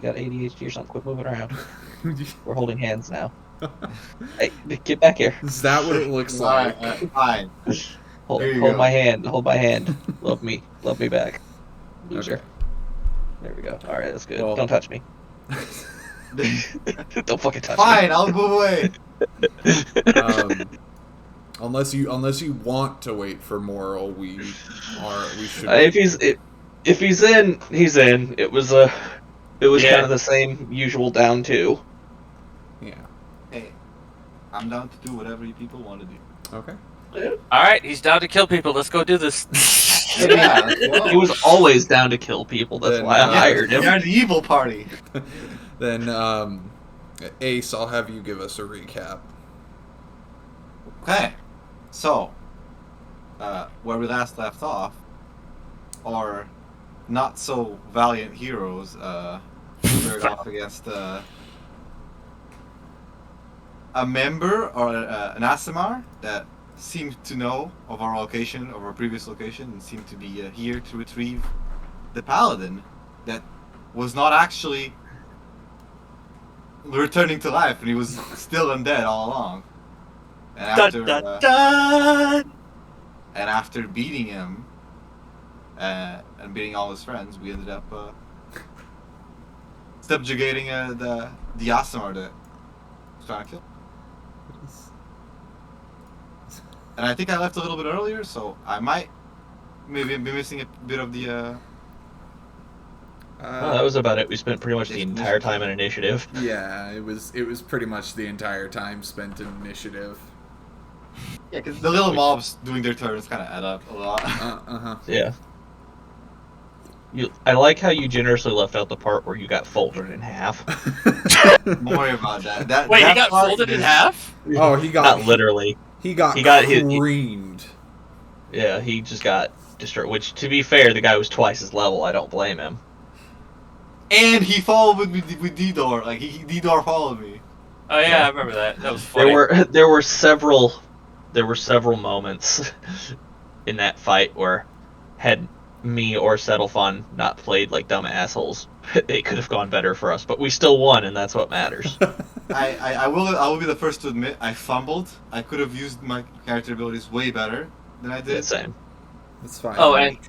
You got ADHD or something? Quit moving around. We're holding hands now. Hey, get back here. Is that what it looks All like? right, fine. Here you Hold go. my hand. Hold my hand. Love me. Love me back. Loser. Okay. There we go. All right, that's good. Well- Don't touch me. Don't fucking touch Fine, I'll move away. Um, unless you want to wait for Moral, we should. me. If he's in, he's in. It was kind of the same usual down two. Yeah. Hey, I'm down to do whatever you people want to do. Okay. All right, he's down to kill people. Let's go do this. Yeah, let's go. He was always down to kill people. That's Then, why I hired him. You're the evil party. Then, Ace, I'll have you give us a recap. Okay, so where we last left off, our not so valiant heroes squared off against a member or an Asimar that seemed to know of our location, of our previous location, and seemed to be here to retrieve the paladin that was not actually returning to life, and he was still undead all along. And after, Dun, dun, dun. and after beating him and beating all his friends, we ended up subjugating the Asimar that was trying to kill. And I think I left a little bit earlier, so I might maybe be missing a bit of the. Well, that was about it. We spent pretty much the entire time in initiative. Yeah, it was pretty much the entire time spent in initiative. Yeah, because the little mobs doing their turns kind of add up a lot. Yeah. I like how you generously left out the part where you got folded in half. Don't worry about that. Wait, he that got part folded in is- half? Oh, he got Not literally. He got his- creamed. Yeah, he just got destroyed. Which, to be fair, the guy was twice his level. I don't blame him. And he followed with D-Door. Like, D-Door followed me. Oh yeah, I remember that. That was funny. There were several moments in that fight where, had me or Settlefun not played like dumb assholes, it could have gone better for us. But we still won, and that's what matters. I will be the first to admit I fumbled. I could have used my character abilities way better than I did. It's same. That's fine. Oh, and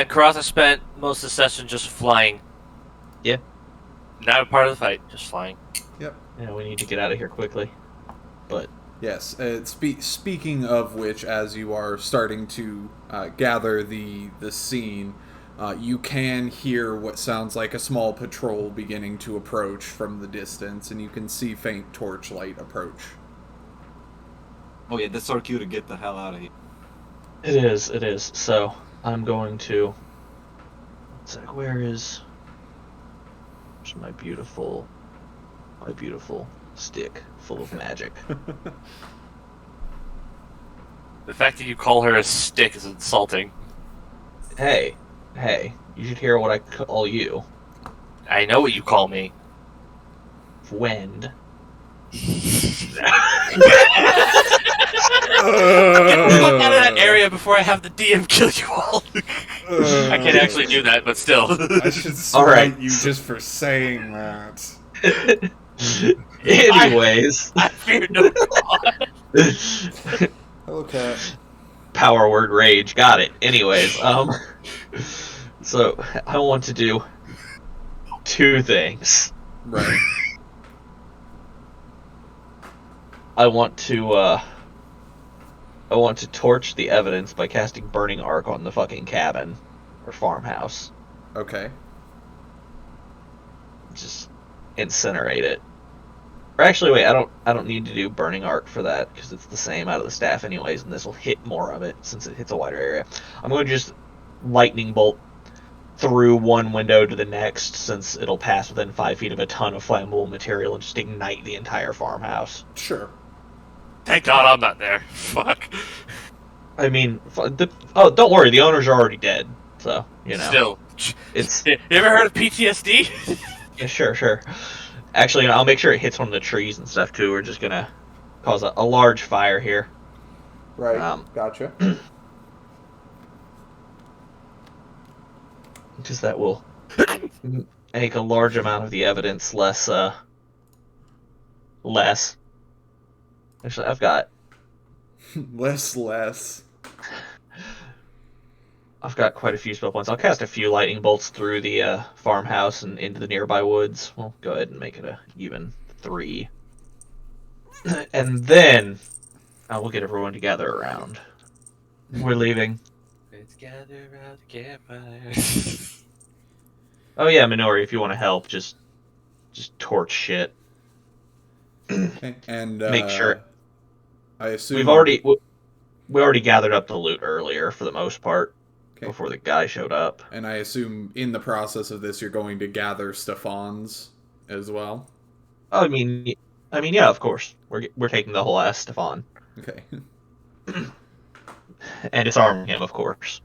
Karatha spent most of the session just flying. Yeah. Not a part of the fight, just flying. Yeah, we need to get out of here quickly. But Yes. Speaking of which, as you are starting to gather the scene, you can hear what sounds like a small patrol beginning to approach from the distance, and you can see faint torchlight approach. Oh yeah, that's our cue to get the hell out of here. it is. So I'm going to. It's like, where's my beautiful stick full of magic? The fact that you call her a stick is insulting. Hey, you should hear what I call you. I know what you call me. Wend. Get the fuck out of that area before I have the DM kill you all. I can't actually do that, but still. I should All right. you just for saying that. Anyways. I fear no god. Hello, cat. Power word rage. Got it. Anyways, so I want to do two things. Right. I want to torch the evidence by casting Burning Arc on the fucking cabin or farmhouse. Okay. Just incinerate it. Or actually, wait, I don't need to do Burning Arc for that because it's the same out of the staff anyways, and this will hit more of it since it hits a wider area. I'm going to just lightning bolt through one window to the next, since it'll pass within 5 feet of a ton of flammable material and just ignite the entire farmhouse. Sure. Thank god I'm not there. Fuck. I mean, don't worry, the owners are already dead, so, you know. Still. It's... You ever heard of PTSD? Yeah, sure. Actually, I'll make sure it hits one of the trees and stuff, too. We're just gonna cause a large fire here. Right. Gotcha. Because that will make a large amount of the evidence less. Actually, I've got less. I've got quite a few spell points. I'll cast a few lightning bolts through the farmhouse and into the nearby woods. We'll go ahead and make it a even 3. And then I will get everyone to gather around. We're leaving. Let's gather around the campfire. Oh yeah, Minori, if you want to help, just torch shit. Okay. And Make sure I assume we already gathered up the loot earlier for the most part before the guy showed up. And I assume in the process of this, you're going to gather Stefan's as well. I mean, yeah, of course. We're taking the whole ass Stefan. Okay. And disarming him, of course.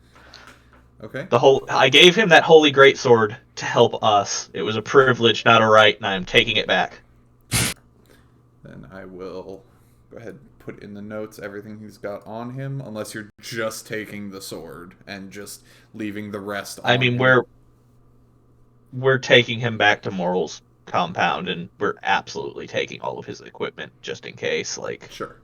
Okay. I gave him that holy greatsword to help us. It was a privilege, not a right, and I am taking it back. Then I will go ahead and put in the notes everything he's got on him, unless you're just taking the sword and just leaving the rest on him. We're taking him back to Moral's compound, and we're absolutely taking all of his equipment just in case. Like, sure.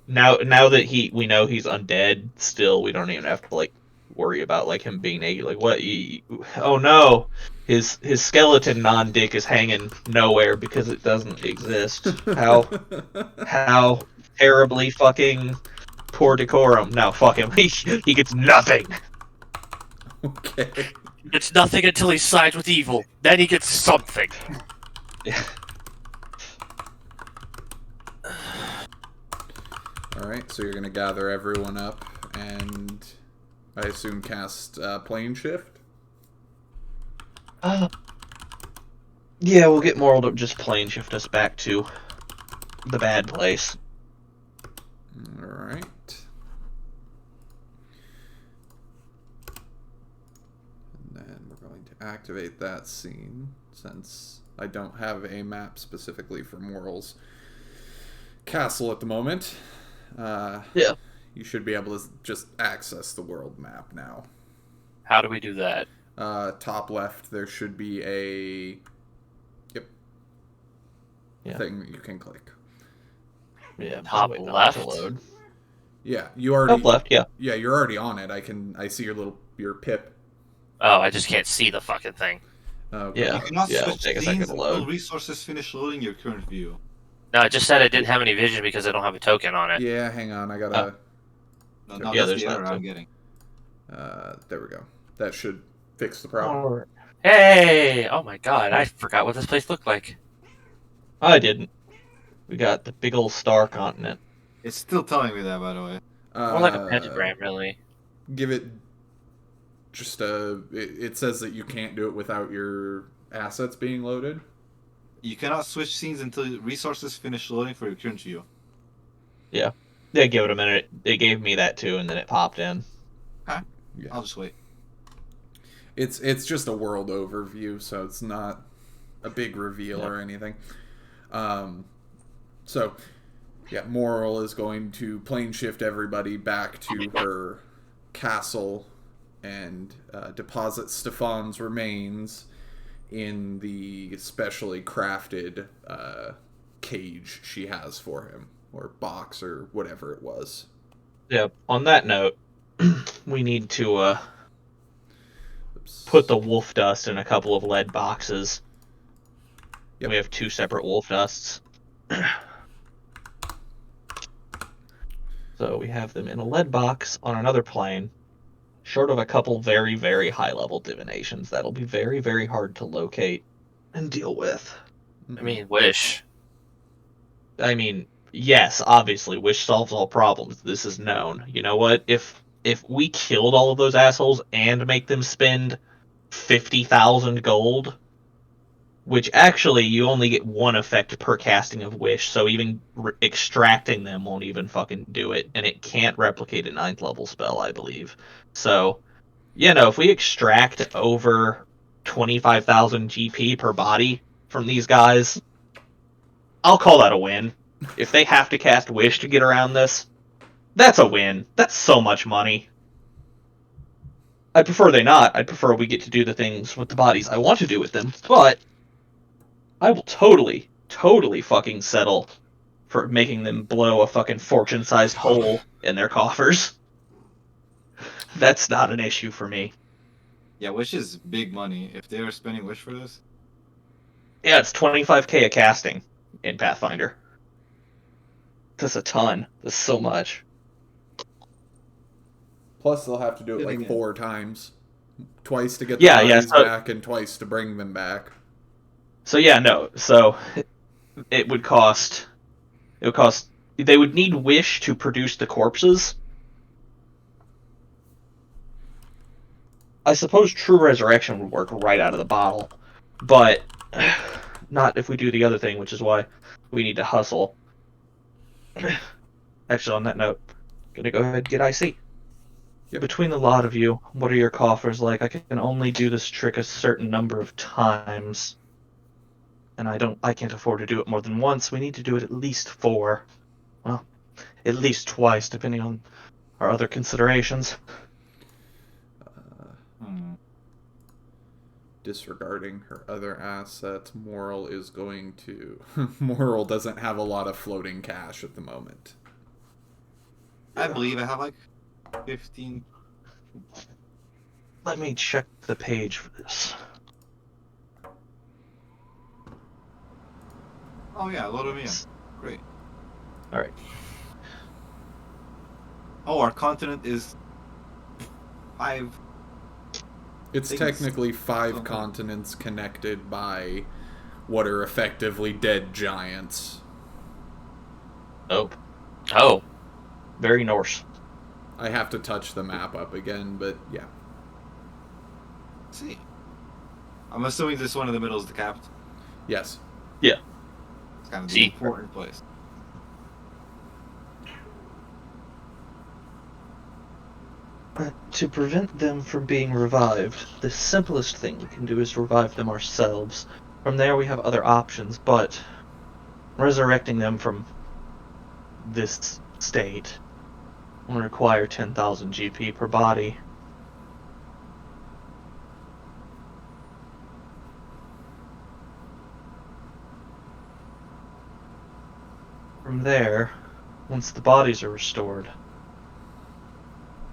Now that we know he's undead, still we don't even have to worry about him being naked. Like, what? Oh no, his skeleton non-dick is hanging nowhere because it doesn't exist. How terribly fucking poor decorum. No, fuck him. He gets nothing. Okay. He gets nothing until he sides with evil. Then he gets something. Yeah. Alright, so you're going to gather everyone up and I assume cast plane shift? Yeah, we'll get Moral to just plane shift us back to the bad place. Alright. And then we're going to activate that scene since I don't have a map specifically for Moral's castle at the moment. Yeah. You should be able to just access the world map now. How do we do that? Top left, there should be a thing that you can click. Yeah. Top left? To load. Yeah, you already. Top left, yeah. Yeah, you're already on it. I see your pip. Oh, I just can't see the fucking thing. Okay. Yeah. You cannot It'll switch take a second scenes to until load. resources finish loading your current view. No, it just said it didn't have any vision because I don't have a token on it. Yeah, hang on. I gotta. No, Yeah, that's there's the that error too. I'm getting. There we go. That should fix the problem. Hey! Oh my god, I forgot what this place looked like. I didn't. We got the big old star continent. It's still telling me that, by the way. More like a pentagram, really. Give it just a. It says that you can't do it without your assets being loaded. You cannot switch scenes until resources finish loading for your current view. Yeah. They give it a minute. It gave me that too, and then it popped in. Okay. Yeah. I'll just wait. It's just a world overview, so it's not a big reveal or anything. So, yeah, Moral is going to plane shift everybody back to her castle and deposit Stefan's remains in the specially crafted cage she has for him, or box, or whatever it was. Yeah. On that note, we need to put the wolf dust in a couple of lead boxes. Yep. We have 2 separate wolf dusts. So we have them in a lead box on another plane, short of a couple very, very high-level divinations. That'll be very, very hard to locate and deal with. I mean, wish. I mean, yes, obviously, wish solves all problems. This is known. You know what? If we killed all of those assholes and make them spend 50,000 gold, which actually you only get 1 effect per casting of wish, so even extracting them won't even fucking do it, and it can't replicate a 9th level spell, I believe. So, if we extract over 25,000 GP per body from these guys, I'll call that a win. If they have to cast wish to get around this, that's a win. That's so much money. I'd prefer they not. I'd prefer we get to do the things with the bodies I want to do with them, but I will totally, totally fucking settle for making them blow a fucking fortune-sized hole in their coffers. That's not an issue for me. Yeah, Wish is big money. If they are spending Wish for this, Yeah, it's 25k a casting in Pathfinder. That's a ton. That's so much. Plus, they'll have to do it Then like again. 4 times. Twice to get the Yeah, bodies so, back and twice to bring them back. so yeah, no. So it would cost. It would cost. They would need Wish to produce the corpses. I suppose True Resurrection would work right out of the bottle, but not if we do the other thing, which is why we need to hustle. Actually, on that note, gonna go ahead and get IC. Yep. Between the lot of you, what are your coffers like? I can only do this trick a certain number of times, and I can't afford to do it more than once. We need to do it at least 4. Well, at least twice, depending on our other considerations. Disregarding her other assets, Moral is going to... Moral doesn't have a lot of floating cash at the moment. I believe I have like 15. Let me check the page for this. Oh yeah, load them in. Great. All right. Oh, our continent is 5. It's Things- technically 5 Okay. continents connected by what are effectively dead giants. Nope. Oh, Very Norse. I have to touch the map up again, but yeah. Let's see. I'm assuming this one in the middle is the capital. Yes. Yeah. It's kind of the See. important place. To prevent them from being revived, the simplest thing we can do is revive them ourselves. From there we have other options, but resurrecting them from this state will require 10,000 GP per body. From there, once the bodies are restored,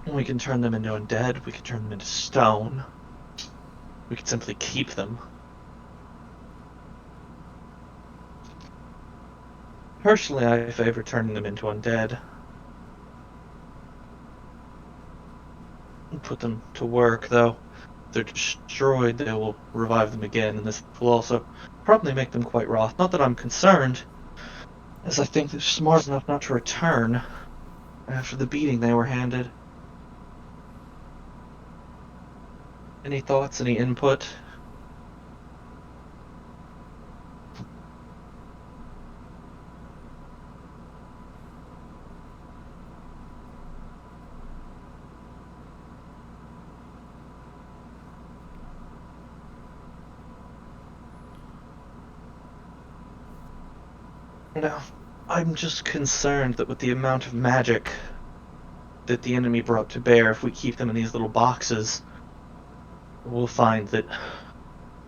we can turn them into undead, we can turn them into stone, we can simply keep them. Personally, I favor turning them into undead. Put them to work, though. If they're destroyed, they will revive them again, and this will also probably make them quite wroth. Not that I'm concerned, as I think they're smart enough not to return after the beating they were handed. Any thoughts, any input? No, I'm just concerned that with the amount of magic that the enemy brought to bear, if we keep them in these little boxes, we'll find that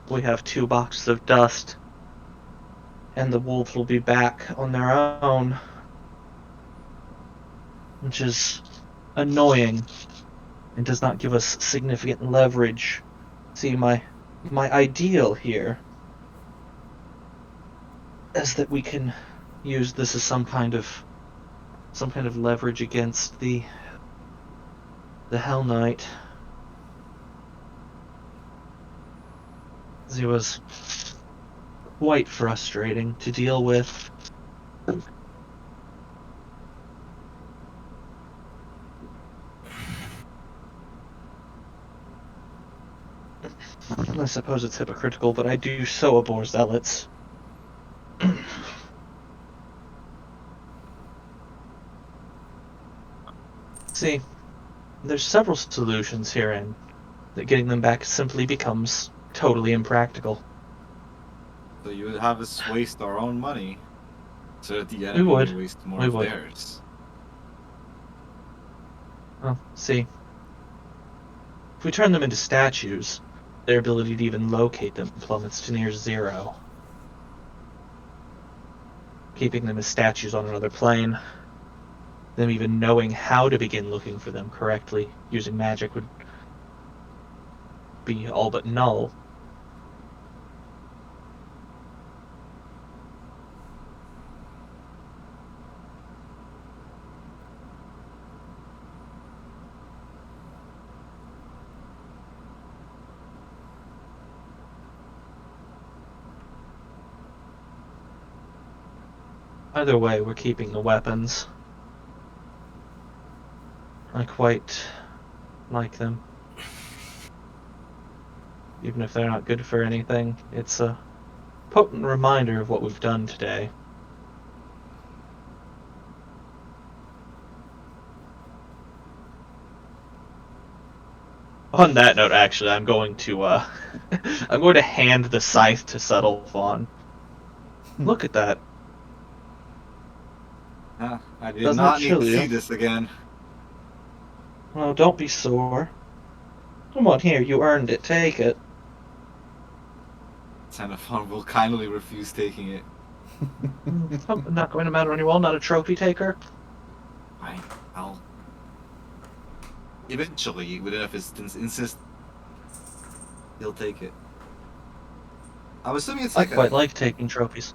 we have 2 boxes of dust, and the wolves will be back on their own, which is annoying and does not give us significant leverage. See, my ideal here is that we can use this as some kind of leverage against the Hell Knight. He was quite frustrating to deal with. I suppose it's hypocritical, but I do so abhor zealots. See, there's several solutions herein that getting them back simply becomes totally impractical. So you would have us waste our own money, so that the enemy would. will waste more We of would. theirs. Well, see, If we turn them into statues, their ability to even locate them plummets to near zero. Keeping them as statues on another plane, them even knowing how to begin looking for them correctly using magic would be all but null. Either way, we're keeping the weapons. I quite like them. Even if they're not good for anything, it's a potent reminder of what we've done today. On that note, actually, I'm going to I'm going to hand the scythe to Settlefon. Look at that. I did Doesn't not it need chill to you? see this again. Oh, don't be sore. Come on, here, you earned it. Take it. Xenophon will kindly refuse taking it. Not going to matter on your wall, not a trophy taker. Fine, I'll... Eventually, with enough insist, he'll take it. I'm assuming it's I like quite like taking trophies.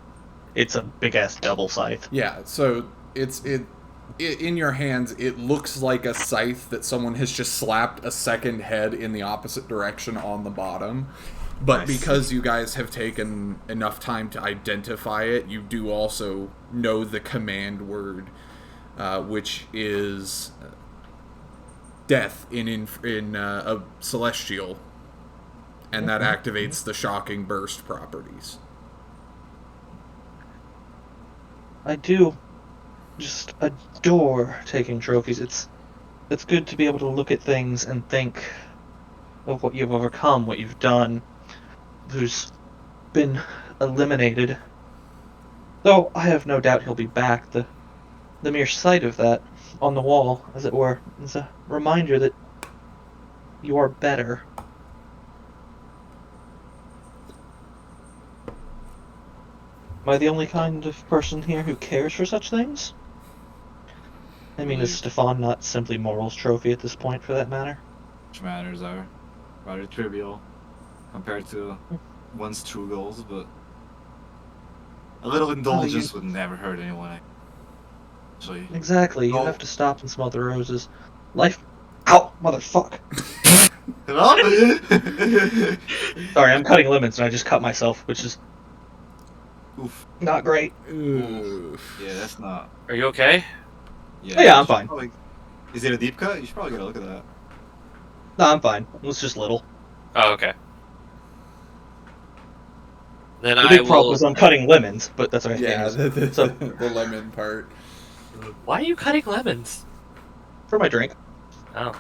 It's a big-ass double scythe. Yeah, so it in your hands, it looks like a scythe that someone has just slapped a second head in the opposite direction on the bottom. But I because see. you guys have taken enough time to identify it, you do also know the command word, which is death in a celestial, and that activates the shocking burst properties. I do just adore taking trophies. It's good to be able to look at things and think of what you've overcome, what you've done, who's been eliminated. Though I have no doubt he'll be back. The mere sight of that on the wall, as it were, is a reminder that you are better. Am I the only kind of person here who cares for such things? I mean, is Believe Stefan not simply Moral's trophy at this point, for that matter? which matters are rather trivial compared to one's true goals, but a little indulgence would never hurt anyone. Actually, Exactly, you no. have to stop and smell the roses. Life... Ow! Motherfuck! Sorry, I'm cutting lemons and I just cut myself, which is Oof. not great. Oof. Yeah, that's not. Are you okay? Yeah, you I'm should fine. probably- Is it a deep cut? You should probably go look at that. No, I'm fine. It was just little. Oh, okay. Then The I big problem will. is I'm cutting lemons, but that's okay. Yeah, Anyways, so, the lemon part. Why are you cutting lemons? for my drink, Oh.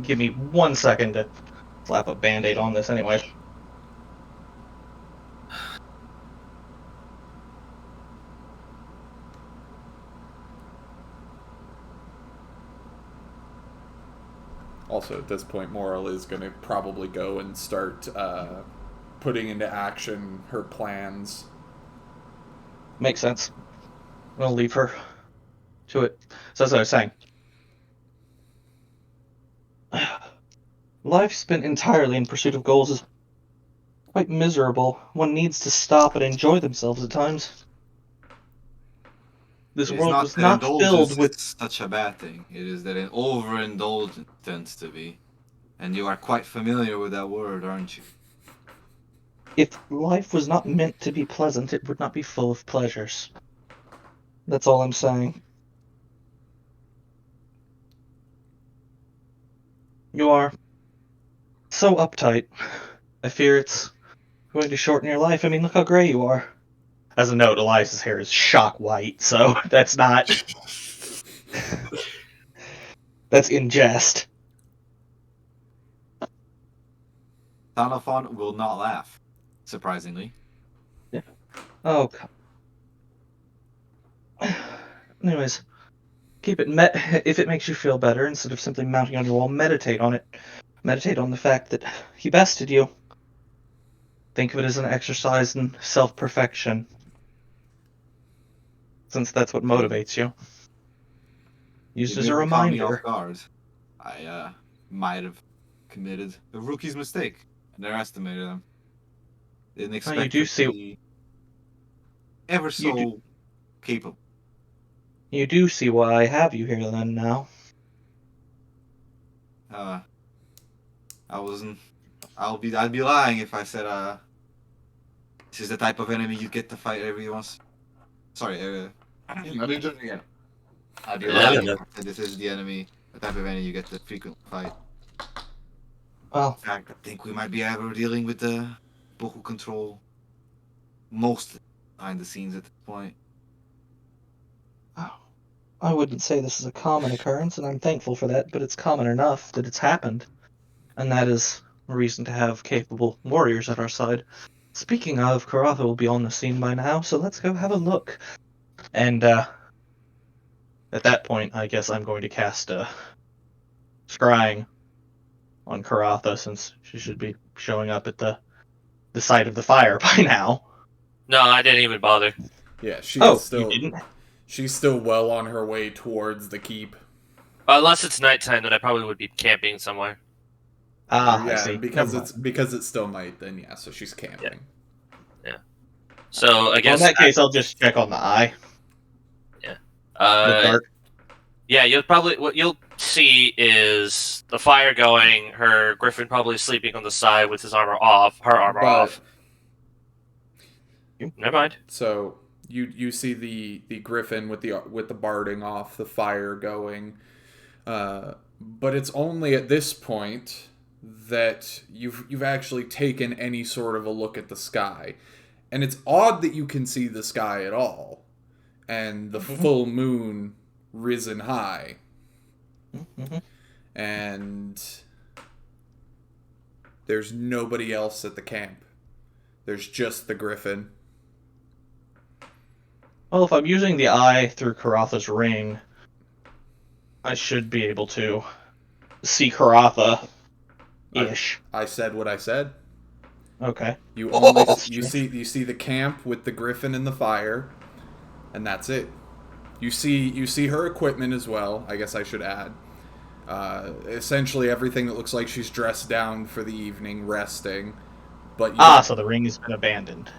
give me 1 second to slap a band-aid on this anyway. Also, at this point, Moral is going to probably go and start putting into action her plans. Makes sense. I'll leave her to it. So as I was saying, life spent entirely in pursuit of goals is quite miserable. One needs to stop and enjoy themselves at times. This It's world not was that not indulgence filled with... is such a bad thing. It is that an overindulgence tends to be. And you are quite familiar with that word, aren't you? If life was not meant to be pleasant, it would not be full of pleasures. That's all I'm saying. You are so uptight. I fear it's going to shorten your life. I mean, look how gray you are. As a note, Elias's hair is shock white, so that's not... that's in jest. Xenophon will not laugh, surprisingly. Oh, anyways, Keep it if it makes you feel better, instead of simply mounting on your wall, meditate on it. Meditate on the fact that he bested you. Think of it as an exercise in self-perfection, since that's what motivates you. Used It as a really caught me off reminder. guard. I might have committed a rookie's mistake. Underestimated him. Didn't you expect do her to see- be ever so capable. You do see why I have you here then now. I'd be lying if I said this is the type of enemy you get to fight every once. Sorry, let me do it again. I'd be lying if I said this is the type of enemy you get to frequently fight. Well, In fact, I think we might be ever dealing with the people who control most behind the scenes at this point. I wouldn't say this is a common occurrence, and I'm thankful for that, but it's common enough that it's happened. And that is a reason to have capable warriors at our side. Speaking of, Karatha will be on the scene by now, so let's go have a look. And, at that point, I guess I'm going to cast, Scrying on Karatha, since she should be showing up at the site of the fire by now. No, I didn't even bother. Yeah, You didn't? she's still well on her way towards the keep. Unless it's nighttime, then I probably would be camping somewhere. Ah, I Yeah, see. because Never it's still night. Then yeah, so she's camping. So I Well, guess in that case, I'll just check on the eye. Look dark. yeah, what you'll see is the fire going. Her griffin probably sleeping on the side with his armor off. Her armor off. Never mind. So you see the griffin with the barding off, the fire going, but it's only at this point that you've actually taken any sort of a look at the sky, and it's odd that you can see the sky at all, and the full moon risen high, and there's nobody else at the camp. There's just the griffin. Well, if I'm using the eye through Karatha's ring, I should be able to see Karatha-ish. I said what I said. Okay. You only That's you true. see the camp with the griffin and the fire, and that's it. You see her equipment as well. I guess I should add. Essentially everything that looks like she's dressed down for the evening, resting. But So the ring has been abandoned.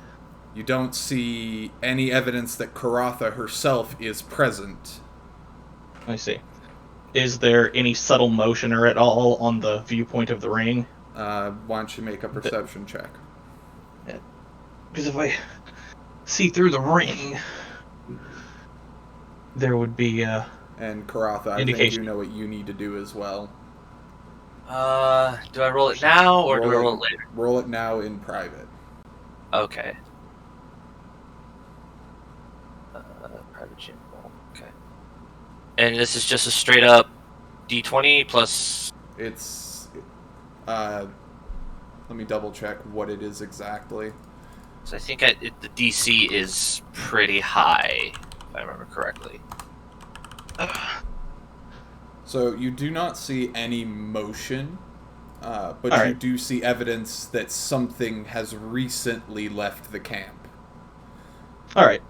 you don't see any evidence that Karatha herself is present. I see. Is there any subtle motion or at all on the viewpoint of the ring? Why don't you make a perception check? Because if I see through the ring, there would be And Karatha, I think indication. you know what you need to do as well. Do I roll it now or do I roll it later? Roll it now in private. Okay. Private gym roll. Okay. And this is just a straight up D20 plus. It's let me double check what it is exactly. So I think the DC is pretty high, if I remember correctly. So you do not see any motion, but you Alright. do see evidence that something has recently left the camp. Alright.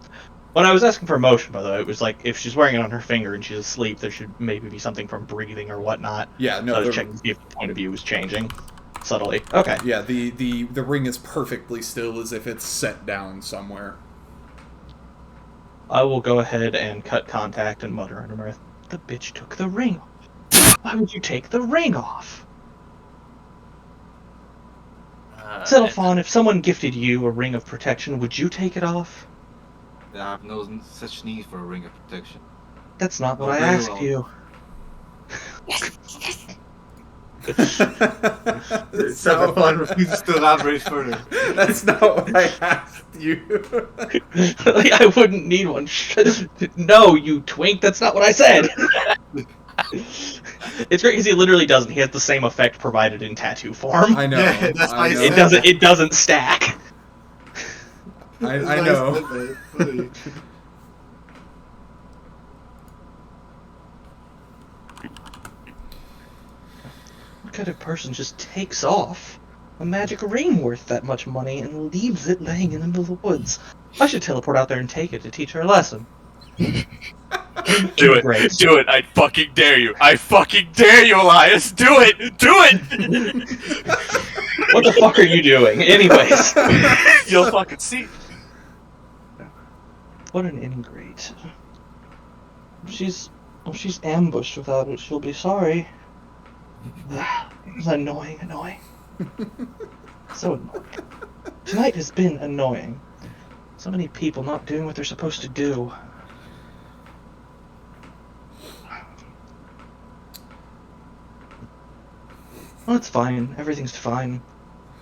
When I was asking for motion, by the way, it was like if she's wearing it on her finger and she's asleep, there should maybe be something from breathing or whatnot. Yeah, So I no, was checking to see if the point of view was changing subtly. Okay. yeah, the ring is perfectly still, as if it's set down somewhere. I will go ahead and cut contact and mutter under my breath. The bitch took the ring off. Why would you take the ring off? Xenophon, if someone gifted you a ring of protection, would you take it off? I have no such need for a ring of protection. That's not what Oh, I very asked well. you. Xenophon refuses to elaborate further. That's not what I asked you. I wouldn't need one. No, you twink, that's not what I said. It's great because he literally doesn't. He has the same effect provided in tattoo form. I know. Yeah, that's why I I know. said It doesn't stack. I know. kind of person just takes off a magic ring worth that much money and leaves it laying in the middle of the woods? I should teleport out there and take it to teach her a lesson. Do it. Great. Do it. I fucking dare you. I fucking dare you, Elias. Do it. Do it. What the fuck are you doing? Anyways. You'll fucking see. What an ingrate. If she's ambushed without it, she'll be sorry. It's annoying. So annoying. Tonight has been annoying. So many people not doing what they're supposed to do. Well, it's fine. Everything's fine.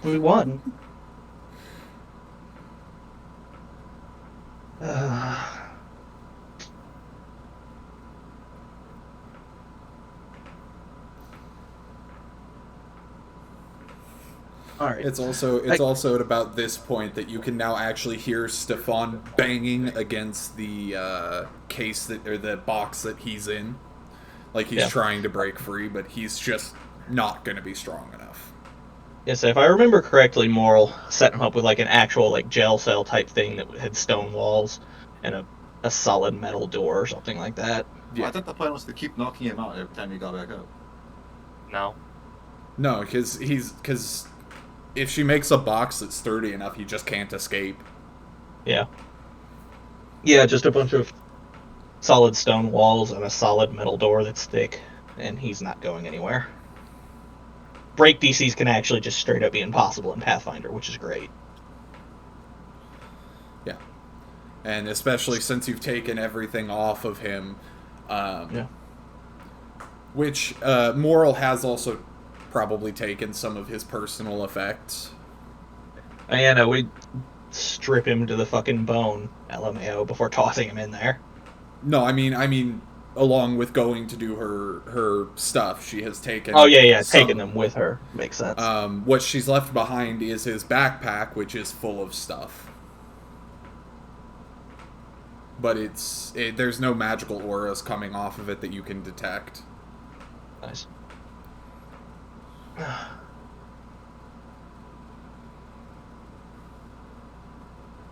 We won. All right. It's also at about this point that you can now actually hear Stefan banging against the case or the box that he's in, like he's trying to break free, but he's just not going to be strong enough. Yeah, so if I remember correctly, Moral set him up with like an actual like jail cell type thing that had stone walls and a solid metal door or something like that. I thought the plan was to keep knocking him out every time he got back up. No, because if she makes a box that's sturdy enough, he just can't escape. Yeah. Yeah, just a bunch of solid stone walls and a solid metal door that's thick, and he's not going anywhere. Break DCs can actually just straight up be impossible in Pathfinder, which is great. Yeah. And especially since you've taken everything off of him, which Moral has also probably taken some of his personal effects. Yeah, no, we strip him to the fucking bone, LMAO, before tossing him in there. No, I mean, along with going to do her stuff, she has taken... Oh, yeah, taking them with her. Makes sense. What she's left behind is his backpack, which is full of stuff. But there's no magical auras coming off of it that you can detect. Nice.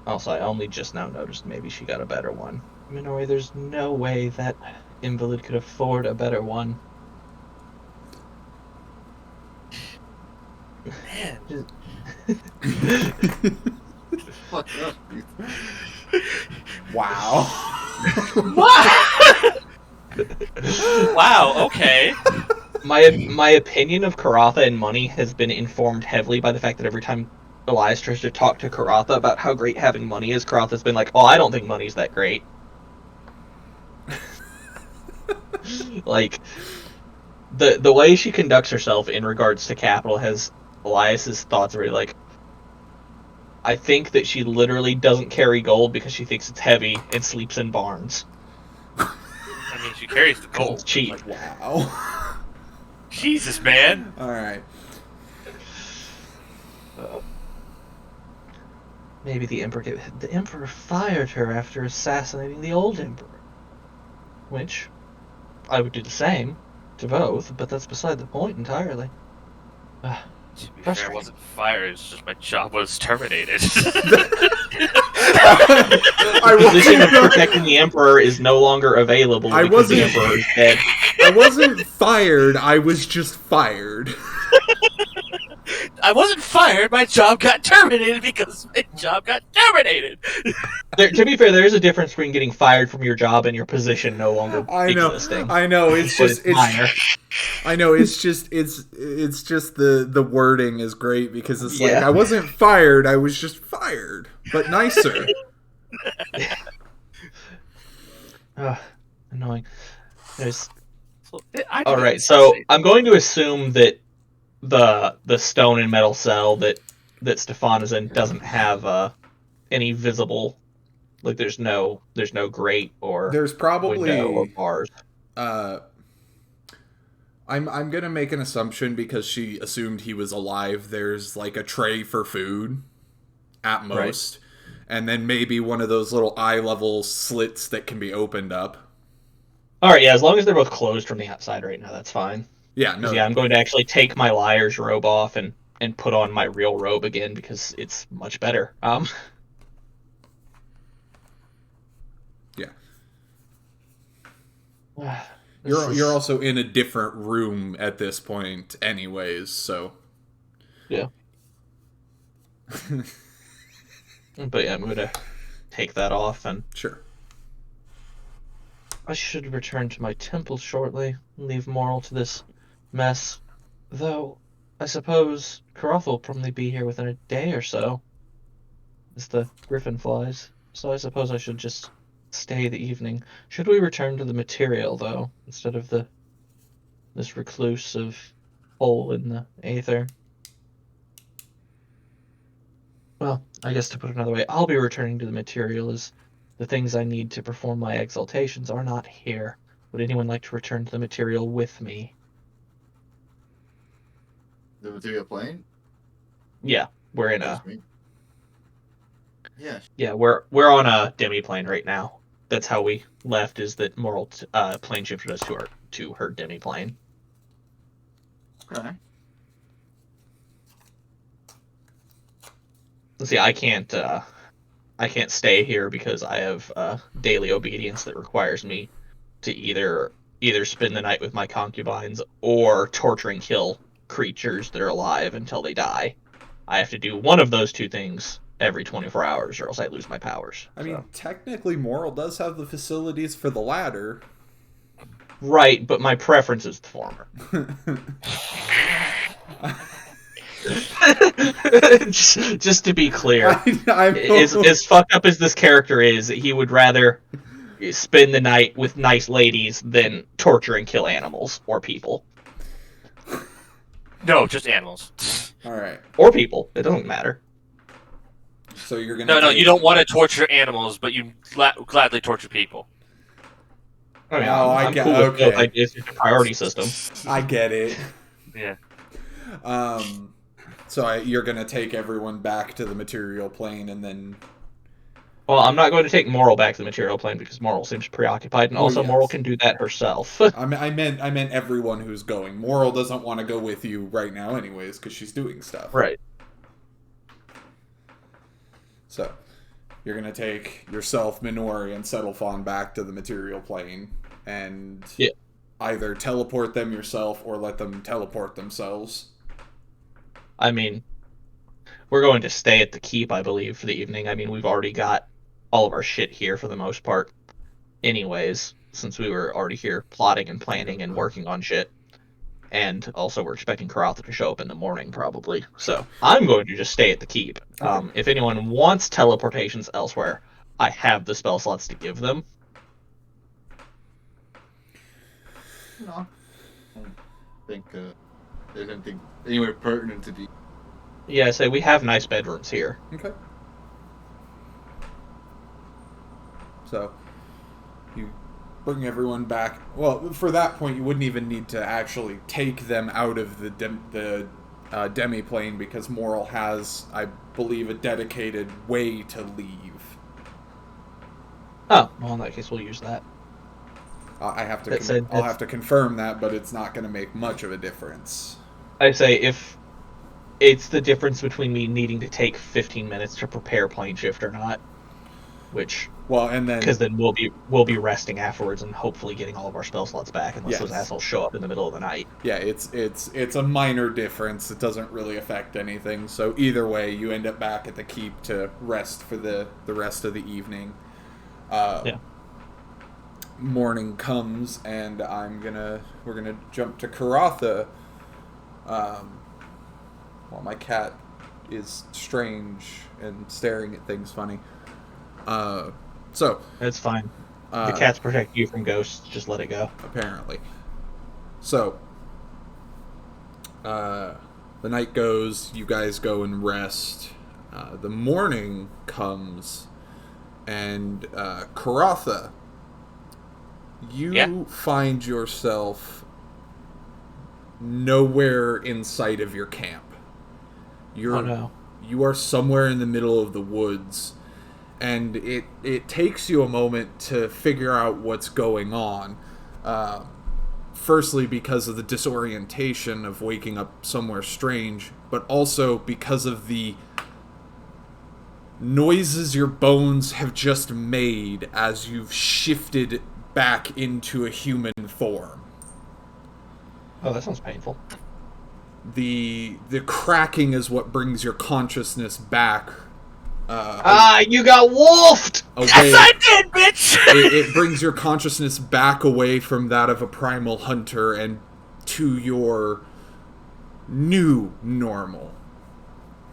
Also, I only just now noticed maybe she got a better one. Minoru, there's no way that invalid could afford a better one. Man. Fuck up, dude. Wow. What? Wow, okay. My opinion of Karatha and money has been informed heavily by the fact that every time Elias tries to talk to Karatha about how great having money is, Karatha's been like, "Oh, I don't think money's that great." Like, the way she conducts herself in regards to capital has Elias's thoughts really like, I think that she literally doesn't carry gold because she thinks it's heavy and sleeps in barns. I mean, she carries the gold. It's cheap. Like, wow. Jesus, man. Alright. Maybe the Emperor fired her after assassinating the old Emperor. Which, I would do the same to both, but that's beside the point entirely. To be fair, I wasn't fired, it's just my job was terminated. The position of protecting the Emperor is no longer available because the Emperor is dead. I wasn't fired, I was just fired. I wasn't fired, my job got terminated because my job got terminated. To be fair, there is a difference between getting fired from your job and your position no longer existing. I know. It's just minor. I know. It's just the wording is great because it's like I wasn't fired. I was just fired, but nicer. Annoying. There's. All right, so I'm going to assume that the stone and metal cell that Stefan is in doesn't have any visible, like there's no grate or there's probably window or bars. I'm gonna make an assumption because she assumed he was alive. There's like a tray for food at most, and then maybe one of those little eye level slits that can be opened up. All right, yeah, as long as they're both closed from the outside right now, that's fine. Yeah, no. Yeah, I'm going to actually take my liar's robe off and put on my real robe again because it's much better. Yeah. This You're is also in a different room at this point anyways, so yeah. But yeah, I'm going to take that off, and sure. I should return to my temple shortly and leave Moral to this mess. Though, I suppose Karoth will probably be here within a day or so, as the griffin flies. So I suppose I should just stay the evening. Should we return to the material, though, instead of this reclusive hole in the aether? Well, I guess to put it another way, I'll be returning to the material as the things I need to perform my exaltations are not here. Would anyone like to return to the material with me? The material plane? Yeah, we're in Yes, a me. Yeah. yeah, we're on a demi-plane right now. That's how we left. Is that Moral plane shifted us to her demi-plane. Okay. See, I can't stay here because I have daily obedience that requires me to either spend the night with my concubines or torture and kill creatures that are alive until they die. I have to do one of those two things every 24 hours, or else I lose my powers. I mean, So. technically Moral does have the facilities for the latter. Right, but my preference is the former. just to be clear, as fucked up as this character is, he would rather spend the night with nice ladies than torture and kill animals or people. No, just animals. All right. Or people. It doesn't matter. So you're gonna. No, you don't want to torture animals, but you gladly torture people. I mean, I I'm get cool with okay. both ideas. It's a priority system. I get it. Yeah. So you're gonna take everyone back to the material plane, and then. Well, I'm not going to take Moral back to the material plane because Moral seems preoccupied, and also yes. Moral can do that herself. I meant everyone who's going. Moral doesn't want to go with you right now, anyways, because she's doing stuff. Right. So, you're gonna take yourself, Minori, and Settlefon back to the material plane, and either teleport them yourself or let them teleport themselves. I mean, we're going to stay at the keep, I believe, for the evening. I mean, we've already got all of our shit here for the most part, anyways, since we were already here plotting and planning and working on shit. And also, we're expecting Karatha to show up in the morning, probably. So, I'm going to just stay at the keep. If anyone wants teleportations elsewhere, I have the spell slots to give them. No. I don't think there's anything anywhere pertinent to be. Yeah, so we have nice bedrooms here. Okay. So, you bring everyone back. Well, for that point, you wouldn't even need to actually take them out of the demi-plane because Moral has, I believe, a dedicated way to leave. Oh, well, in that case, we'll use that. I'll have to confirm that, but it's not going to make much of a difference. I'd say if it's the difference between me needing to take 15 minutes to prepare plane shift or not, which because then we'll be resting afterwards and hopefully getting all of our spell slots back unless those assholes show up in the middle of the night. Yeah, it's a minor difference. It doesn't really affect anything. So either way, you end up back at the keep to rest for the rest of the evening. Morning comes and we're gonna jump to Karatha. While my cat is strange and staring at things funny. So it's fine. The cats protect you from ghosts. Just let it go. Apparently. So the night goes. You guys go and rest. The morning comes, and Karatha, you find yourself nowhere in sight of your camp. You are somewhere in the middle of the woods, and it takes you a moment to figure out what's going on. firstly because of the disorientation of waking up somewhere strange, but also because of the noises your bones have just made as you've shifted back into a human form. Oh, that sounds painful. The cracking is what brings your consciousness back. You got wolfed! Away. Yes, I did, bitch! It brings your consciousness back away from that of a primal hunter and to your new normal.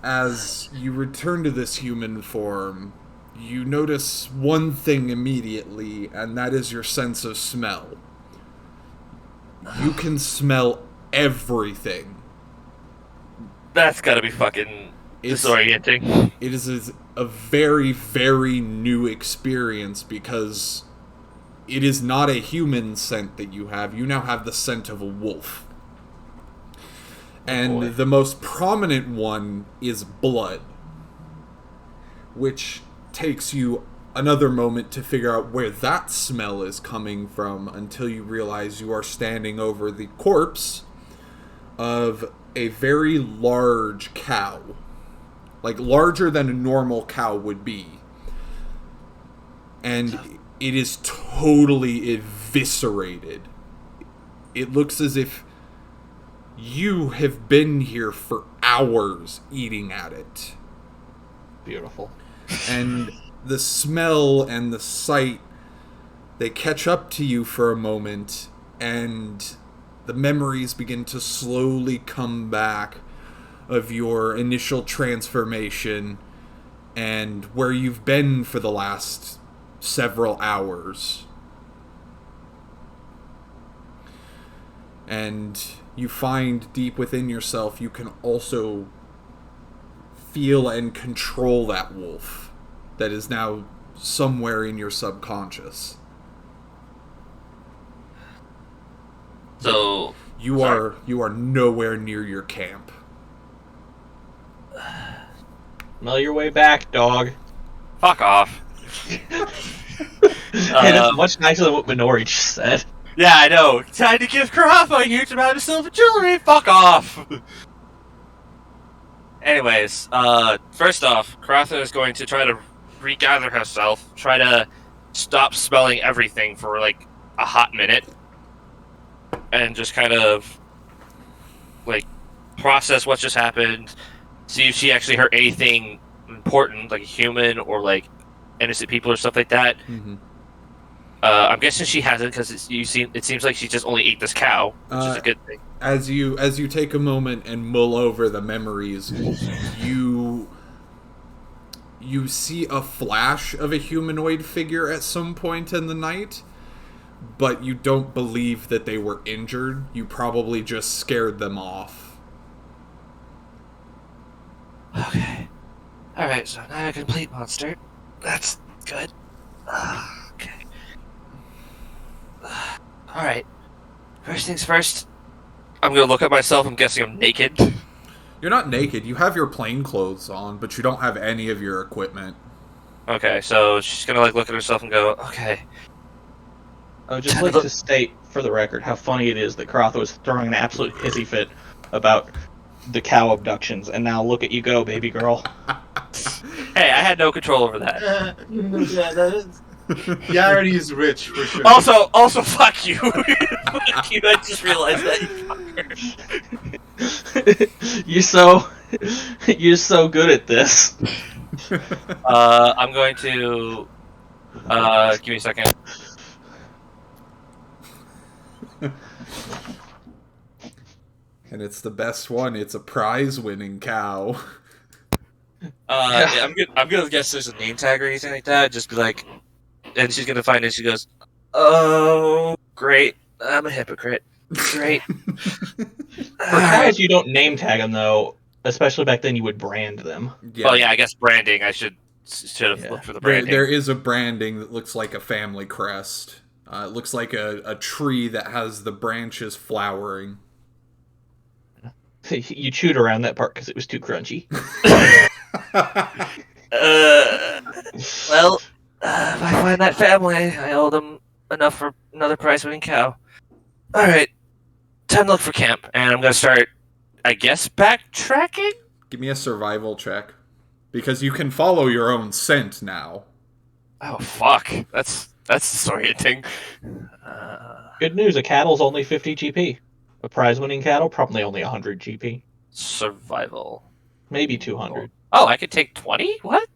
As you return to this human form, you notice one thing immediately, and that is your sense of smell. You can smell everything. That's gotta be fucking disorienting. It is a very, very new experience because it is not a human scent that you have. You now have the scent of a wolf. And the most prominent one is blood, which takes you another moment to figure out where that smell is coming from until you realize you are standing over the corpse of a very large cow. Like, larger than a normal cow would be. And it is totally eviscerated. It looks as if you have been here for hours eating at it. Beautiful. And the smell and the sight, they catch up to you for a moment, and the memories begin to slowly come back of your initial transformation and where you've been for the last several hours. And you find deep within yourself you can also feel and control that wolf that is now somewhere in your subconscious. So you are nowhere near your camp. Smell your way back, dog. fuck off. Hey, that's much nicer than what Minori just said. Yeah, I know. Time to give Karafa a huge amount of silver jewelry. Fuck off. Anyways, first off, Karatha is going to try to regather herself, try to stop smelling everything for like a hot minute, and just kind of like process what just happened, see if she actually heard anything important, like a human or like innocent people or stuff like that. Mm-hmm. I'm guessing she hasn't because it seems like she just only ate this cow, which is a good thing. As you take a moment and mull over the memories, you see a flash of a humanoid figure at some point in the night, but you don't believe that they were injured. You probably just scared them off. Okay. Alright, so now a complete monster. That's good. Okay. Alright. First things first, I'm gonna look at myself. I'm guessing I'm naked. You're not naked. You have your plain clothes on, but you don't have any of your equipment. Okay, so she's gonna like look at herself and go, okay. I would just like to state, for the record, how funny it is that Karatha was throwing an absolute hissy fit about the cow abductions, and now look at you go, baby girl. Hey, I had no control over that. Yeah, that is. Yarity is rich for sure. Also, fuck you. Fuck you. I just realized that. You fucker. You're so good at this. I'm going to. Give me a second. And it's the best one. It's a prize-winning cow. Yeah, I'm gonna guess there's a name tag or anything like that. Just be like, and she's gonna find it. She goes, "Oh, great! I'm a hypocrite. Great." For cows, you don't name tag them though. Especially back then, you would brand them. Yeah. Well, yeah, I guess branding. I should have looked for the branding. There is a branding that looks like a family crest. It looks like a tree that has the branches flowering. You chewed around that part because it was too crunchy. Well, if I find that family, I owe them enough for another prize-winning cow. All right, time to look for camp, and I'm gonna start, I guess, backtracking. Give me a survival check. Because you can follow your own scent now. Oh fuck, that's disorienting. Uh, Good news, a cattle's only 50 GP. A prize-winning cattle, probably only 100 GP. Survival. Maybe 200. Oh, I could take 20? What?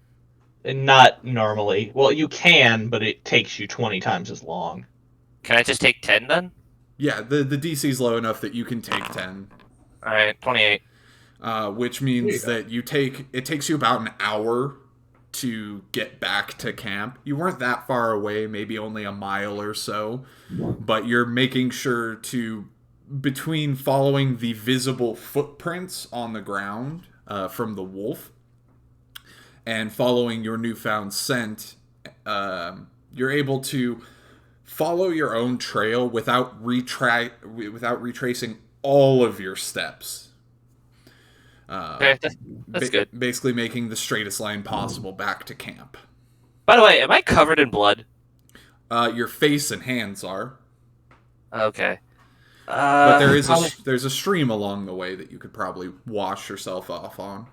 And not normally. Well, you can, but it takes you 20 times as long. Can I just take 10 then? Yeah, the DC's low enough that you can take 10. Alright, 28. Which means that it takes you about an hour to get back to camp. You weren't that far away, maybe only a mile or so, but you're making sure to, between following the visible footprints on the ground from the wolf and following your newfound scent, you're able to follow your own trail without retracing all of your steps. Okay, that's good. Basically making the straightest line possible back to camp. By the way, am I covered in blood? Your face and hands are. Okay. But there's a stream along the way that you could probably wash yourself off on.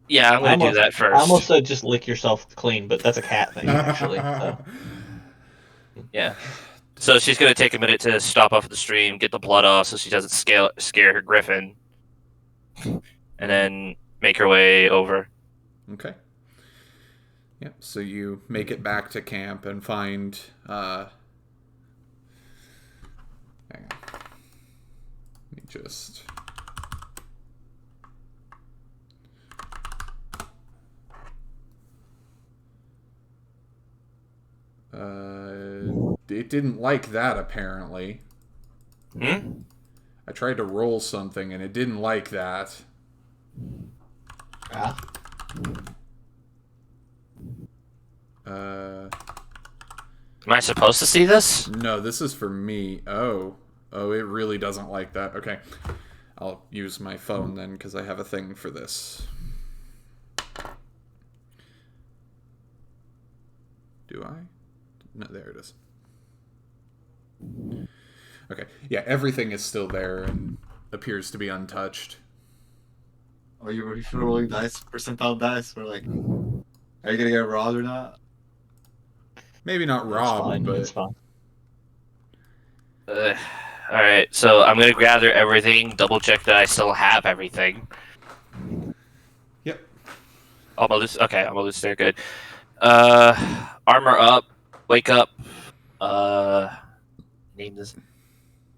Yeah, I'm gonna do that first. I almost said just lick yourself clean, but that's a cat thing, actually. So. Yeah. So she's gonna take a minute to stop off at the stream, get the blood off so she doesn't scare her griffin. And then make her way over. Okay. Yep, so you make it back to camp and find... hang on. Let me just... it didn't like that, apparently. Hmm? I tried to roll something, and it didn't like that. Ah. Am I supposed to see this? No, this is for me. Oh, it really doesn't like that. Okay, I'll use my phone then, because I have a thing for this. Do I? No, there it is. Okay, yeah, everything is still there and appears to be untouched. Are you rolling dice, percentile dice? We're like, are you gonna get robbed or not? Maybe not It's robbed, fine. but It's fine. Alright, so I'm gonna gather everything, double check that I still have everything. yep. Almost okay, I'm almost there, good. Armor up, wake up, name this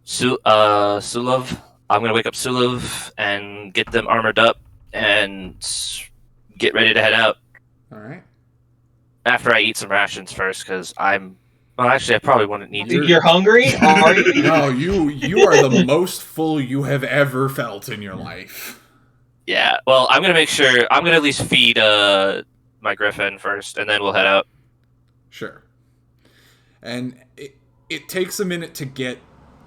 Sulov. I'm gonna wake up Sulov and get them armored up and get ready to head out. All right. After I eat some rations first, because I'm. Well, actually, I probably wouldn't need to. You're hungry? Are you? No, you are the most full you have ever felt in your life. Yeah, well, I'm gonna make sure. I'm gonna at least feed my griffin first, and then we'll head out. Sure. And it takes a minute to get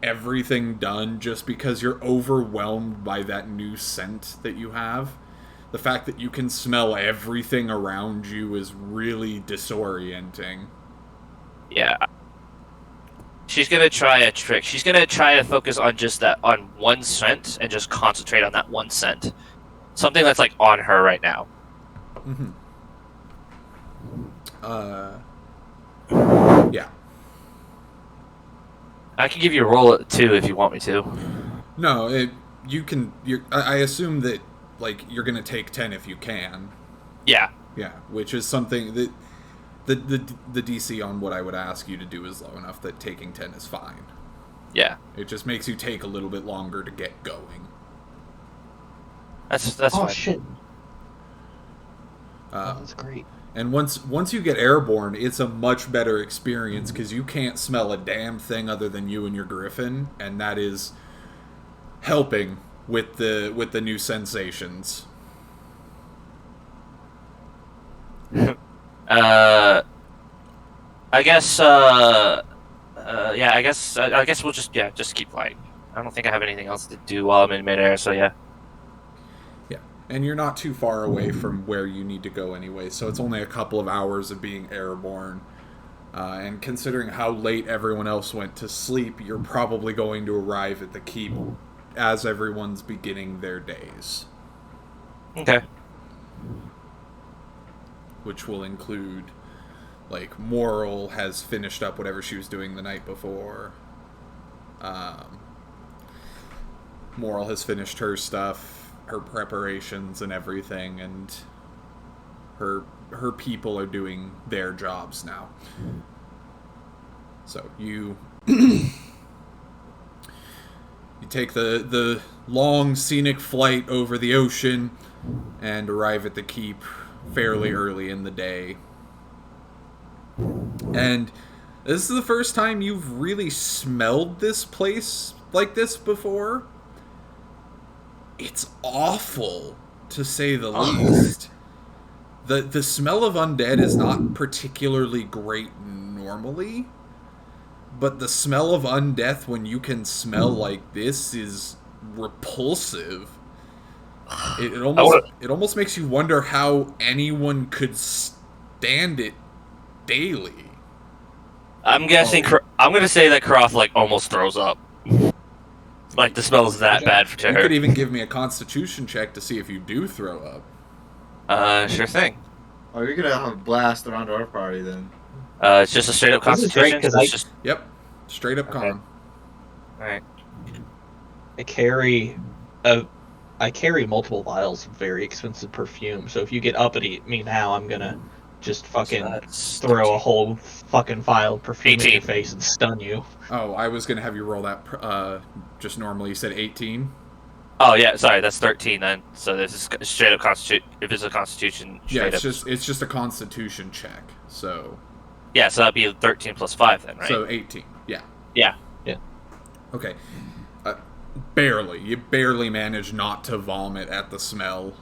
everything done just because you're overwhelmed by that new scent that you have. The fact that you can smell everything around you is really disorienting. Yeah. She's gonna try a trick. She's gonna try to focus on just that, on one scent, and just concentrate on that one scent. Something that's like on her right now. Mm-hmm. Yeah. I can give you a roll too if you want me to. No, you can. I assume that like you're gonna take 10 if you can. Yeah. Yeah, which is something that the DC on what I would ask you to do is low enough that taking 10 is fine. Yeah. It just makes you take a little bit longer to get going. That's Oh fine. shit! That's great. And once you get airborne, it's a much better experience because you can't smell a damn thing other than you and your griffin, and that is helping with the new sensations. I guess. Yeah. I guess we'll just keep flying. I don't think I have anything else to do while I'm in midair. So yeah. Yeah, and you're not too far away from where you need to go anyway, so it's only a couple of hours of being airborne. And considering how late everyone else went to sleep, you're probably going to arrive at the keep as everyone's beginning their days. Okay. Which will include, like, Moral has finished up whatever she was doing the night before. Moral has finished her stuff, her preparations and everything, and her people are doing their jobs now. So you you take the long scenic flight over the ocean and arrive at the keep fairly early in the day. And this is the first time you've really smelled this place like this before. It's awful, to say the least. The smell of undead is not particularly great normally, but the smell of undeath when you can smell like this is repulsive. It almost makes you wonder how anyone could stand it daily. I'm guessing. I'm gonna say that Croft like almost throws up. Like the smell is that bad to You her. could even give me a Constitution check to see if you do throw up. Sure thing. Oh, you're gonna have a blast around our party then. It's just a straight up This is great, Constitution. 'cause So it's just Yep, straight up con. alright. I carry multiple vials of very expensive perfume, so if you get uppity at me now, I'm gonna just fucking That's throw 13. a whole fucking vial of perfume in 18. your face and stun you. Oh, I was gonna have you roll that. Just normally you said 18. Oh yeah, sorry, that's 13 then. So this is straight up Constitution. If it's a Constitution, Yeah, straight it's up. just a Constitution check. So Yeah, so that'd be 13 plus 5 then, right? so 18. Yeah. Yeah. Okay. Barely. You barely manage not to vomit at the smell.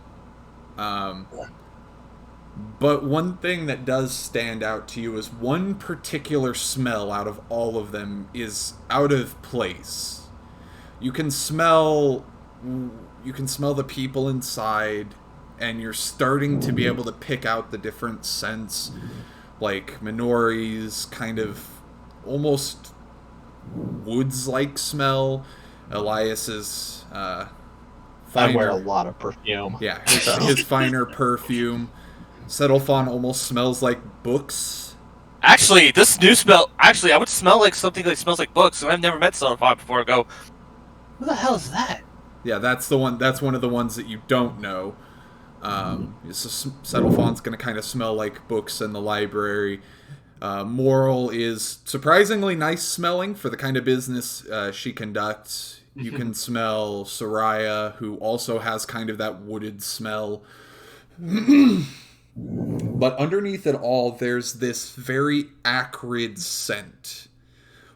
But one thing that does stand out to you is one particular smell out of all of them is out of place. You can smell the people inside, and you're starting to be able to pick out the different scents, like Minori's kind of almost woods-like smell, Elias's I finer, wear a lot of perfume. yeah, his finer perfume. Settlefon almost smells like books. Actually, this new smell. Actually, I would smell like something that smells like books, and I've never met Cellophon before. I go, who the hell is that? Yeah, that's the one. That's one of the ones that you don't know. Settlefon's going to kind of smell like books in the library. Moral is surprisingly nice smelling for the kind of business she conducts. You can smell Soraya, who also has kind of that wooded smell. But underneath it all, there's this very acrid scent.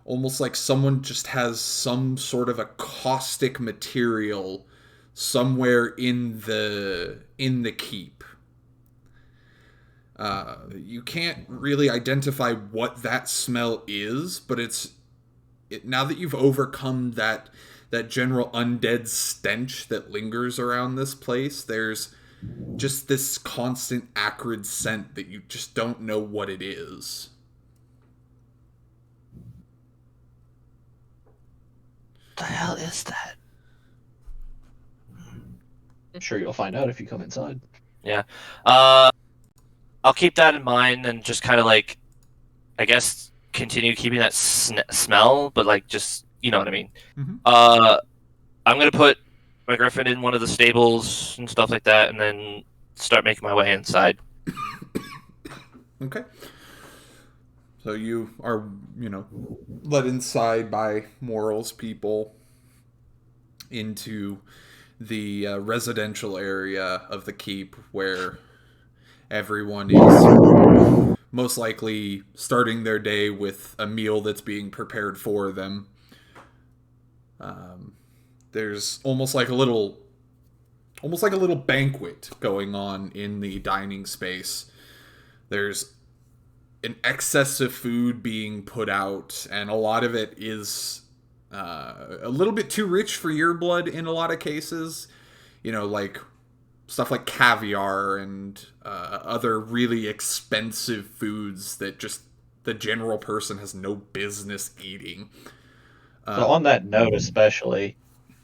Almost like someone just has some sort of a caustic material somewhere in the keep. You can't really identify what that smell is, but now that you've overcome that general undead stench that lingers around this place, there's just this constant acrid scent that you just don't know what it is. What the hell is that? I'm sure you'll find out if you come inside. Yeah. I'll keep that in mind and just kind of like, I guess, continue keeping that smell, but like just, you know what I mean. Mm-hmm. I'm gonna put my griffin in one of the stables and stuff like that, and then start making my way inside. Okay. So you are, led inside by Moral's people into the residential area of the keep where everyone is most likely starting their day with a meal that's being prepared for them. There's almost like a little banquet going on in the dining space. There's an excess of food being put out, and a lot of it is a little bit too rich for your blood in a lot of cases. Like stuff like caviar and other really expensive foods that just the general person has no business eating. So on that note, especially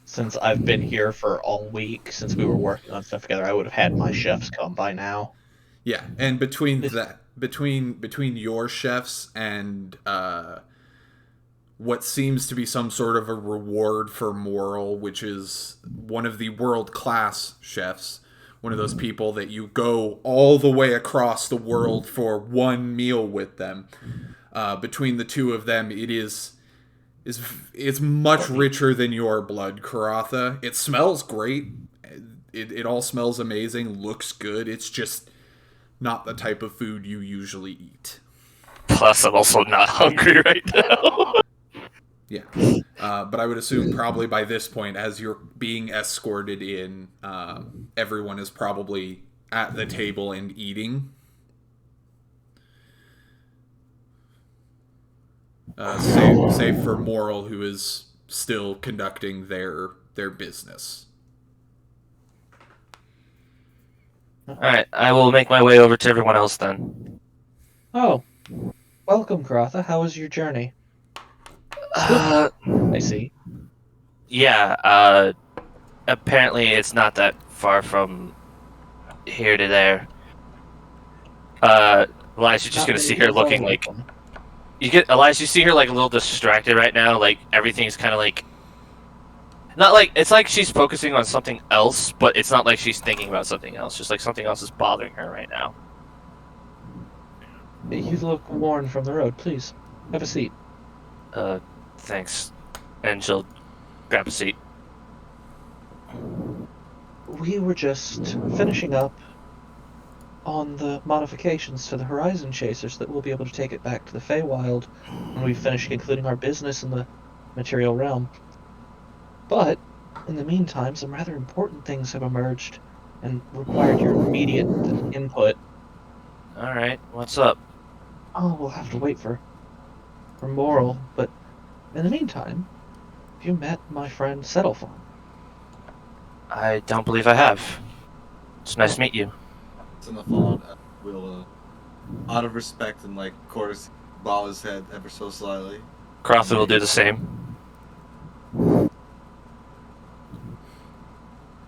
since I've been here for all week, since we were working on stuff together, I would have had my chefs come by now. Yeah, and between This- that, between your chefs and what seems to be some sort of a reward for Moral, which is one of the world class chefs, one of those people that you go all the way across the world for one meal with them. Between the two of them, it's much richer than your blood, Karatha. It smells great. It all smells amazing, looks good. It's just not the type of food you usually eat. Plus, I'm also not hungry right now. Yeah. But I would assume probably by this point, as you're being escorted in, everyone is probably at the table and eating. Save for Moral, who is still conducting their business. Alright, I will make my way over to everyone else then. Oh, welcome, Karatha. How was your journey? Uh, I see. yeah, apparently it's not that far from here to there. Elias, you're just Not gonna many see her days looking on like... this one. Elias, you see her like a little distracted right now, like everything's kind of like... Not like, it's like she's focusing on something else, but it's not like she's thinking about something else, just like something else is bothering her right now. You look worn from the road. Please, have a seat. Thanks. And she'll grab a seat. We were just finishing up on the modifications to the Horizon Chasers that we'll be able to take it back to the Feywild when we finish concluding our business in the material realm. But, in the meantime, some rather important things have emerged and required your immediate input. Alright, what's up? Oh, we'll have to wait for Moral, but in the meantime, have you met my friend Settlefon? I don't believe I have. It's nice to meet you. Xenophon will, out of respect and like courtesy, bow his head ever so slightly. Crofton will do the same.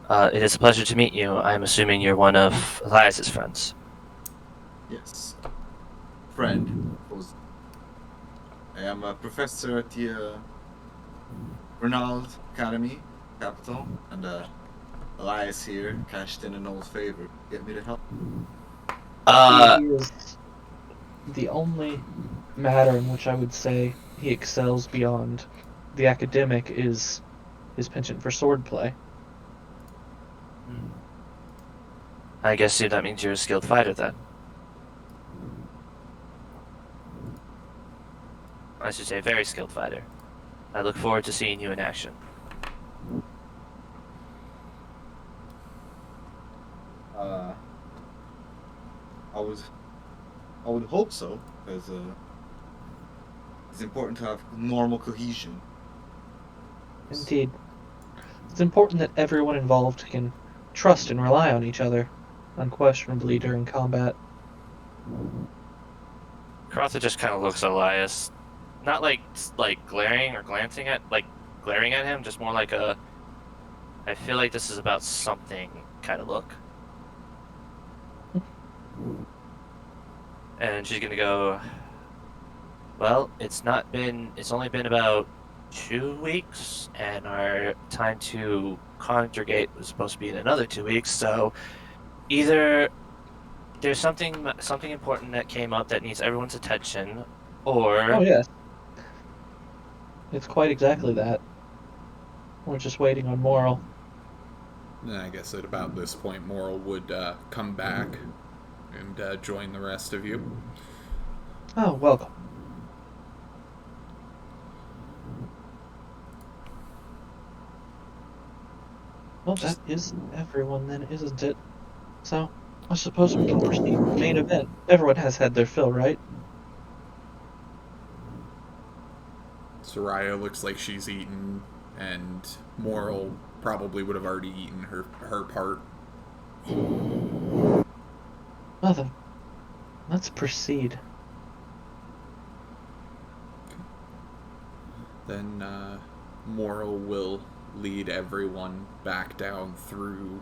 It is a pleasure to meet you. I'm assuming you're one of Elias's friends. Yes. Friend. I am a professor at the Renald Academy, capital, and Elias here cashed in an old favor. Get me to help. He is the only matter in which I would say he excels beyond the academic is his penchant for swordplay. I guess that means you're a skilled fighter then. I should say, very skilled fighter. I look forward to seeing you in action. I would hope so, because it's important to have normal cohesion. Indeed. It's important that everyone involved can trust and rely on each other, unquestionably during combat. Crotha just kind of looks at Elias, not like glaring or glancing at glaring at him, just more like a I feel like this is about something kind of look. And she's gonna go, well, it's only been about 2 weeks, and our time to congregate was supposed to be in another 2 weeks, so either there's something important that came up that needs everyone's attention, or... Oh, yes. It's quite exactly that. We're just waiting on Moral. And I guess at about this point, Moral would come back and join the rest of you. Oh, welcome. Well, that is everyone then, isn't it? So, I suppose we can proceed to the main event. Everyone has had their fill, right? Soraya looks like she's eaten, and Moral probably would have already eaten her part. Well then, let's proceed. Then Moral will lead everyone back down through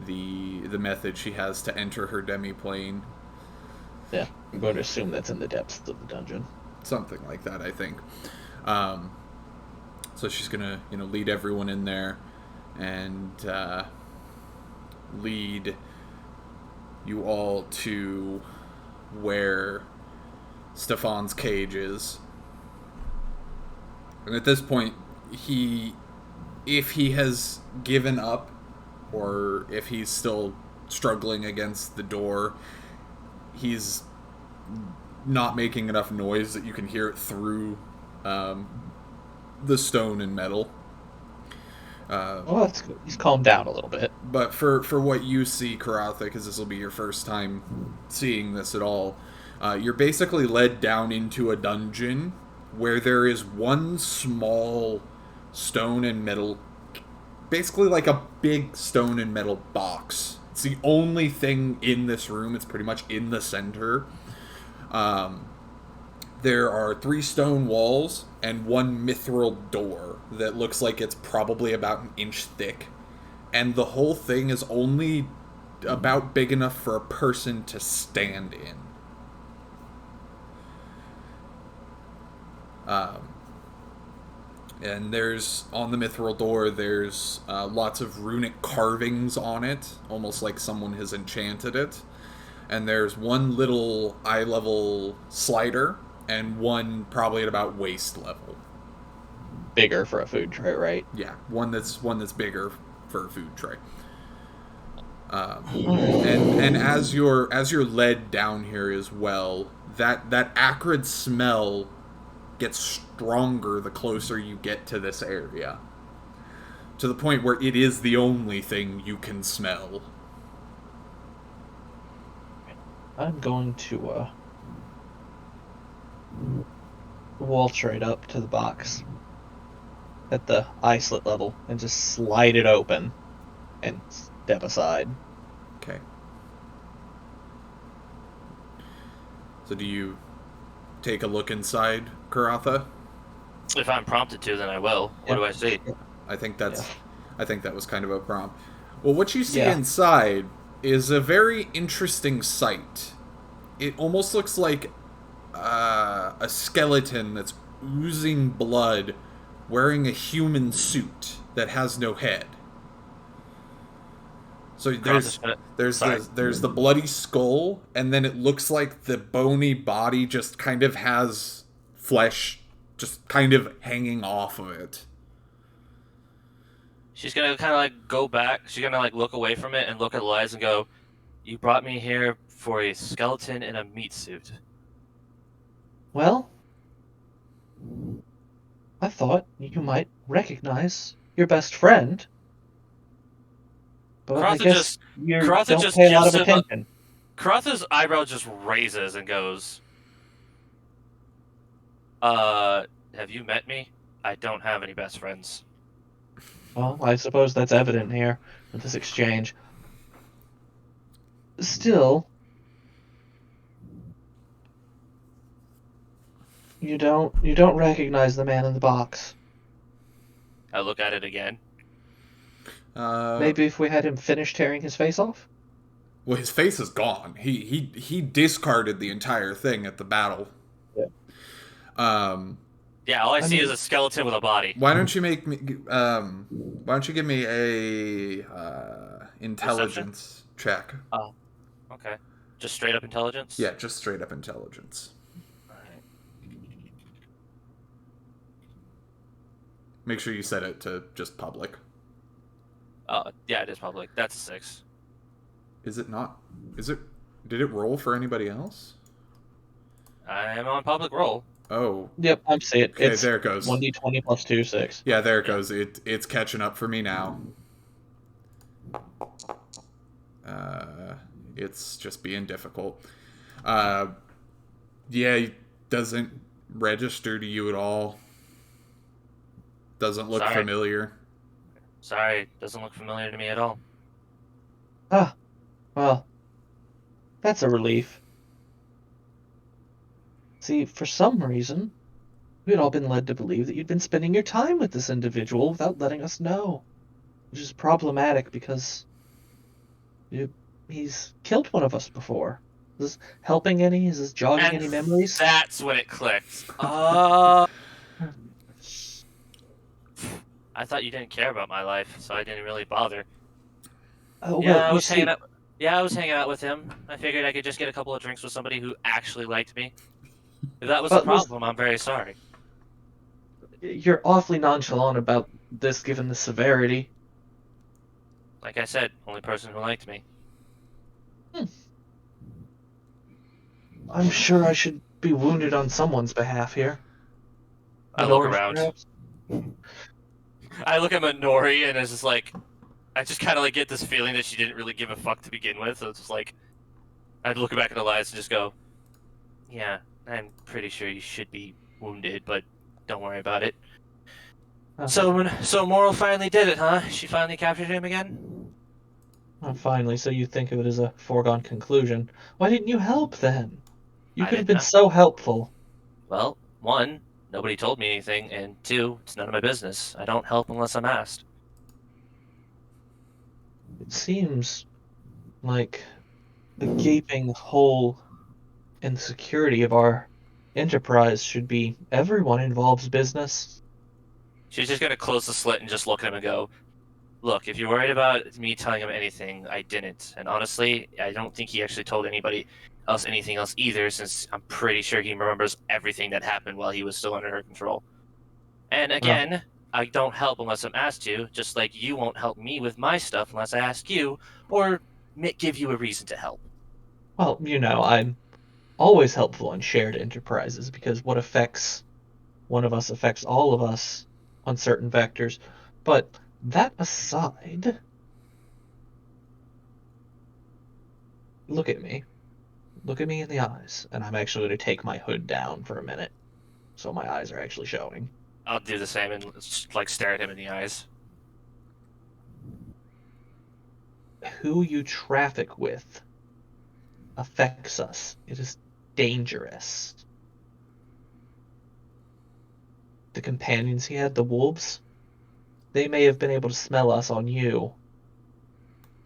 the method she has to enter her demiplane. Yeah, I'm going to assume that's in the depths of the dungeon. Something like that, I think. Um, so she's gonna, lead everyone in there and lead you all to where Stefan's cage is. And at this point, if he has given up, or if he's still struggling against the door, he's not making enough noise that you can hear it through the stone and metal. Well, that's good. He's calmed down a little bit. But for what you see, Karatha, because this will be your first time seeing this at all, you're basically led down into a dungeon where there is one small stone and metal, basically like a big stone and metal box. It's the only thing in this room. It's pretty much in the center. There are 3 stone walls and 1 mithril door that looks like it's probably about an inch thick. And the whole thing is only about big enough for a person to stand in. And there's, on the mithril door, there's lots of runic carvings on it, almost like someone has enchanted it. And there's 1 little eye-level slider, and 1 probably at about waist level. Bigger for a food tray, right? Yeah, one that's bigger for a food tray. And as you're led down here as well, that acrid smell gets stronger the closer you get to this area, to the point where it is the only thing you can smell. I'm going to waltz right up to the box at the eye slit level and just slide it open and step aside. Okay. So do you take a look inside, Karatha? If I'm prompted to, then I will. What do I see? I think that was kind of a prompt. Well, what you see Yeah. inside is a very interesting sight. It almost looks like a skeleton that's oozing blood, wearing a human suit that has no head. So there's the bloody skull, and then it looks like the bony body just kind of has flesh just kind of hanging off of it. She's gonna kind of like go back. She's gonna like look away from it and look at Elias and go, "You brought me here for a skeleton in a meat suit." Well, I thought you might recognize your best friend. But I Karatha guess you Karatha don't just pay a lot gives of him a, attention. Karatha's eyebrow just raises and goes, have you met me? I don't have any best friends." Well, I suppose that's evident here with this exchange. Still, you don't recognize the man in the box. I look at it again. Maybe if we had him finish tearing his face off? Well, his face is gone. He discarded the entire thing at the battle. Yeah. Yeah, all I see mean, is a skeleton with a body. Why don't you make me? Why don't you give me a intelligence check? Oh, okay. Just straight up intelligence? Yeah, just straight up intelligence. Alright. Make sure you set it to just public. Yeah, it is public. That's a 6. Is it not? Is it? Did it roll for anybody else? I am on public roll. Oh. Yep, I'm seeing it. Okay, It's there it goes. 1d20 plus 2, 6. Yeah, there it goes. It's catching up for me now. It's just being difficult. Yeah, it doesn't register to you at all. Doesn't look Sorry. familiar. Sorry, doesn't look familiar to me at all. Ah, well, that's a relief. See, for some reason, We had all been led to believe that you'd been spending your time with this individual without letting us know, which is problematic because he's killed one of us before. Is this helping any? Is this jogging And any memories? that's when it clicked. I thought you didn't care about my life, so I didn't really bother. Oh, Yeah, well, I you was hanging see, out. Yeah, I was hanging out with him. I figured I could just get a couple of drinks with somebody who actually liked me. If that was the but problem, I'm very sorry. you're awfully nonchalant about this given the severity. Like I said, only person who liked me. I'm sure I should be wounded on someone's behalf here. I look Minori's, around. perhaps? I look at Minori and it's just like, I just kind of like get this feeling that she didn't really give a fuck to begin with. So it's just like, I'd look back at Elias and just go, yeah, I'm pretty sure you should be wounded, but don't worry about it. Uh, So Moral finally did it, huh? She finally captured him again? Finally, so you think of it as a foregone conclusion. Why didn't you help then? You I could have didn't been know. so helpful. Well, one, nobody told me anything, and two, it's none of my business. I don't help unless I'm asked. It seems like a gaping hole in the security of our enterprise should be everyone involved's business. She's just gonna close the slit and just look at him and go, look, if you're worried about me telling him anything, I didn't. And honestly, I don't think he actually told anybody else anything else either, since I'm pretty sure he remembers everything that happened while he was still under her control. And again, I don't help unless I'm asked to, just like you won't help me with my stuff unless I ask you, or give you a reason to help. Well, I'm always helpful in shared enterprises because what affects one of us affects all of us on certain vectors. But that aside, look at me. Look at me in the eyes, and I'm actually going to take my hood down for a minute so my eyes are actually showing. I'll do the same and like stare at him in the eyes. Who you traffic with affects us. It is dangerous. The companions he had, the wolves, they may have been able to smell us on you.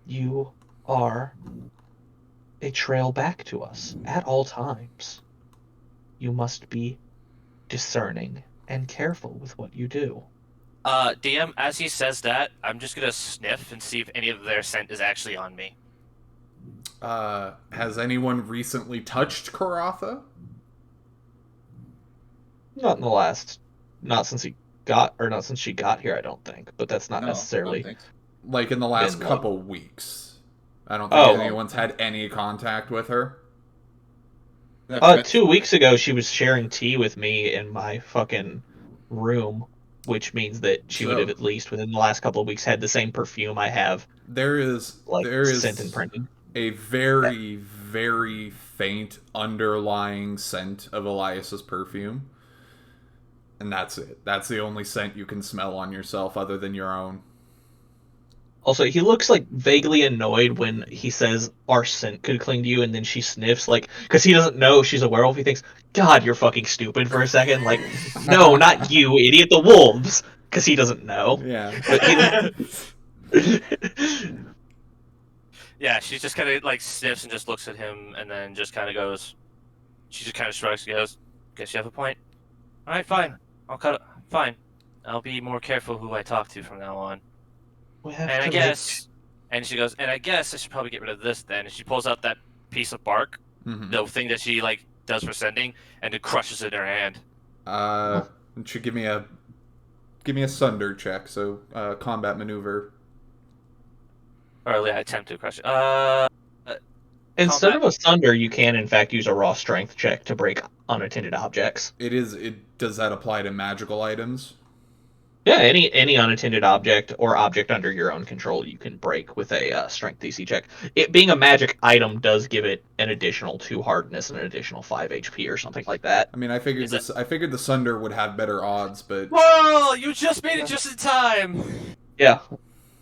You are a trail back to us at all times. You must be discerning and careful with what you do. DM, as he says that, I'm just gonna sniff and see if any of their scent is actually on me. Has anyone recently touched Karatha? Not in the not since not since she got here, I don't think. But that's not No, I don't necessarily. think so. Like in the last Been couple weeks. I don't think Oh. anyone's had any contact with her. 2 weeks ago, she was sharing tea with me in my fucking room, which means that she would have at least within the last couple of weeks had the same perfume I have, There is scent and printed. a very, very faint underlying scent of Elias's perfume. And that's it. That's the only scent you can smell on yourself other than your own. Also, he looks like vaguely annoyed when he says our scent could cling to you, and then she sniffs, because he doesn't know she's a werewolf. He thinks, God, you're fucking stupid for a second. Like, no, not you, idiot, the wolves, because he doesn't know. Yeah. But Yeah, she just kind of like sniffs and just looks at him, and then just kind of goes. She just kind of shrugs and goes, "Guess you have a point. All right, fine. I'll cut it. Fine. I'll be more careful who I talk to from now on." we have And to I make- guess, and she goes, and I guess I should probably get rid of this then. And she pulls out that piece of bark, Mhm. the thing that she like does for sending, and it crushes it in her hand. It should give me a sunder check, so combat maneuver. Or yeah, attempt to crush it. Instead combat- of a sunder, you can in fact use a raw strength check to break unattended objects. Does that apply to magical items? Yeah, any unattended object or object under your own control you can break with a strength DC check. It being a magic item does give it an additional 2 hardness and an additional 5 HP or something like that. I mean, I figured the sunder would have better odds, but Whoa! You just made it just in time. Yeah.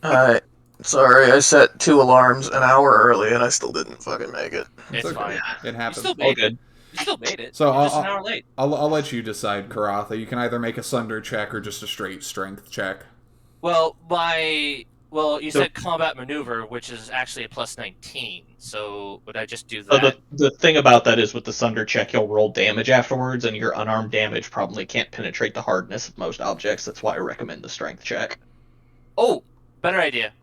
Alright. Sorry, I set 2 alarms an hour early and I still didn't fucking make it. It's okay. fine. It You happens. still All made it. good. You still made it. So You're just an hour late. I'll let you decide, Karatha. You can either make a Sunder check or just a straight strength check. Well, you said combat maneuver, which is actually a plus 19. So would I just do So that? the thing about that is with the Sunder check, you'll roll damage afterwards, and your unarmed damage probably can't penetrate the hardness of most objects. That's why I recommend the strength check. Oh, better idea.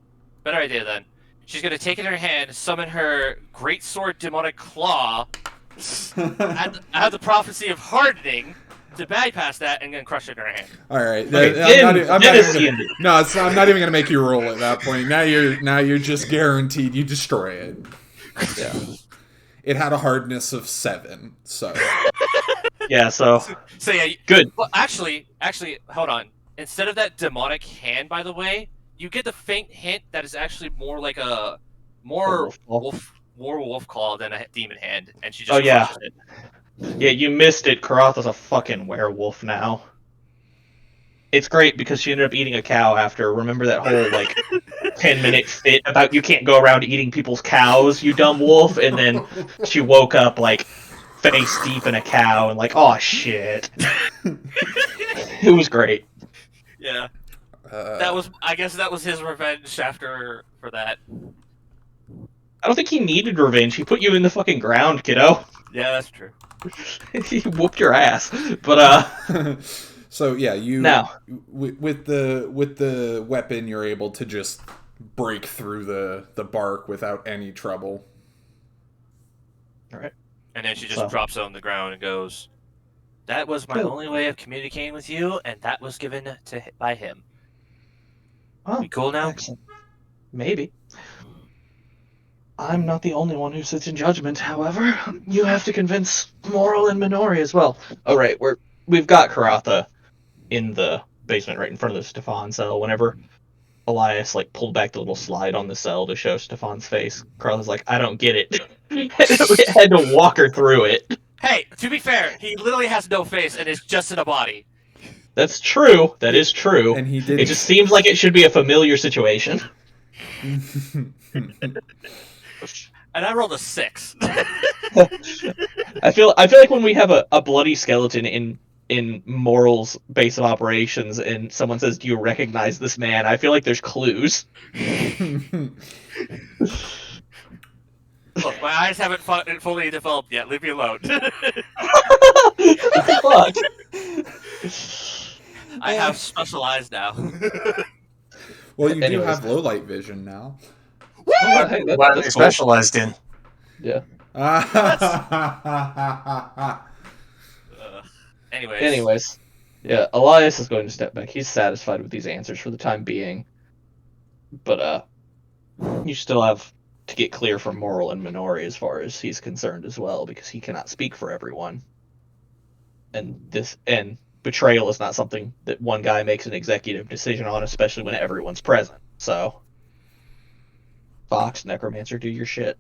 Better idea then. She's gonna take it in her hand, summon her great sword demonic claw, add the prophecy of hardening to bypass that, and then crush it in her hand. All right. Okay, I'm not is even gonna, no, I'm not even going to make you roll at that point. Now you're just guaranteed you destroy it. Yeah. It had a hardness of 7, so Yeah. So So yeah, good. well, actually, hold on. Instead of that demonic hand, by the way, you get the faint hint that is actually more like a more wolf claw than a demon hand, and she just crushes it. Yeah, you missed it. Karatha's a fucking werewolf now. It's great because she ended up eating a cow after. Remember that whole 10-minute fit about you can't go around eating people's cows, you dumb wolf, and then she woke up face deep in a cow and oh shit. It was great. Yeah. I guess that was his revenge for that. I don't think he needed revenge. He put you in the fucking ground, kiddo. Yeah, that's true. He whooped your ass. But so yeah, you now with the weapon, you're able to just break through the bark without any trouble. All right. And then she just drops it on the ground and goes, "That was my only way of communicating with you, and that was given by him." Oh, we cool now? Excellent. Maybe. I'm not the only one who sits in judgment, however. You have to convince Moral and Minori as well. Oh, right. We've got Karatha in the basement right in front of the Stefan cell. Whenever Elias pulled back the little slide on the cell to show Stefan's face, Karatha's like, I don't get it. We had to walk her through it. Hey, to be fair, he literally has no face and is just in a body. That's true. That is true. And he did. It just seems like it should be a familiar situation. And I rolled a 6. I feel like when we have a bloody skeleton in Moral's base of operations and someone says, "Do you recognize this man?" I feel like there's clues. Look, my eyes haven't fully developed yet. Leave me alone. Fuck. I have special eyes now. Well, you do Anyways. have low light vision now. Oh, hey, What are they cool. specialized in? Yeah. Anyways. Yeah, Elias is going to step back. He's satisfied with these answers for the time being. But you still have to get clear from Moral and Minori as far as he's concerned as well, because he cannot speak for everyone. And betrayal is not something that one guy makes an executive decision on, especially when everyone's present. So Fox, Necromancer, do your shit.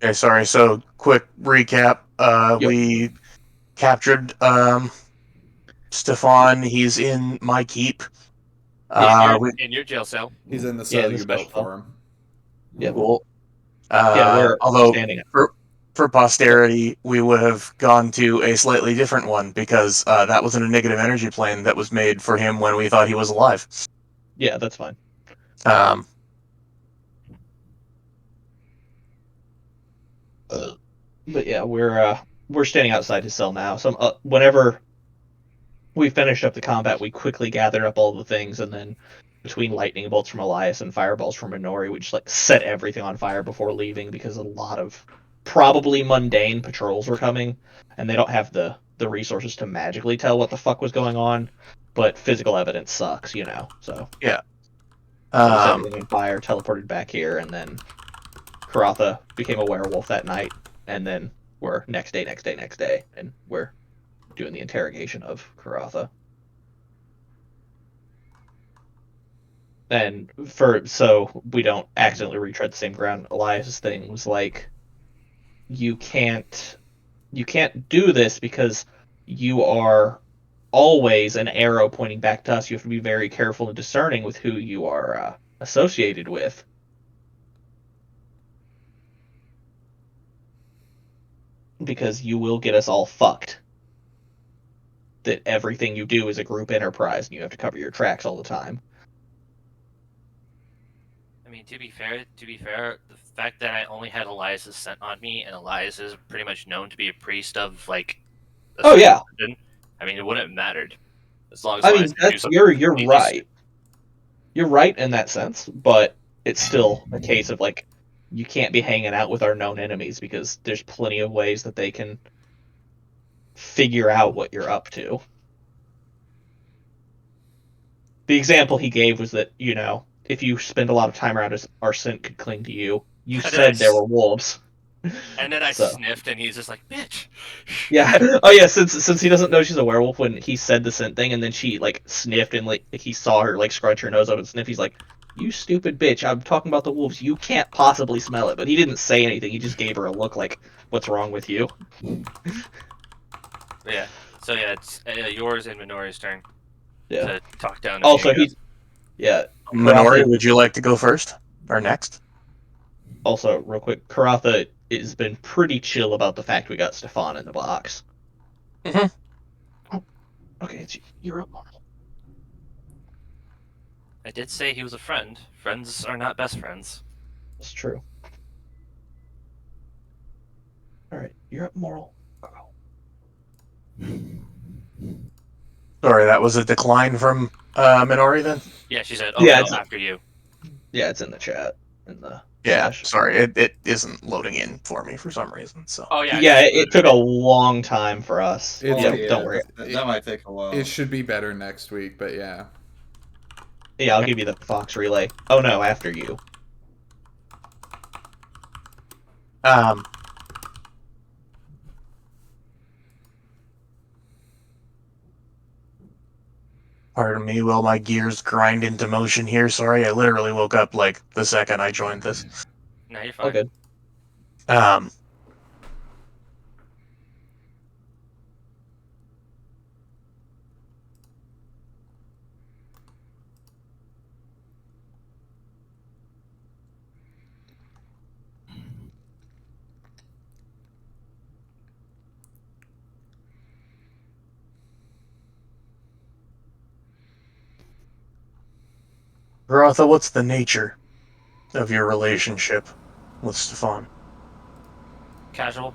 Okay, sorry. So, quick recap. We captured Stefan. He's in my keep. In your jail cell. He's in the cell the you built special for him. Yeah. Cool. We're Although standing up. for posterity, we would have gone to a slightly different one because that was in a negative energy plane that was made for him when we thought he was alive. Yeah, that's fine. But yeah, we're standing outside his cell now. So whenever we finished up the combat, we quickly gathered up all the things, and then between lightning bolts from Elias and fireballs from Minori, we just set everything on fire before leaving because a lot of probably mundane patrols were coming, and they don't have the resources to magically tell what the fuck was going on. But physical evidence sucks, So Yeah. set everything on fire, teleported back here, and then Karatha became a werewolf that night, and then we're next day, and we're doing the interrogation of Karatha. And so we don't accidentally retread the same ground, Elias's thing was you can't do this because you are always an arrow pointing back to us. You have to be very careful and discerning with who you are associated with. because you will get us all fucked. That everything you do is a group enterprise, and you have to cover your tracks all the time. I mean, to be fair, the fact that I only had Elias's scent on me, and Elias is pretty much known to be a priest of like a Oh certain yeah, religion, I mean, it wouldn't have mattered as long as I Elias mean could do that's something you're completely right. You're right in that sense, but it's still a case of like you can't be hanging out with our known enemies because there's plenty of ways that they can figure out what you're up to. The example he gave was that, if you spend a lot of time around us, our scent could cling to you. You And then I, said there were wolves. and then I So, sniffed, and he's just like, "Bitch." yeah. Oh, yeah, since he doesn't know she's a werewolf when he said the scent thing, and then she, like, sniffed, and, like, he saw her, like, scrunch her nose up and sniff, he's like, you stupid bitch, I'm talking about the wolves. You can't possibly smell it. But he didn't say anything. He just gave her a look like, what's wrong with you? But yeah. So yeah, it's yours and Minori's turn Yeah. to talk down to me, Also, I guess. yeah, Minori, Karatha. would you like to go first or next? Also, real quick, Karatha has been pretty chill about the fact we got Stefan in the box. Mhm. Okay, you're up. I did say he was a friend. Friends are not best friends. That's true. Alright, you're up, Moral. Sorry, that was a decline from Minori then? Yeah, she said, "Oh Yeah, no, after you." it's in the chat. In the Yeah, session. sorry, it isn't loading in for me for some reason. So Oh yeah, Yeah, just it took a long time for us. It's- Yeah, yeah, don't worry. that might take a while. It should be better next week, but yeah. Yeah, I'll give you the Fox relay. Oh no, after you. um, pardon me while my gears grind into motion here. Sorry, I literally woke up like the second I joined this. no, you're All fine. good. Um, Rotha, what's the nature of your relationship with Stefan? Casual,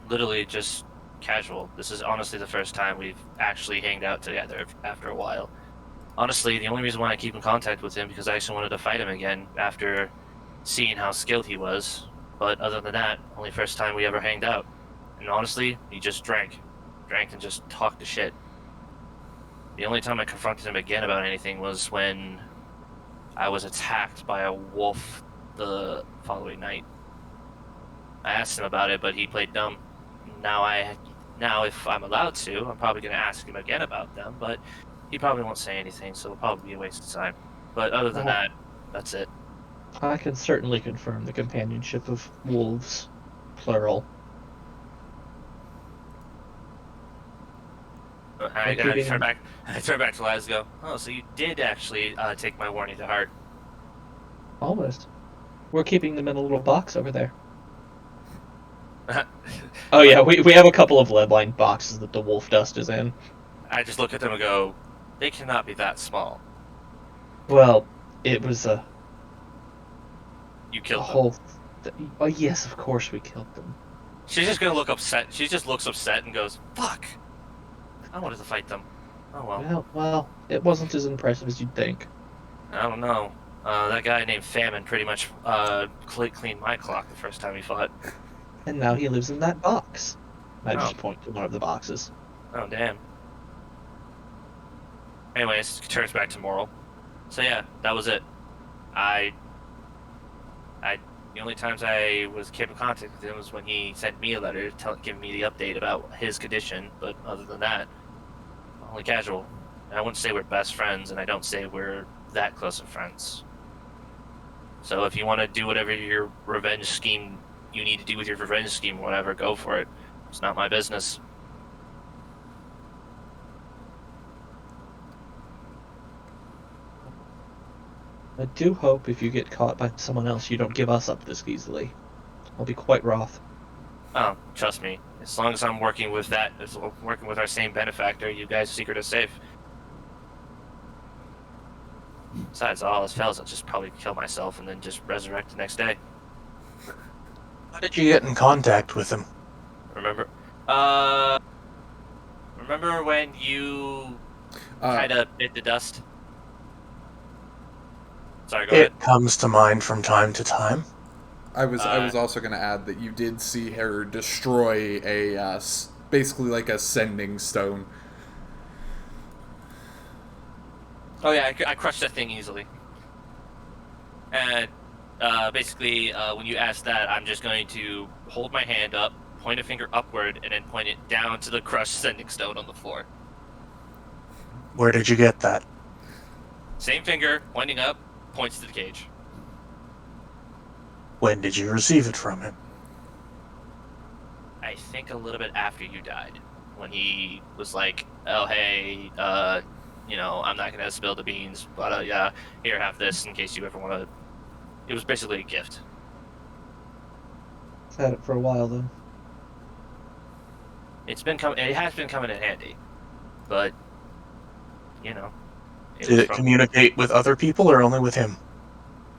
literally just casual. This is honestly the first time we've actually hanged out together after a while. Honestly, the only reason why I keep in contact with him because I actually wanted to fight him again after seeing how skilled he was. But other than that, only first time we ever hanged out. And honestly, he just drank and just talked to shit. The only time I confronted him again about anything was when I was attacked by a wolf the following night. I asked him about it, but he played dumb. Now if I'm allowed to, I'm probably gonna ask him again about them, but he probably won't say anything, so it'll probably be a waste of time. But other than that, that's it. I can certainly confirm the companionship of wolves, plural. I turn back. I turn back to Laz. And go. Oh, so you did actually take my warning to heart. Almost. We're keeping them in a little box over there. Oh yeah, we have a couple of lead-lined boxes that the wolf dust is in. I just look at them and go, they cannot be that small. Well, it was a You killed them. whole. Oh yes, of course we killed them. She's just gonna look upset. She just looks upset and goes, "Fuck! I wanted to fight them. Oh well." Well, it wasn't as impressive as you'd think. I don't know. That guy named Famine pretty much cleaned my clock the first time we fought. And now he lives in that box. I Oh. just point to one of the boxes. Oh damn. Anyways, turns back to Moral. So yeah, that was it. The only times I was kept in contact with him was when he sent me a letter giving me the update about his condition. But other than that, only casual. And I wouldn't say we're best friends, and I don't say we're that close of friends. So if you want to do whatever your revenge scheme you need to do with your revenge scheme or whatever, go for it. It's not my business. I do hope if you get caught by someone else, you don't give us up this easily. I'll be quite wroth. Oh, trust me. As long as I'm working with working with our same benefactor, you guys' secret is safe. Besides, all else fails, I'll just probably kill myself and then just resurrect the next day. How did you get in contact with him? Remember? Remember when you kind of bit the dust? Sorry, go ahead. It comes to mind from time to time. I was also going to add that you did see her destroy a basically like a sending stone. Oh yeah, I crushed that thing easily. And basically, when you ask that, I'm just going to hold my hand up, point a finger upward, and then point it down to the crushed sending stone on the floor. Where did you get that? Same finger, pointing up, points to the cage. When did you receive it from him? I think a little bit after you died, when he was like, "Oh hey, I'm not gonna spill the beans, but yeah, here, have this in case you ever want to." It was basically a gift. I've had it for a while though. It has been coming in handy, but it Did was it from communicate with other people or only with him?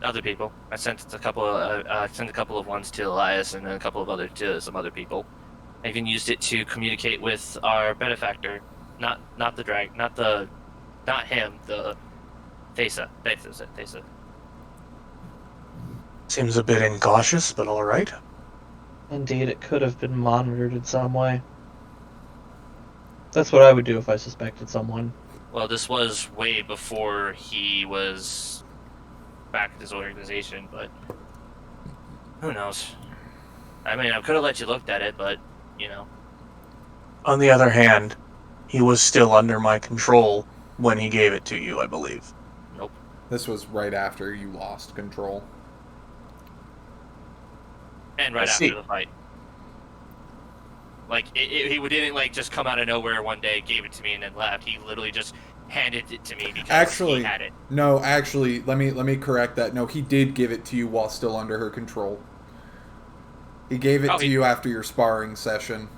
other people. I sent a couple of ones to Elias and then a couple of other to some other people. I even used it to communicate with our benefactor, not him, the Thesa. Thesa. Seems a bit incautious, but alright. Indeed, it could have been monitored in some way. That's what I would do if I suspected someone. Well, this was way before he was back at his organization, but who knows? I mean, I could have let you look at it, but On the other hand, he was still under my control when he gave it to you, I believe. Nope. This was right after you lost control. And right I see. after the fight. Like, he didn't, like, just come out of nowhere one day, gave it to me, and then left. He literally just handed it to me because he had it. No, actually, let me correct that. No, he did give it to you while still under her control. He gave it to you after your sparring session.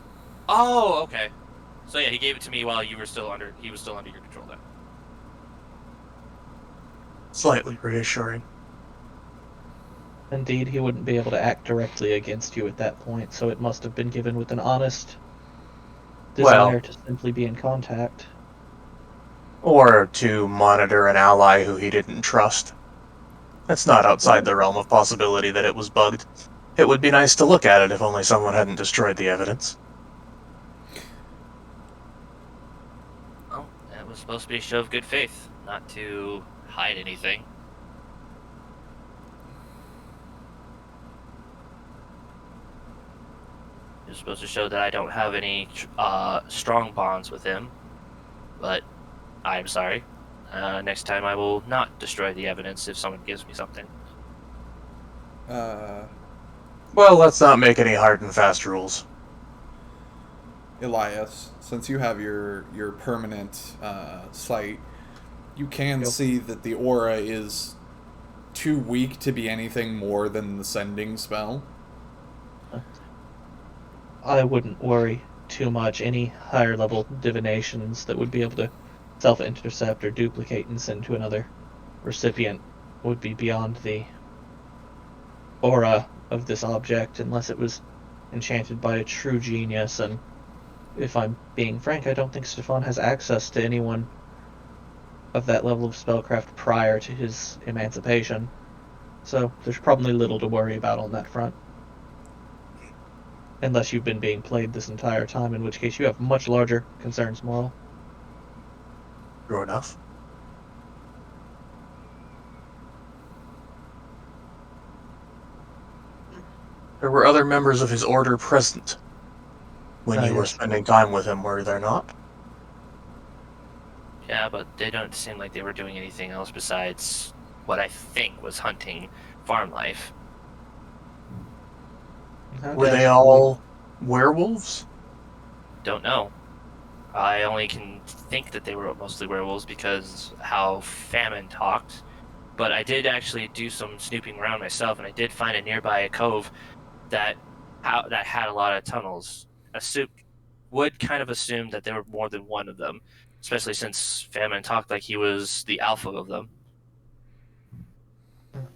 Oh, okay. So yeah, he gave it to me while he was still under your control then. Slightly reassuring. Indeed, he wouldn't be able to act directly against you at that point, so it must have been given with an honest desire to simply be in contact. Or to monitor an ally who he didn't trust. It's not outside the realm of possibility that it was bugged. It would be nice to look at it if only someone hadn't destroyed the evidence. Well, that was supposed to be a show of good faith, not to hide anything. It was supposed to show that I don't have any strong bonds with him, but I'm sorry. Next time I will not destroy the evidence if someone gives me something. Well, let's not make any hard and fast rules. Elias, since you have your permanent sight, you can see that the aura is too weak to be anything more than the sending spell. I wouldn't worry too much. Any higher level divinations that would be able to self-intercept or duplicate and send to another recipient would be beyond the aura of this object unless it was enchanted by a true genius, and if I'm being frank, I don't think Stefan has access to anyone of that level of spellcraft prior to his emancipation, so there's probably little to worry about on that front. Unless you've been being played this entire time, in which case you have much larger concerns, Moral. True enough. There were other members of his order present when you were spending time with him, were there not? Yeah, but they don't seem like they were doing anything else besides what I think was hunting farm life. Were they all werewolves? Don't know. I only can think that they were mostly werewolves because how Famine talked. But I did actually do some snooping around myself, and I did find a nearby cove that that had a lot of tunnels. Would kind of assume that there were more than one of them, especially since Famine talked like he was the alpha of them. Can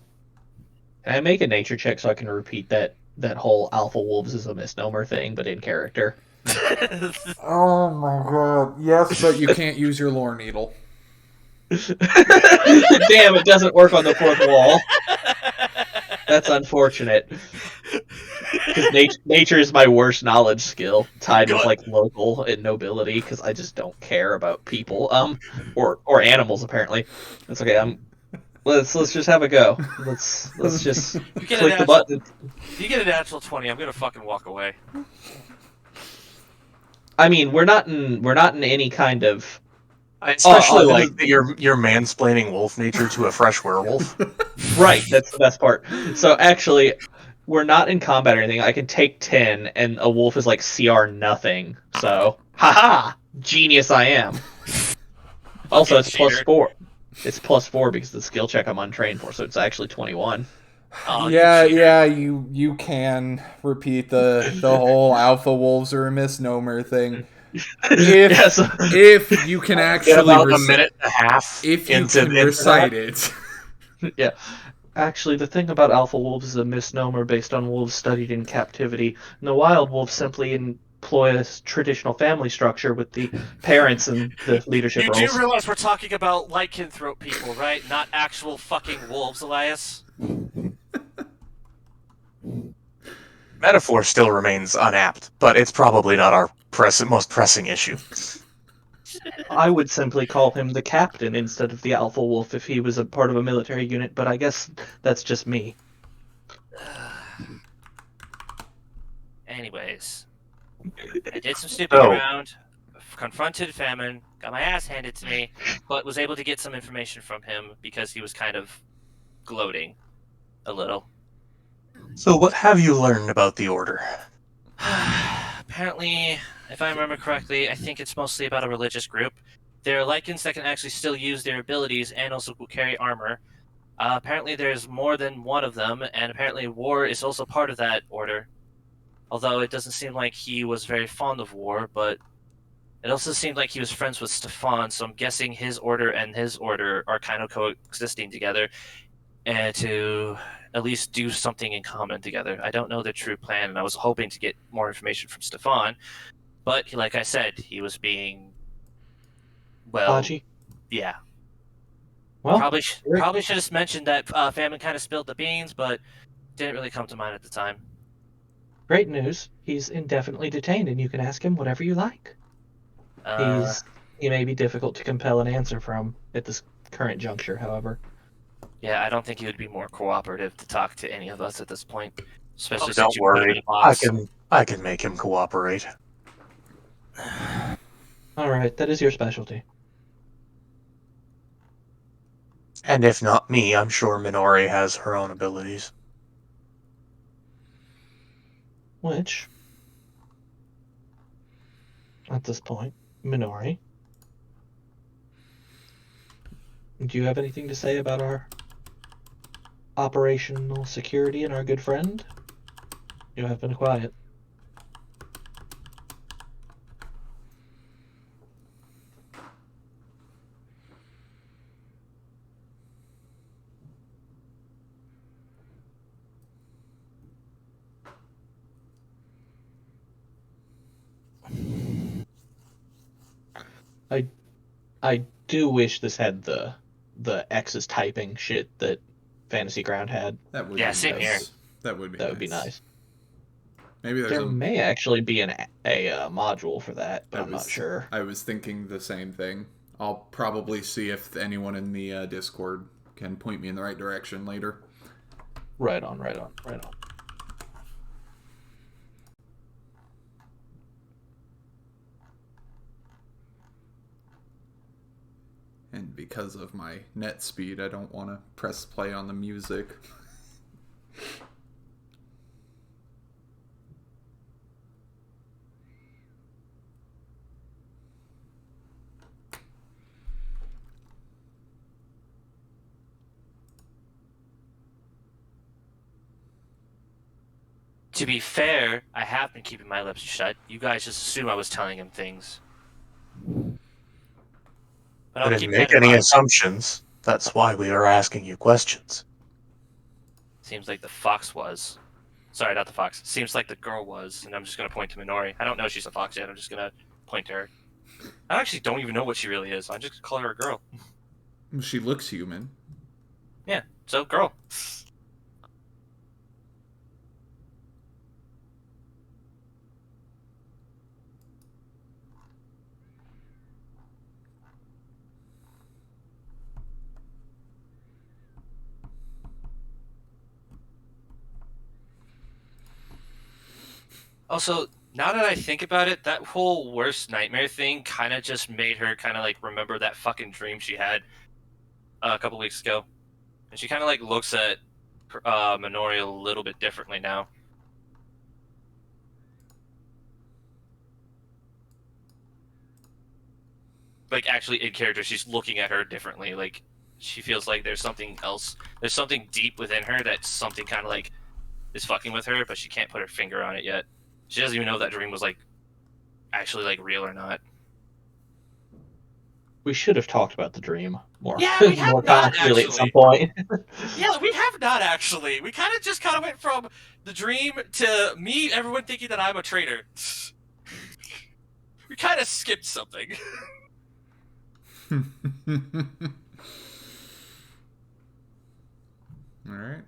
I make a nature check so I can repeat that whole alpha wolves is a misnomer thing, but in character? Oh my god. Yes, but you can't use your lore needle. Damn, it doesn't work on the fourth wall. That's unfortunate. Because nature is my worst knowledge skill, tied with like local and nobility. Because I just don't care about people, or animals. Apparently, it's okay. Let's just have a go. Let's just You get a click the natural. button. You get a natural 20. I'm gonna fucking walk away. I mean, we're not in any kind of. I especially this like is- that you're mansplaining wolf nature to a fresh werewolf. Right, that's the best part. So actually, we're not in combat or anything. I can take 10, and a wolf is like CR nothing. So, haha, genius I am. Also, it's cheater. +4. It's +4 because of the skill check I'm untrained for, so it's actually 21. Oh, Yeah, you can repeat the whole alpha wolves are a misnomer thing. If Yeah, so- if you can Get actually about a minute and a half if you into can into recite that. it. yeah. Actually, the thing about alpha wolves is a misnomer based on wolves studied in captivity. And the wild wolves simply employ a traditional family structure with the parents and the leadership You do roles. realize we're talking about lycanthrope people, right? Not actual fucking wolves, Elias. Metaphor still remains unapt, but it's probably not our most pressing issue. I would simply call him the captain instead of the alpha wolf if he was a part of a military unit, but I guess that's just me. Anyways, I did some snooping So- around, confronted Famine, got my ass handed to me, but was able to get some information from him because he was kind of gloating a little. So what have you learned about the Order? Apparently, if I remember correctly, I think it's mostly about a religious group. They're Lycans that can actually still use their abilities and also carry armor. Apparently, there's more than one of them, and apparently, War is also part of that order. Although it doesn't seem like he was very fond of War, but it also seemed like he was friends with Stefan, so I'm guessing his order and his order are kind of coexisting together, and to at least do something in common together. I don't know their true plan, and I was hoping to get more information from Stefan, but like I said, he was being, well, Haji? yeah. Well, Probably should have mentioned that Famine kind of spilled the beans, but didn't really come to mind at the time. great news. He's indefinitely detained, and you can ask him whatever you like. He may be difficult to compel an answer from at this current juncture, however. Yeah, I don't think he would be more cooperative to talk to any of us at this point, especially Oh, since don't you put him in worry, a box. I can make him cooperate. All right, that is your specialty. And if not me, I'm sure Minori has her own abilities. Which, at this point, Minori, do you have anything to say about our operational security and our good friend? You have been quiet. I do wish this had the X's typing shit that Fantasy Ground had. That would Yeah, be same nice. here. That would be That would be nice. Maybe there's There a may actually be a module for that, but I I'm not was- sure. I was thinking the same thing. I'll probably see if anyone in the Discord can point me in the right direction later. Right on, right on, right on. And because of my net speed, I don't want to press play on the music. To be fair, I have been keeping my lips shut. You guys just assume I was telling him things. But I I'll didn't keep make that in any mind. assumptions. That's why we are asking you questions. Seems like the fox was. Sorry, not the fox. Seems like the girl was, and I'm just gonna point to Minori. I don't know she's a fox yet. I'm just gonna point to her. I actually don't even know what she really is. I'm just gonna call her a girl. She looks human. Yeah, so girl. Also, now that I think about it, that whole worst nightmare thing kind of just made her kind of like remember that fucking dream she had a couple weeks ago, and she kind of like looks at Minori a little bit differently now. Like actually in character, she's looking at her differently. Like she feels like there's something else. There's something deep within her that's something kind of like is fucking with her, but she can't put her finger on it yet. She doesn't even know if that dream was like actually like real or not. We should have talked about the dream more, Yeah, we have more not concretely at some actually. point. Yeah, we have not actually. We kind of went from the dream to me, everyone thinking that I'm a traitor. We kind of skipped something. All right.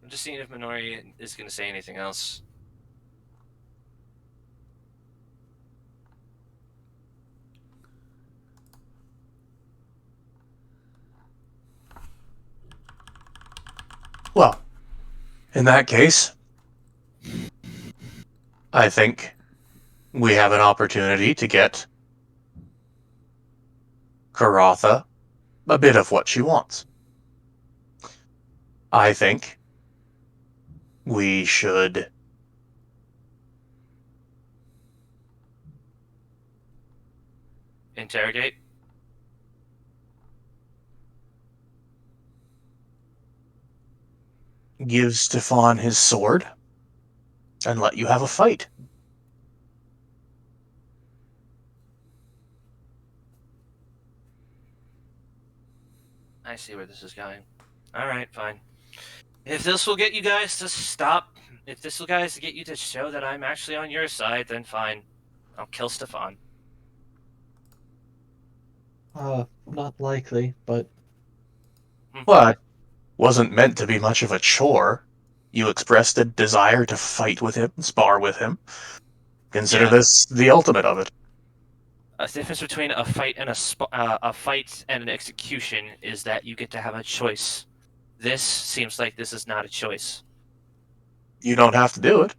I'm just seeing if Minori is going to say anything else. Well, in that case, I think we have an opportunity to get Karatha a bit of what she wants. I think we should Interrogate. give Stefan his sword and let you have a fight. I see where this is going. All right, fine. If this will get you guys to stop, if this will guys get you to show that I'm actually on your side, then fine. I'll kill Stefan. Not likely, but Well, it wasn't meant to be much of a chore. You expressed a desire to fight with him, spar with him. Consider Yeah. this the ultimate of it. A difference between a fight and a fight and an execution is that you get to have a choice. This seems like this is not a choice. You don't have to do it.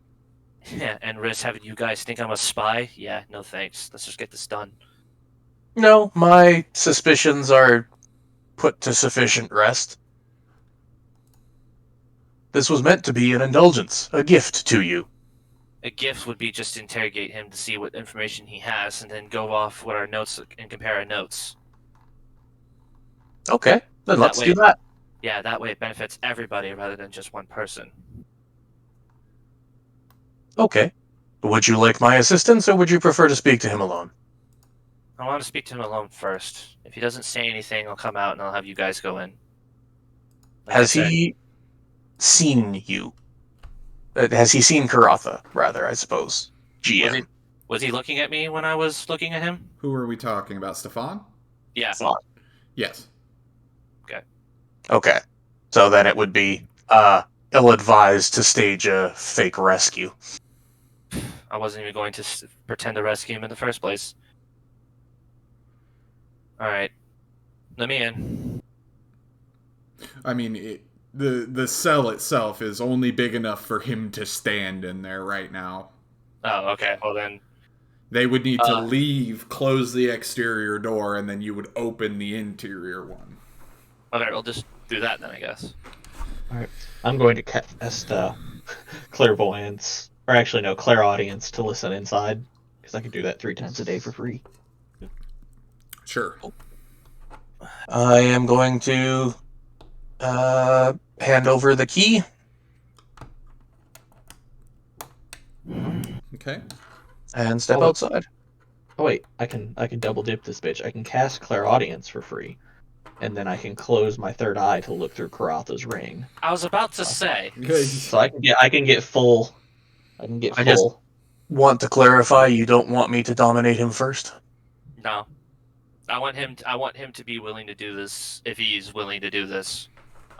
Yeah, and risk having you guys think I'm a spy? Yeah, no thanks. Let's just get this done. No, my suspicions are put to sufficient rest. This was meant to be an indulgence, a gift to you. A gift would be just to interrogate him to see what information he has, and then go off what our notes and compare our notes. Okay, then let's way- do that. Yeah, that way it benefits everybody rather than just one person. Okay. Would you like my assistance, or would you prefer to speak to him alone? I want to speak to him alone first. If he doesn't say anything, I'll come out and I'll have you guys go in. Like Has he seen you? Has he seen Karatha, rather, I suppose? GM. Was he looking at me when I was looking at him? Who are we talking about? Stefan? Yeah. Yes. Okay. So then it would be ill-advised to stage a fake rescue. I wasn't even going to pretend to rescue him in the first place. Alright. Let me in. I mean, the cell itself is only big enough for him to stand in there right now. Oh, okay. Well then. They would need to leave, close the exterior door, and then you would open the interior one. Okay, we'll just do that then, I guess. alright. I'm going to cast clairvoyance, or actually no, clairaudience to listen inside, because I can do that 3 times a day for free. Sure. I am going to hand over the key. Okay. and step Oh, outside. oh wait, I can double dip this bitch. I can cast Clairaudience for free, and then I can close my third eye to look through Karatha's ring. I was about to say. So I can get full. I can get I just full. want to clarify, you don't want me to dominate him first? No. I want him to be willing to do this if he's willing to do this.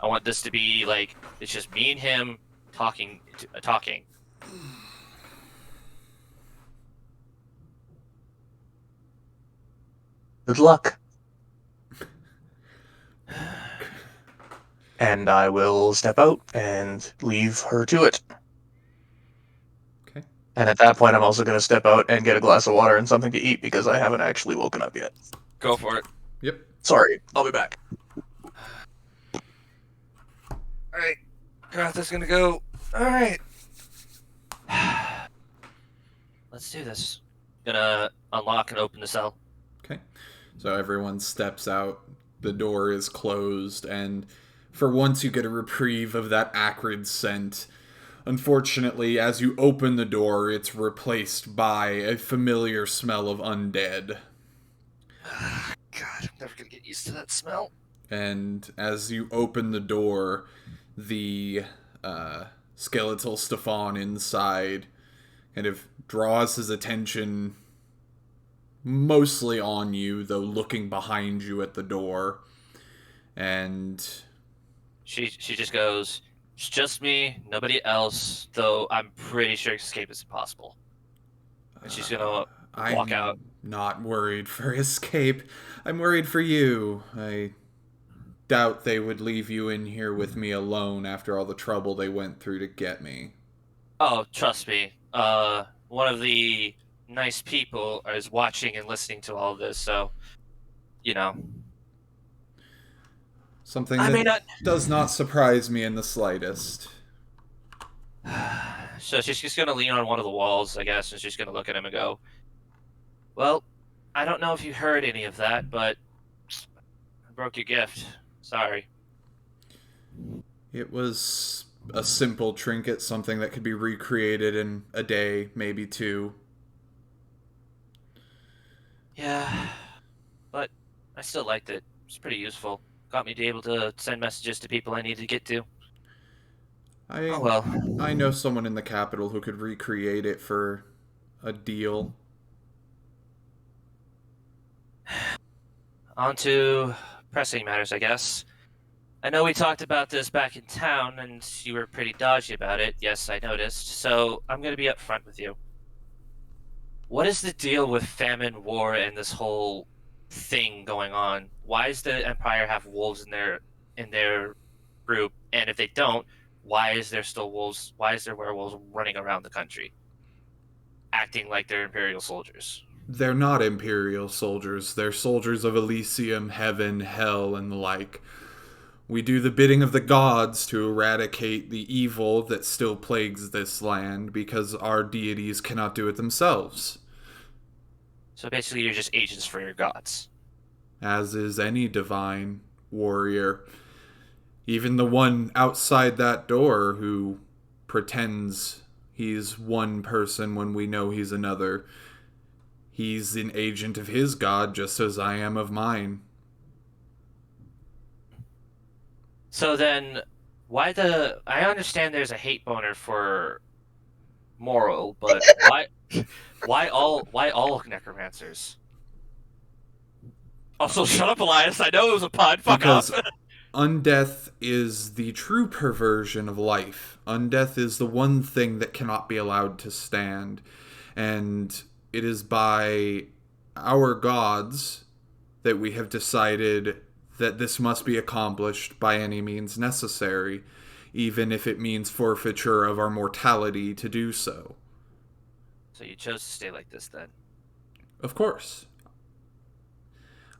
I want this to be like it's just me and him talking. Good luck. And I will step out and leave her to it. Okay. And at that point, I'm also going to step out and get a glass of water and something to eat because I haven't actually woken up yet. Go for it. Yep. Sorry, I'll be back. Alright. Karatha's gonna go. Alright. Let's do this. Gonna unlock and open the cell. Okay. So everyone steps out. The door is closed, and for once you get a reprieve of that acrid scent. Unfortunately, as you open the door, it's replaced by a familiar smell of undead. God, I'm never gonna get used to that smell. And as you open the door, the skeletal Stefan inside kind of draws his attention mostly on you, though looking behind you at the door. And She just goes, it's just me, nobody else, though I'm pretty sure escape is impossible. And she's gonna walk out. I'm not worried for escape. I'm worried for you. I doubt they would leave you in here with me alone after all the trouble they went through to get me. Oh, trust me. One of the nice people is watching and listening to all this, so you know. Something I that may not. does not surprise me in the slightest. So she's just gonna lean on one of the walls, I guess, and she's gonna look at him and go, "Well, I don't know if you heard any of that, but I broke your gift. Sorry." It was a simple trinket, something that could be recreated in a day, maybe two. Yeah, but I still liked it. It's pretty useful. Got me to be able to send messages to people I needed to get to. Oh well. I know someone in the capital who could recreate it for a deal. On to pressing matters, I guess. I know we talked about this back in town, and you were pretty dodgy about it. Yes, I noticed. So I'm going to be upfront with you. What is the deal with famine, war, and this whole thing going on? Why does the Empire have wolves in their group? And if they don't, why is there still wolves? Why is there werewolves running around the country, acting like they're Imperial soldiers? They're not Imperial soldiers. They're soldiers of Elysium, heaven, hell, and the like. We do the bidding of the gods to eradicate the evil that still plagues this land because our deities cannot do it themselves. So basically, you're just agents for your gods. As is any divine warrior. Even the one outside that door who pretends he's one person when we know he's another. He's an agent of his god just as I am of mine. So then, I understand there's a hate boner for Moral, but why all necromancers? Also, shut up, Elias. I know it was a pun. Fuck Because off. undeath is the true perversion of life. Undeath is the one thing that cannot be allowed to stand. And it is by our gods that we have decided that this must be accomplished by any means necessary, even if it means forfeiture of our mortality to do so. So you chose to stay like this then? Of course.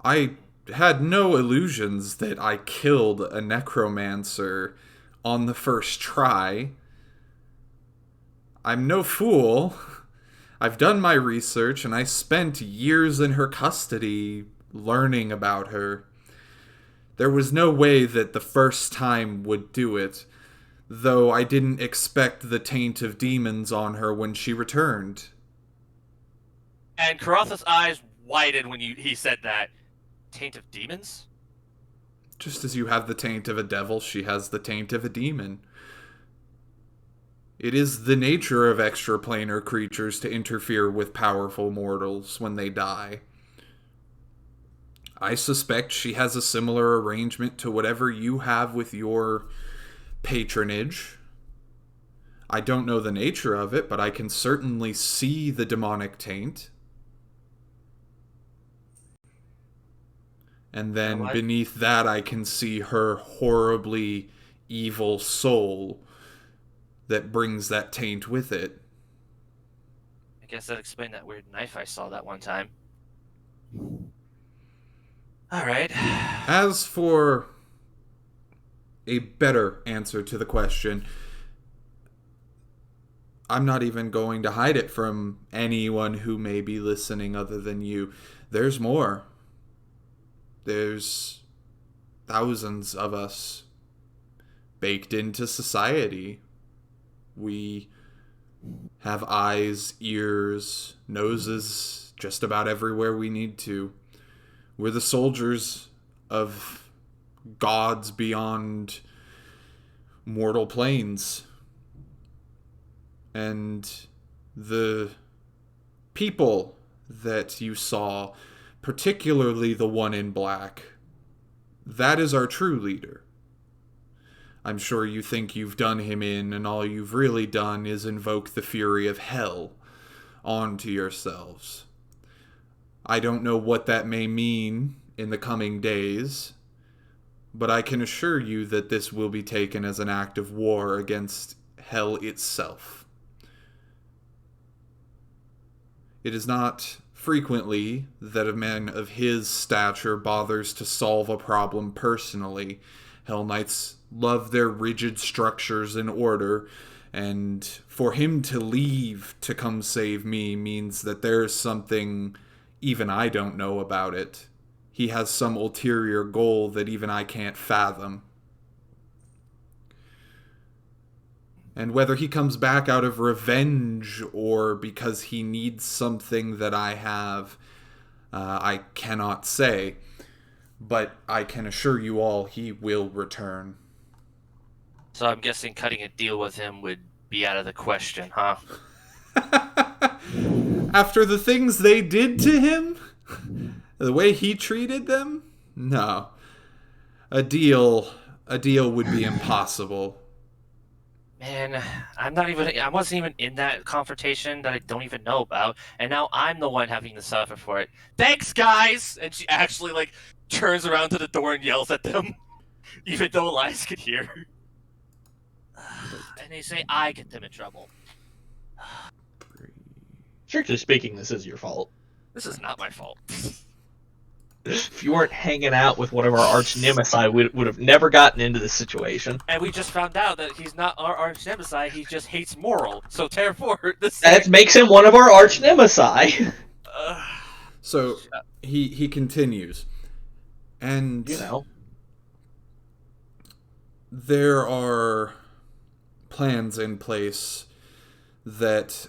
I had no illusions that I killed a necromancer on the first try. I'm no fool. I've done my research, and I spent years in her custody learning about her. There was no way that the first time would do it, though I didn't expect the taint of demons on her when she returned. And Karatha's eyes widened when he said that. Taint of demons? Just as you have the taint of a devil, she has the taint of a demon. It is the nature of extraplanar creatures to interfere with powerful mortals when they die. I suspect she has a similar arrangement to whatever you have with your patronage. I don't know the nature of it, but I can certainly see the demonic taint. And then What? beneath that, I can see her horribly evil soul that brings that taint with it. I guess that explained that weird knife I saw that one time. Alright. As for a better answer to the question, I'm not even going to hide it from anyone who may be listening other than you. There's more. There's thousands of us baked into society. We have eyes, ears, noses, just about everywhere we need to. We're the soldiers of gods beyond mortal planes. And the people that you saw, particularly the one in black, that is our true leader. I'm sure you think you've done him in, and all you've really done is invoke the fury of hell onto yourselves. I don't know what that may mean in the coming days, but I can assure you that this will be taken as an act of war against hell itself. It is not frequently that a man of his stature bothers to solve a problem personally. Hell Knights love their rigid structures and order, and for him to leave to come save me means that there is something even I don't know about it. He has some ulterior goal that even I can't fathom. And whether he comes back out of revenge or because he needs something that I have, I cannot say. But I can assure you all he will return. So I'm guessing cutting a deal with him would be out of the question, huh? After the things they did to him, the way he treated them, no. A deal would be impossible. Man, I wasn't even in that confrontation that I don't even know about, and now I'm the one having to suffer for it. Thanks, guys! And she actually, turns around to the door and yells at them, even though Elias could hear. And they say I get them in trouble. Strictly speaking, this is your fault. This is not my fault. If you weren't hanging out with one of our arch nemesis, we would have never gotten into this situation. And we just found out that he's not our arch nemesis, he just hates moral. So therefore, That makes him one of our arch nemesis. So he continues. And there are plans in place that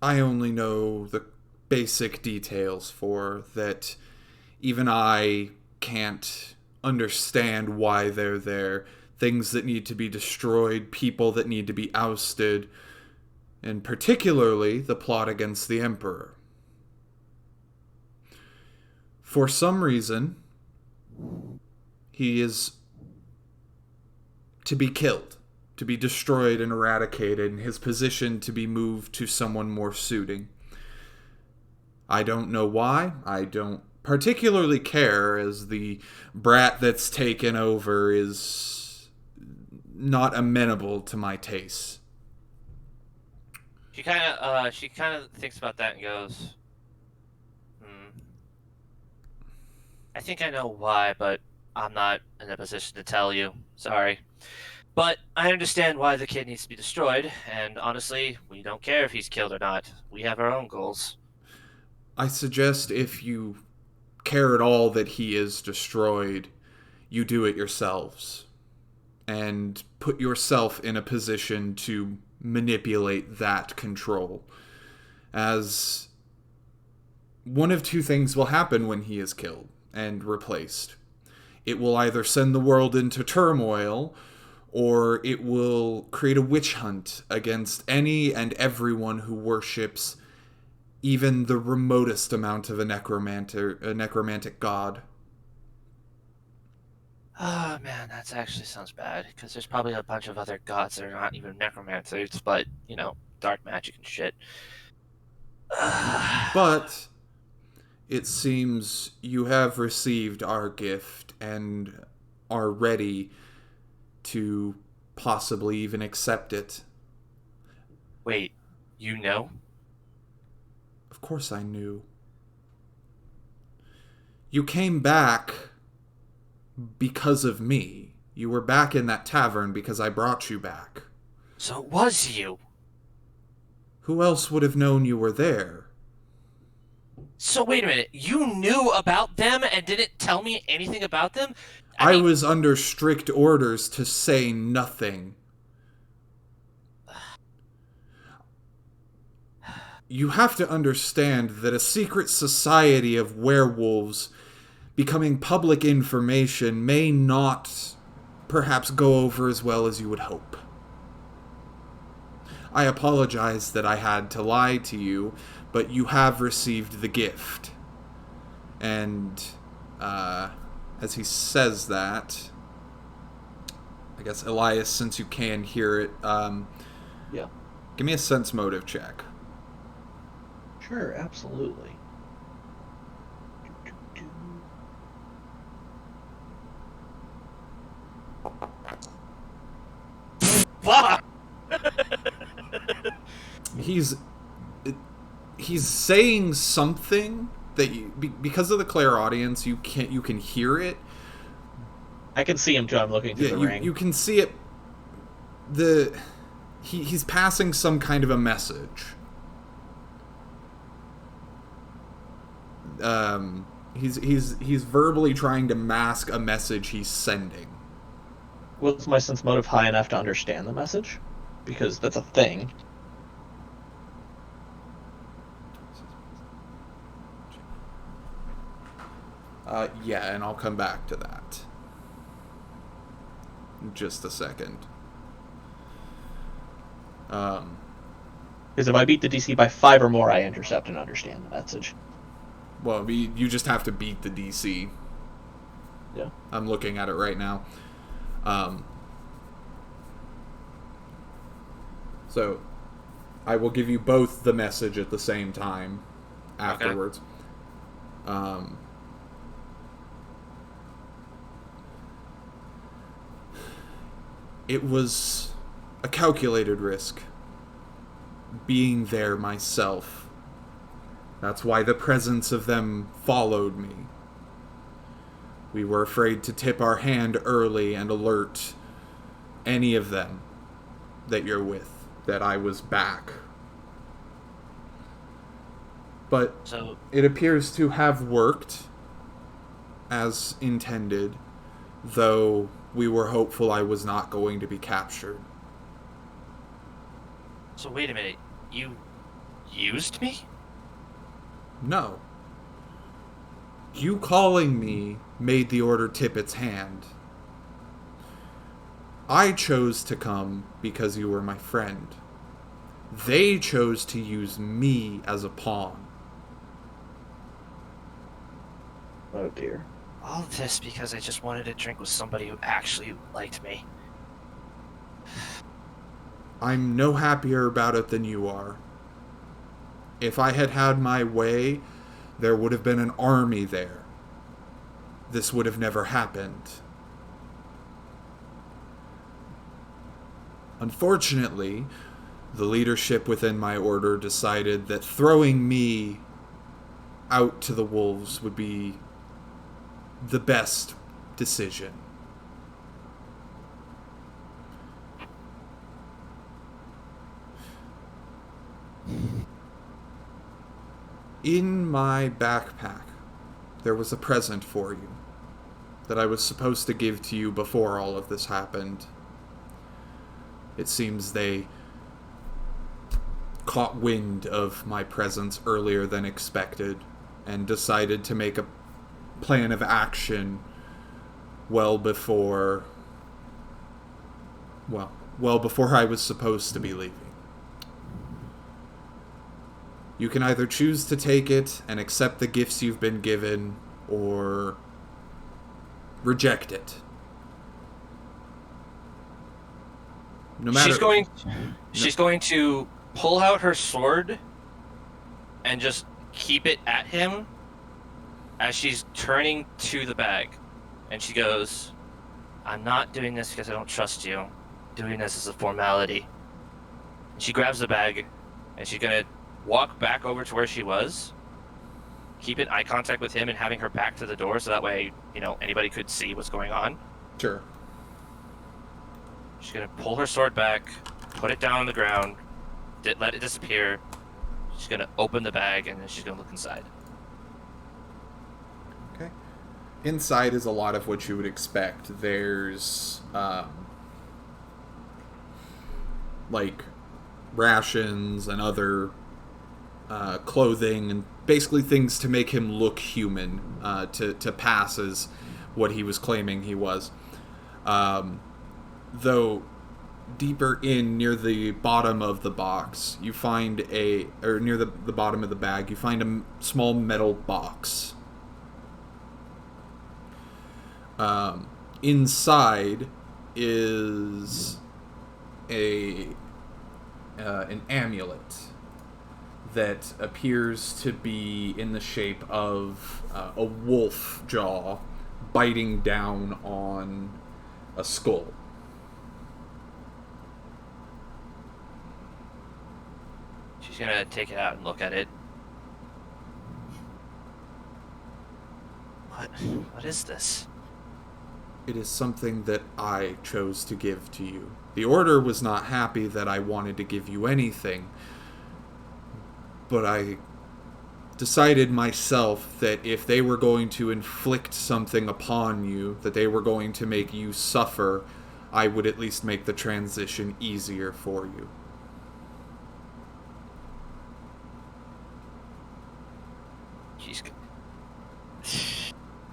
I only know the basic details for, that even I can't understand why they're there. Things that need to be destroyed, people that need to be ousted, and particularly the plot against the Emperor. For some reason, he is to be killed, to be destroyed and eradicated, and his position to be moved to someone more suiting. I don't know why. I don't particularly care, as the brat that's taken over is not amenable to my tastes. She kind of thinks about that and goes, I think I know why, but I'm not in a position to tell you. Sorry. But I understand why the kid needs to be destroyed, and honestly, we don't care if he's killed or not. We have our own goals. I suggest if you care at all that he is destroyed, you do it yourselves. And put yourself in a position to manipulate that control. As one of two things will happen when he is killed and replaced. It will either send the world into turmoil, or it will create a witch hunt against any and everyone who worships even the remotest amount of a necromantic god. Oh man, that actually sounds bad. Because there's probably a bunch of other gods that are not even necromancers, but dark magic and shit. But it seems you have received our gift and are ready to possibly even accept it. Wait, you know? Of course I knew. You came back because of me. You were back in that tavern because I brought you back. So it was you. Who else would have known you were there? So wait a minute, you knew about them and didn't tell me anything about them? I mean, was under strict orders to say nothing. You have to understand that a secret society of werewolves becoming public information may not perhaps go over as well as you would hope. I apologize that I had to lie to you, but you have received the gift. And, as he says that, I guess, Elias, since you can hear it, Yeah. give me a sense motive check. Sure, absolutely. fuck! He's saying something that because of the clairaudience you can hear it. I can see him too. I'm looking through the ring. You can see it. He's passing some kind of a message. He's verbally trying to mask a message he's sending. Was my sense motive high enough to understand the message? Because that's a thing. Yeah, and I'll come back to that in just a second. Because if I beat the DC by 5 or more, I intercept and understand the message. Well, you just have to beat the DC. Yeah. I'm looking at it right now. So, I will give you both the message at the same time afterwards. Okay. It was a calculated risk, being there myself. That's why the presence of them followed me. We were afraid to tip our hand early and alert any of them that you're with, that I was back. But it appears to have worked as intended, though we were hopeful I was not going to be captured. So wait a minute, you used me? No. You calling me made the order tip its hand. I chose to come because you were my friend. They chose to use me as a pawn. Oh dear. All this because I just wanted to drink with somebody who actually liked me. I'm no happier about it than you are. If I had had my way, there would have been an army there. This would have never happened. Unfortunately, the leadership within my order decided that throwing me out to the wolves would be the best decision. In my backpack, there was a present for you that I was supposed to give to you before all of this happened. It seems they caught wind of my presence earlier than expected and decided to make a plan of action well before I was supposed to be leaving. You can either choose to take it and accept the gifts you've been given, or reject it. No matter. She's going to pull out her sword and just keep it at him as she's turning to the bag. And she goes, "I'm not doing this because I don't trust you. I'm doing this as a formality." And she grabs the bag and she's going to walk back over to where she was, keeping eye contact with him and having her back to the door so that way, anybody could see what's going on. Sure. She's going to pull her sword back, put it down on the ground, let it disappear. She's going to open the bag and then she's going to look inside. Okay. Inside is a lot of what you would expect. There's, like, rations and other clothing and basically things to make him look human, to pass as what he was claiming he was. Though deeper in, near the bottom of the box, you find near the bottom of the bag, you find a small metal box. Inside is an amulet that appears to be in the shape of a wolf jaw biting down on a skull. She's gonna take it out and look at it. What is this? It is something that I chose to give to you. The Order was not happy that I wanted to give you anything, but I decided myself that if they were going to inflict something upon you, that they were going to make you suffer, I would at least make the transition easier for you.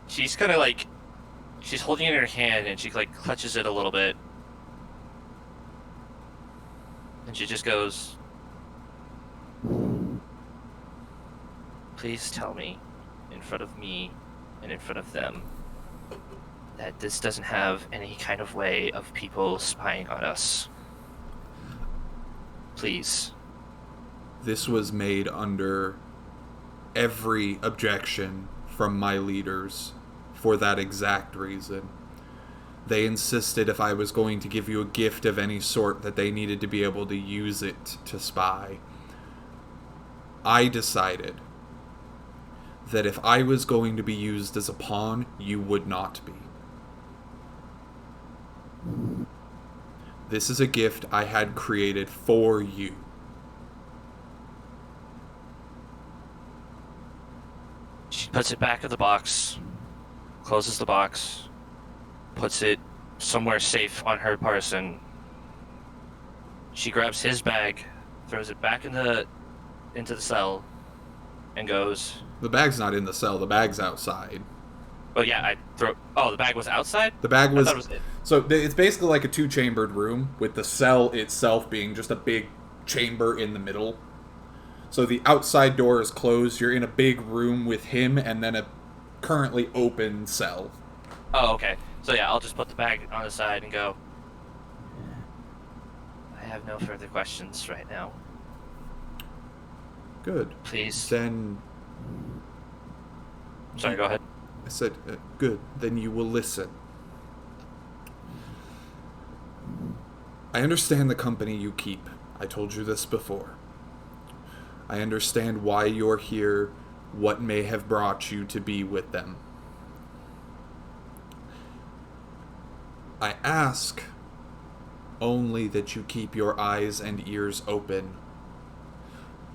She's kind of like, she's holding it in her hand and she like clutches it a little bit. And she just goes, "Please tell me, in front of me and in front of them, that this doesn't have any kind of way of people spying on us. Please." This was made under every objection from my leaders for that exact reason. They insisted if I was going to give you a gift of any sort that they needed to be able to use it to spy. I decided that if I was going to be used as a pawn, you would not be. This is a gift I had created for you. She puts it back in the box, closes the box, puts it somewhere safe on her person. She grabs his bag, throws it back into the cell, and goes, The bag's not in the cell, the bag's outside. "Oh yeah, the bag was outside?" The bag was... I thought it was it. So it's basically like a two-chambered room, with the cell itself being just a big chamber in the middle. So the outside door is closed, you're in a big room with him, and then a currently open cell. Oh, okay. So yeah, I'll just put the bag on the side and go, "I have no further questions right now. Good. Please." Then... Sorry, go ahead. I said, good. Then you will listen. I understand the company you keep. I told you this before. I understand why you're here, what may have brought you to be with them. I ask only that you keep your eyes and ears open.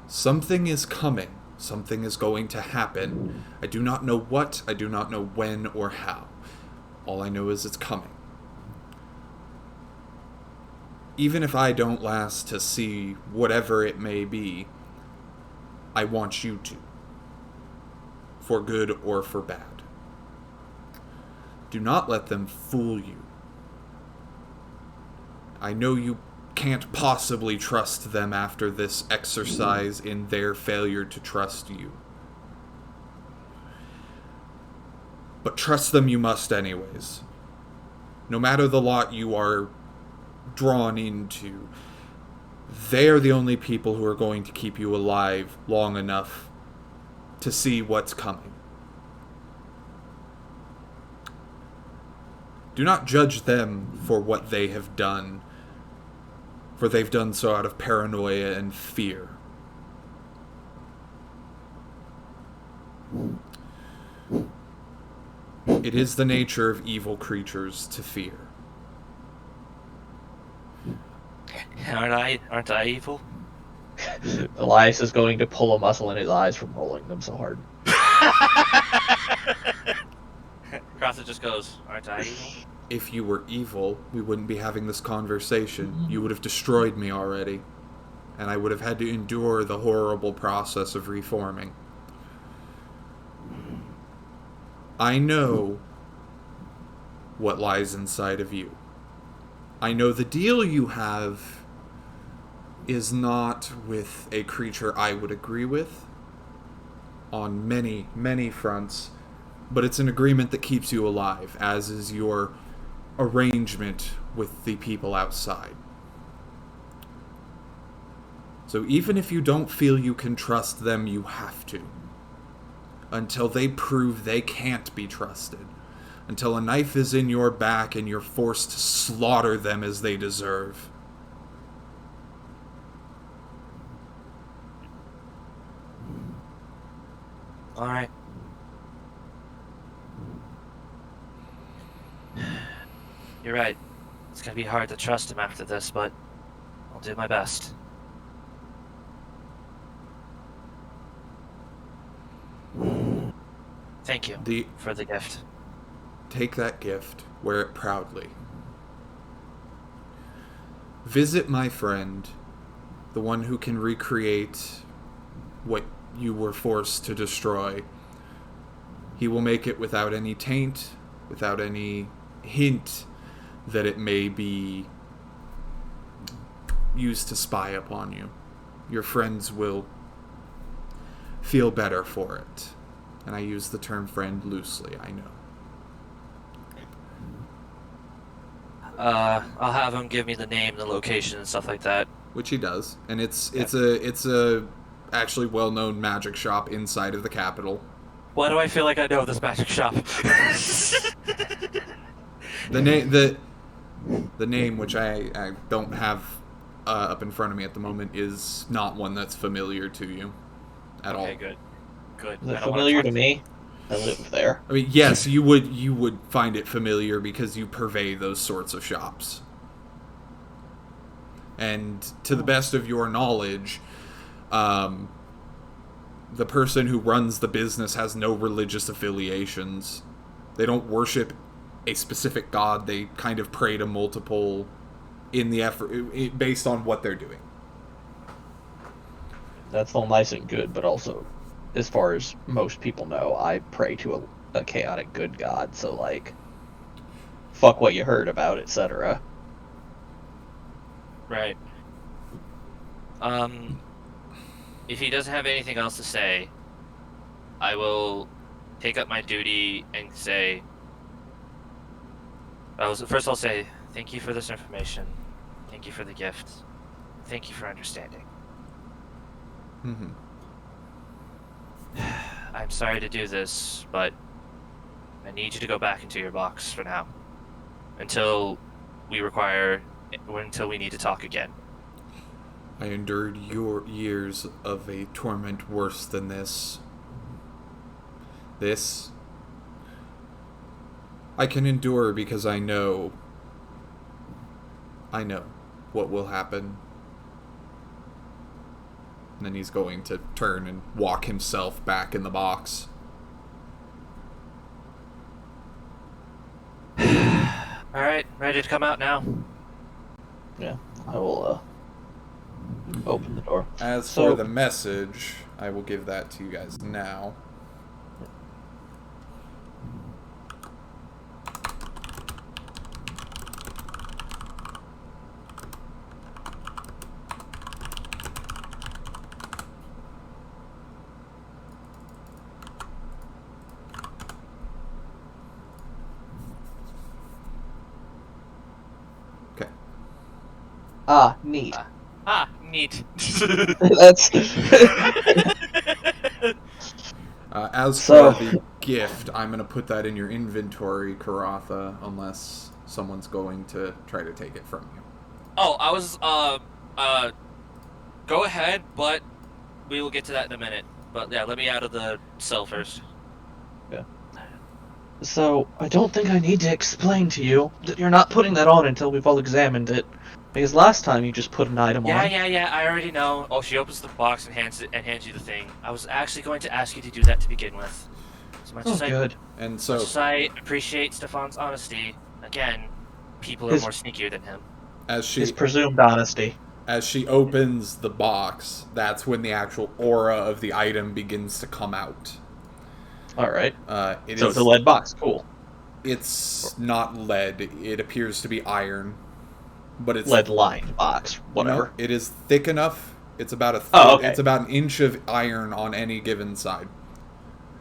Something is coming. Something is going to happen. I do not know what, I do not know when or how. All I know is it's coming. Even if I don't last to see whatever it may be, I want you to. for good or for bad. Do not let them fool you. I know you can't possibly trust them after this exercise in their failure to trust you. But trust them you must anyways. No matter the lot you are drawn into, they are the only people who are going to keep you alive long enough to see what's coming. Do not judge them for what they have done, for they've done so out of paranoia and fear. It is the nature of evil creatures to fear. Aren't I evil? Elias is going to pull a muscle in his eyes from rolling them so hard. Crotha just goes, aren't I evil? If you were evil, we wouldn't be having this conversation. You would have destroyed me already, and I would have had to endure the horrible process of reforming. I know what lies inside of you. I know the deal you have is not with a creature I would agree with on many, many fronts, but it's an agreement that keeps you alive, as is your arrangement with the people outside. So even if you don't feel you can trust them, you have to. Until they prove they can't be trusted. Until a knife is in your back and you're forced to slaughter them as they deserve. Alright. You're right. It's gonna be hard to trust him after this, but I'll do my best. Thank you for the gift. Take that gift, wear it proudly. Visit my friend, the one who can recreate what you were forced to destroy. He will make it without any taint, without any hint that it may be used to spy upon you. Your friends will feel better for it. And I use the term friend loosely, I know. I'll have him give me the name, the location, and stuff like that. Which he does, and it's a actually well-known magic shop inside of the capital. Why do I feel like I know this magic shop? The name, which I don't have up in front of me at the moment, is not one that's familiar to you at all. Okay, good. Is it familiar to me? I live there. I mean, yes, you would find it familiar because you purvey those sorts of shops. And to the best of your knowledge, the person who runs the business has no religious affiliations. They don't worship a specific god. They kind of pray to multiple in the effort based on what they're doing. That's all nice and good, but also, as far as most people know, I pray to a chaotic good god, so, like, fuck what you heard about, etc. Right. If he doesn't have anything else to say, I will take up my duty and say... First I'll say, thank you for this information. Thank you for the gift. Thank you for understanding. Mm-hmm. I'm sorry to do this, but I need you to go back into your box for now. Until we need to talk again. I endured your years of a torment worse than this. This I can endure because I know what will happen. And then he's going to turn and walk himself back in the box. Alright, ready to come out now? Yeah, I will, open the door. As So- for the message, I will give that to you guys now. Ah, neat. Neat. That's As so. for the gift, I'm going to put that in your inventory, Karatha, unless someone's going to try to take it from you. Oh, I was go ahead, but we will get to that in a minute. But yeah, let me out of the cell first. Yeah. So I don't think I need to explain to you that you're not putting that on until we've all examined it, because last time you just put an item Yeah, on. yeah. I already know. Oh, she opens the box and hands you the thing. I was actually going to ask you to do that to begin with. As much Oh, as good. And much so, as I appreciate Stefan's honesty, again, people are His- more sneakier than him. as His she presumed honesty. as she opens the box, that's when the actual aura of the item begins to come out. All right. It So it's is. a lead box. Cool. It's not lead. It appears to be iron, but it's Lead lined box. no. Whatever. It is thick enough. It's about Oh, okay. It's about an inch of iron on any given side.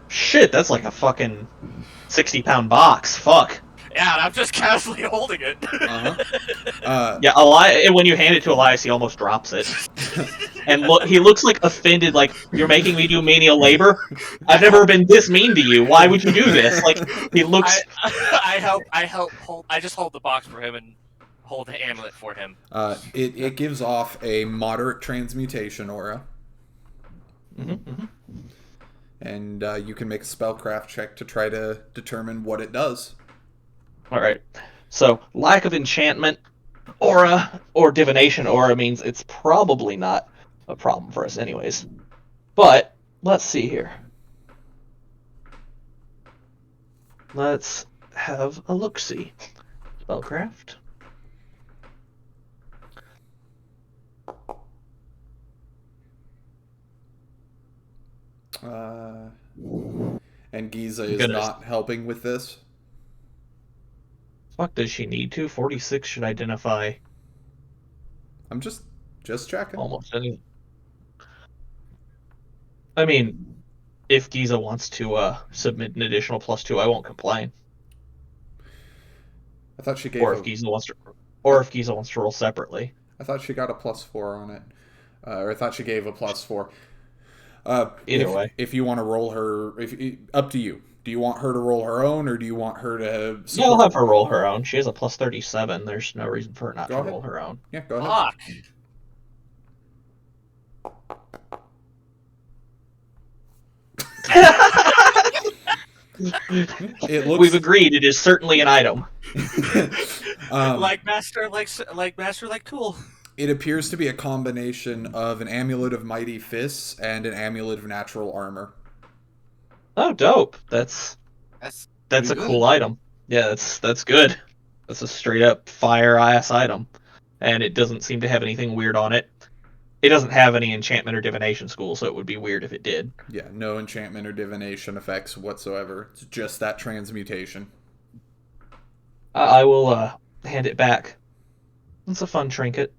Shit, that's like a fucking 60-pound box. Fuck. Yeah, and I'm just casually holding it. Yeah, and when you hand it to Elias, he almost drops it. And he looks like offended, like, you're making me do menial labor? I've never been this mean to you. Why would you do this? Like, he looks... I help hold. I just hold the box for him and hold the amulet for him. It gives off a moderate transmutation aura, and you can make a spellcraft check to try to determine what it does. Alright. So, lack of enchantment aura or divination aura means it's probably not a problem for us anyways. But, let's see here. Let's have a look-see. Spellcraft. And Giza is Goodness. not helping with this. Fuck, does she need to? 46 should identify I'm just checking. almost any... I mean, if Giza wants to submit an additional +2, I won't complain. I thought she gave. Or if Giza wants to roll separately. I thought she got a +4 on it, or I thought she gave a +4. Either way, if you want to roll her, up to you. Do you want her to roll her own, or do you want her to? yeah, I'll have her roll her own. She has a +37. There's no reason for her not to roll her own. Yeah, go ahead. We've agreed it is certainly an item. Like master, like tool. It appears to be a combination of an amulet of mighty fists and an amulet of natural armor. Oh, dope! That's a cool item. Yeah, that's good. That's a straight up fire ass item, and it doesn't seem to have anything weird on it. It doesn't have any enchantment or divination school, so it would be weird if it did. Yeah, no enchantment or divination effects whatsoever. It's just that transmutation. I will hand it back. It's a fun trinket.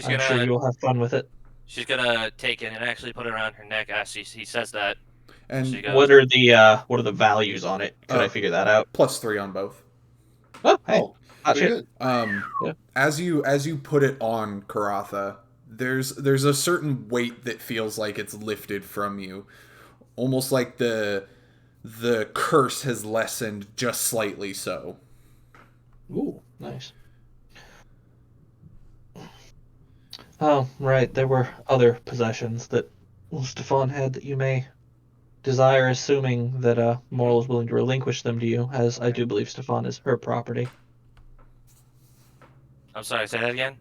I'm sure you'll have fun with it. She's gonna take it and actually put it around her neck as he says that. And what are the values on it? Could I figure that out? +3 on both. Oh, hey, hot shit. Yeah. As you put it on Karatha, there's a certain weight that feels like it's lifted from you, almost like the curse has lessened just slightly. So. Ooh, nice. Oh, right. There were other possessions that Stefan had that you may desire, assuming that Moral is willing to relinquish them to you, as I do believe Stefan is her property. I'm sorry, say that again?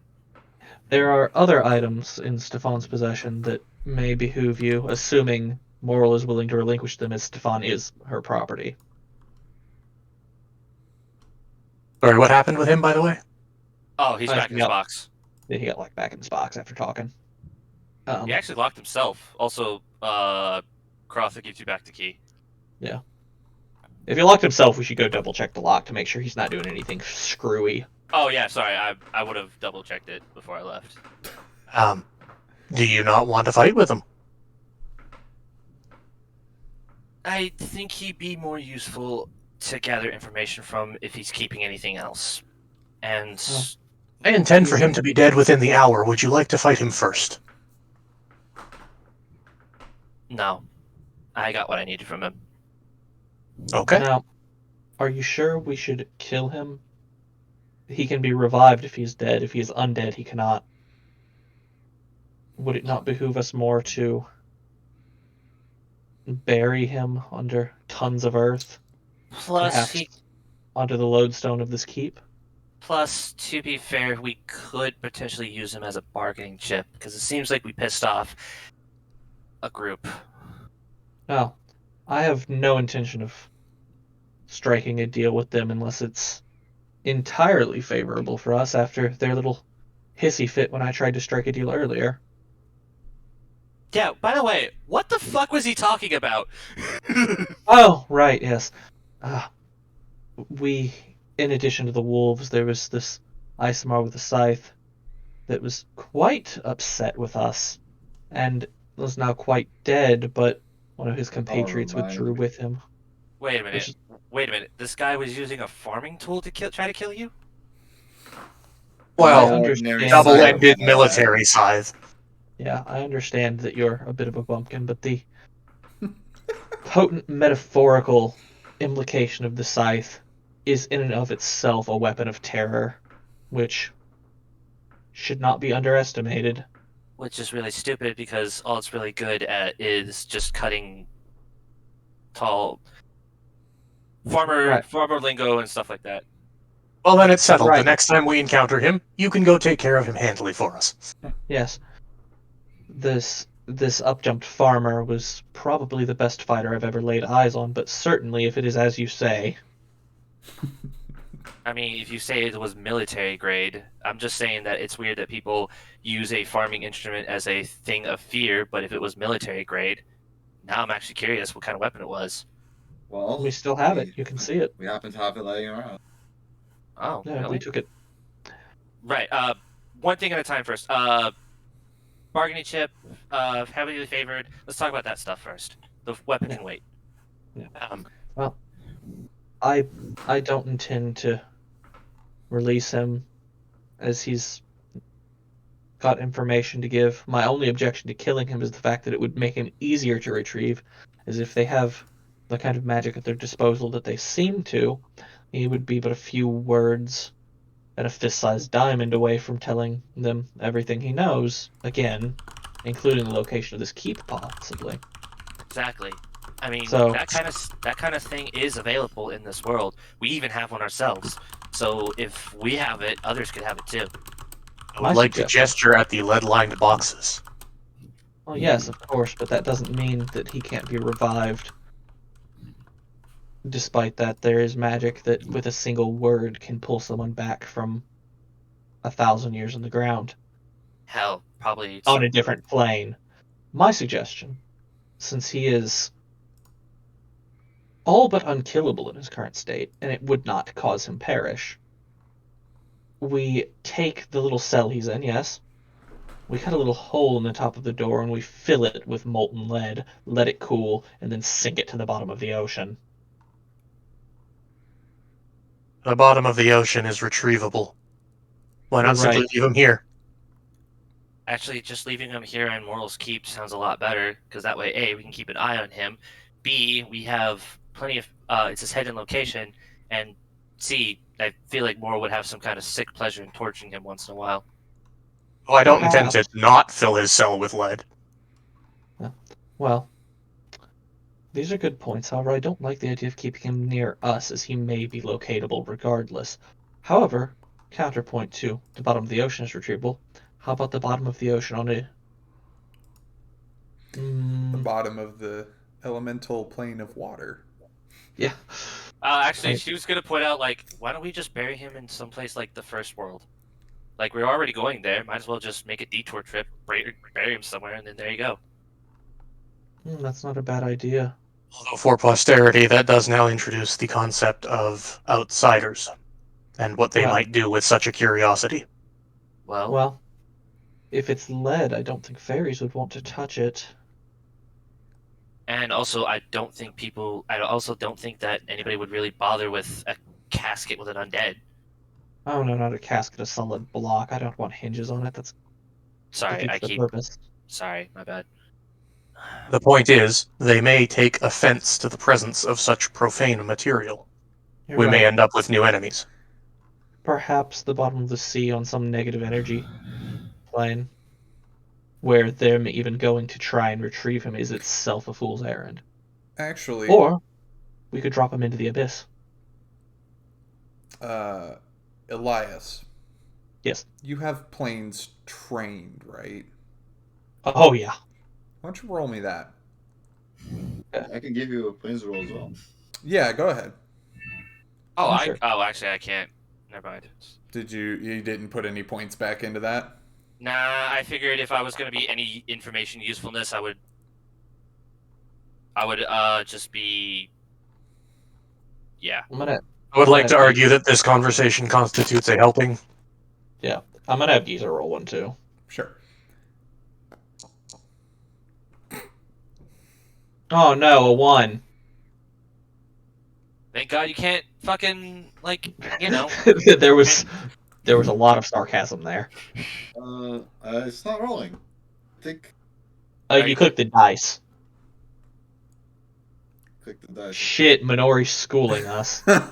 There are other items in Stefan's possession that may behoove you, assuming Moral is willing to relinquish them, as Stefan is her property. Sorry, what happened with him, by the way? Oh, he's back in his box. He got back in his box after talking. He actually locked himself. Also, Crotha gives you back the key. Yeah. If he locked himself, we should go double check the lock to make sure he's not doing anything screwy. Oh yeah, sorry. I would have double checked it before I left. Do you not want to fight with him? I think he'd be more useful to gather information from if he's keeping anything else. And I intend for He's- him to be dead within the hour. Would you like to fight him first? No, I got what I needed from him. Okay. Now, are you sure we should kill him? He can be revived if he's dead. If he is undead, he cannot. Would it not behoove us more to bury him under tons of earth, Plus, perhaps onto the lodestone of this keep? to be fair, we could potentially use him as a bargaining chip because it seems like we pissed off a group. No, I have no intention of striking a deal with them unless it's entirely favorable for us after their little hissy fit when I tried to strike a deal earlier. Yeah, by the way, what the fuck was he talking about? Oh, right, yes. Uh, in addition to the wolves, there was this Isomar with a scythe that was quite upset with us and was now quite dead, but one of his compatriots withdrew remind. with him. Wait a Which minute. is, Wait a minute. This guy was using a farming tool to try to kill you? I Well, Ordinary understand. scythe, double-ended man. military scythe. Yeah, I understand that you're a bit of a bumpkin, but the potent metaphorical implication of the scythe is in and of itself a weapon of terror, which should not be underestimated. Which is really stupid because all it's really good at is just cutting tall Right. farmer lingo and stuff like that. Well, then it's settled. The Right. next time we encounter him, you can go take care of him handily for us. Yes. This upjumped farmer was probably the best fighter I've ever laid eyes on, but certainly if it is as you say, I mean, if you say it was military grade, I'm just saying that it's weird that people use a farming instrument as a thing of fear, but if it was military grade, now I'm actually curious what kind of weapon it was. Well, we still have it. You can see it. We happen to have it laying around. Oh, Yeah, really? we took it. Right. One thing at a time first. Bargaining chip, heavily favored. Let's talk about that stuff first. The weapon Yeah. can wait. Yeah. Um, Well, I don't intend to release him as he's got information to give. My only objection to killing him is the fact that it would make him easier to retrieve, as if they have the kind of magic at their disposal that they seem to, he would be but a few words and a fist-sized diamond away from telling them everything he knows, again, including the location of this keep, possibly. exactly. I mean, So- that kind of thing is available in this world. We even have one ourselves. So if we have it, others could have it too. I My would like to suggestion- gesture at the lead-lined boxes. Well, yes, of course, but that doesn't mean that he can't be revived. Despite that, there is magic that with a single word can pull someone back from 1,000 years in the ground Hell, probably on a different plane. My suggestion, since he is all but unkillable in his current state, and it would not cause him perish, we take the little cell he's in, yes, we cut a little hole in the top of the door and we fill it with molten lead, let it cool, and then sink it to the bottom of the ocean. The bottom of the ocean is retrievable. Why not You're simply right. leave him here? Actually, just leaving him here in Moral's Keep sounds a lot better because that way, A, we can keep an eye on him. B, we have plenty of it's his hidden location, and C, I feel like Moral would have some kind of sick pleasure in torturing him once in a while. Oh, I don't intend to Perhaps. not fill his cell with lead. Well, these are good points. However, I don't like the idea of keeping him near us, as he may be locatable regardless. However, counterpoint to the bottom of the ocean is retrievable. How about the bottom of the ocean on a... The Mm, bottom of the elemental plane of water. yeah. Actually, Right. she was gonna point out like, why don't we just bury him in some place like the First World? Like we're already going there, might as well just make a detour trip, bury him somewhere, and then there you go. That's not a bad idea. Although for posterity, that does now introduce the concept of outsiders and what they Well- might do with such a curiosity. Well, if it's lead, I don't think fairies would want to touch it. And also, I also don't think that anybody would really bother with a casket with an undead. Oh no, not a casket, a solid block. I don't want hinges on it. That Sorry, defeats I the keep. purpose. Sorry, my bad. The point is, they may take offense to the presence of such profane material. You're We may right. end up with new enemies. Perhaps the bottom of the sea on some negative energy plane, where them even going to try and retrieve him is itself a fool's errand. Actually, Or we could drop him into the abyss. Elias, Yes. you have planes trained, right? Oh yeah. Why don't you roll me that? I can give you a planes roll as well. Yeah, go ahead. Oh, Oh, sure. actually, I can't. Never mind. You didn't put any points back into that? Nah, I figured if I was gonna be any information usefulness, I would just be. Yeah. I'm gonna I would I'm gonna like to have Geezer, argue that this conversation constitutes a helping. yeah. I'm gonna have Geezer roll one too. Sure. Oh no, a 1. Thank God you can't fucking you know. there was a lot of sarcasm there. It's not rolling. I think You clicked the dice. click the dice. Shit, Minori's schooling us. Did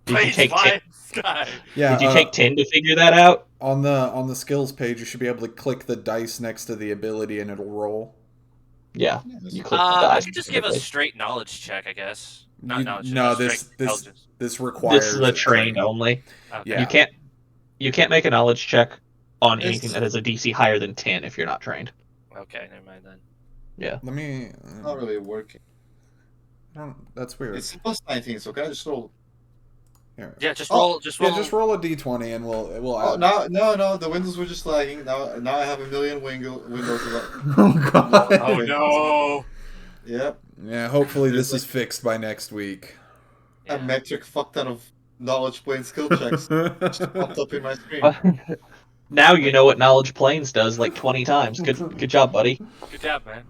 you Planes take fly 10? in the sky. Yeah, Did you take 10 to figure that out? on the skills page, you should be able to click the dice next to the ability, and it'll roll. Yeah, Yeah, you click the I dice. could just give a specifically. straight knowledge check, I guess. Not You- knowledge. no, Straight intelligence. this requires This is a trained only. Okay. Yeah. You can't make a knowledge check on It's- anything that has a DC higher than 10 if you're not trained. Okay, never mind then. Yeah. Let me. It's not really working. That's weird. It's plus 19, so can I just roll? Here. Yeah, just Oh, roll. Just roll. Yeah, just roll a d20 and we'll Oh, add. no, the windows were just lagging. Now I have a million windows. Oh god. Oh no! Yep. Yeah, hopefully There's this is fixed by next week. A Yeah. metric fuck ton of knowledge plane skill checks just popped up in my screen. Now you know what knowledge planes does like 20 times. Good job, buddy. Good job, man.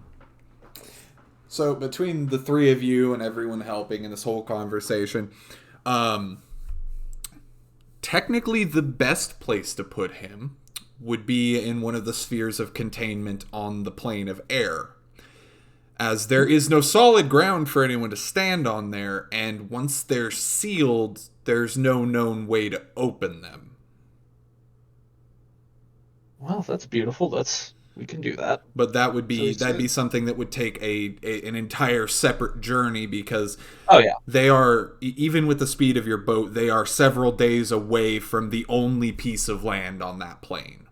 So between the three of you and everyone helping in this whole conversation, technically the best place to put him would be in one of the spheres of containment on the plane of air, as there is no solid ground for anyone to stand on there, and once they're sealed, there's no known way to open them. Well, that's beautiful. We can do that. But that would So be it's that'd be good. something that would take an entire separate journey, because Oh yeah. they are, even with the speed of your boat, they are several days away from the only piece of land on that plane.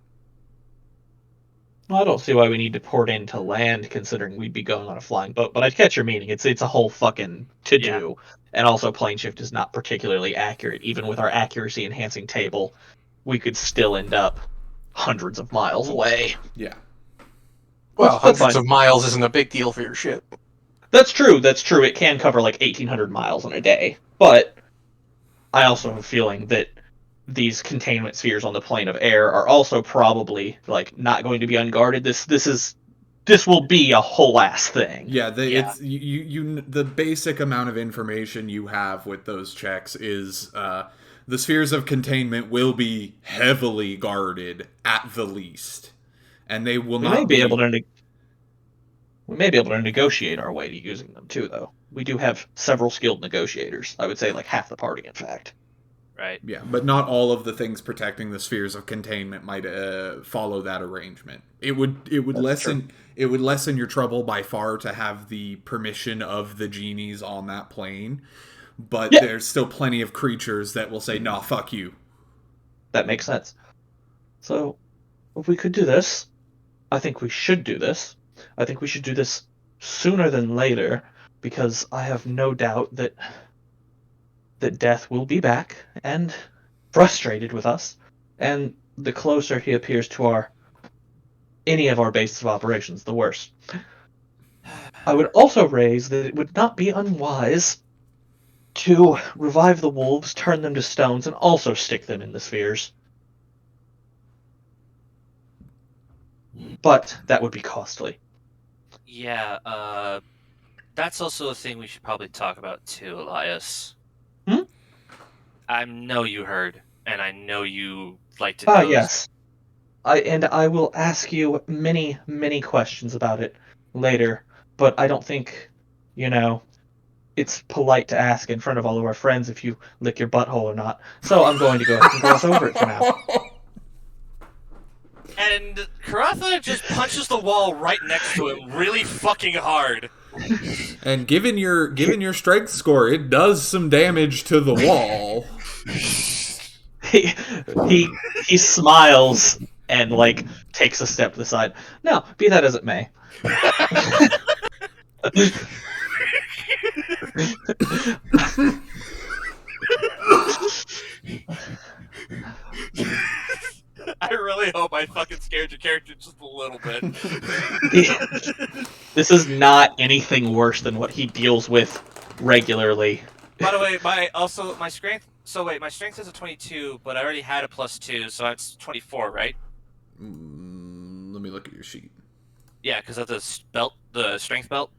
Well, I don't see why we need to port into land, considering we'd be going on a flying boat. But I catch your meaning. It's a whole fucking to do, and also plane shift is not particularly accurate. Even with our accuracy enhancing table, we could still end up hundreds of miles away. Yeah. Well, That's hundreds fine. of miles isn't a big deal for your ship. That's true. That's true. It can cover like 1,800 miles in a day, but I also have a feeling that these containment spheres on the plane of air are also probably like not going to be unguarded. This will be a whole ass thing. Yeah, Yeah. it's the basic amount of information you have with those checks is the spheres of containment will be heavily guarded at the least, and they will We not may be able to negotiate our way to using them too, though. We do have several skilled negotiators. I would say like half the party, in fact. Right. Yeah, but not all of the things protecting the spheres of containment might follow that arrangement. It would lessen your trouble by far to have the permission of the genies on that plane, but Yeah. there's still plenty of creatures that will say, "Nah, fuck you." That makes sense. So, if we could do this, I think we should do this. I think we should do this sooner than later, because I have no doubt that Death will be back and frustrated with us, and the closer he appears to any of our bases of operations, the worse. I would also raise that it would not be unwise to revive the wolves, turn them to stones, and also stick them in the spheres. But that would be costly. Yeah. That's also a thing we should probably talk about too, Elias. I know you heard, and I know you like to Ah, know. yes. I will ask you many, many questions about it later, but I don't think, you know, it's polite to ask in front of all of our friends if you lick your butthole or not. So I'm going to go ahead and gloss over it for now. And Karatha just punches the wall right next to him really fucking hard. And given your strength score, it does some damage to the wall. He he smiles and like takes a step to the side. Now, be that as it may. I really hope I fucking scared your character just a little bit. This is not anything worse than what he deals with regularly. By the way, my strength. So wait, my strength is a 22, but I already had a +2, so it's 24, right? Let me look at your sheet. Yeah, because of the strength belt.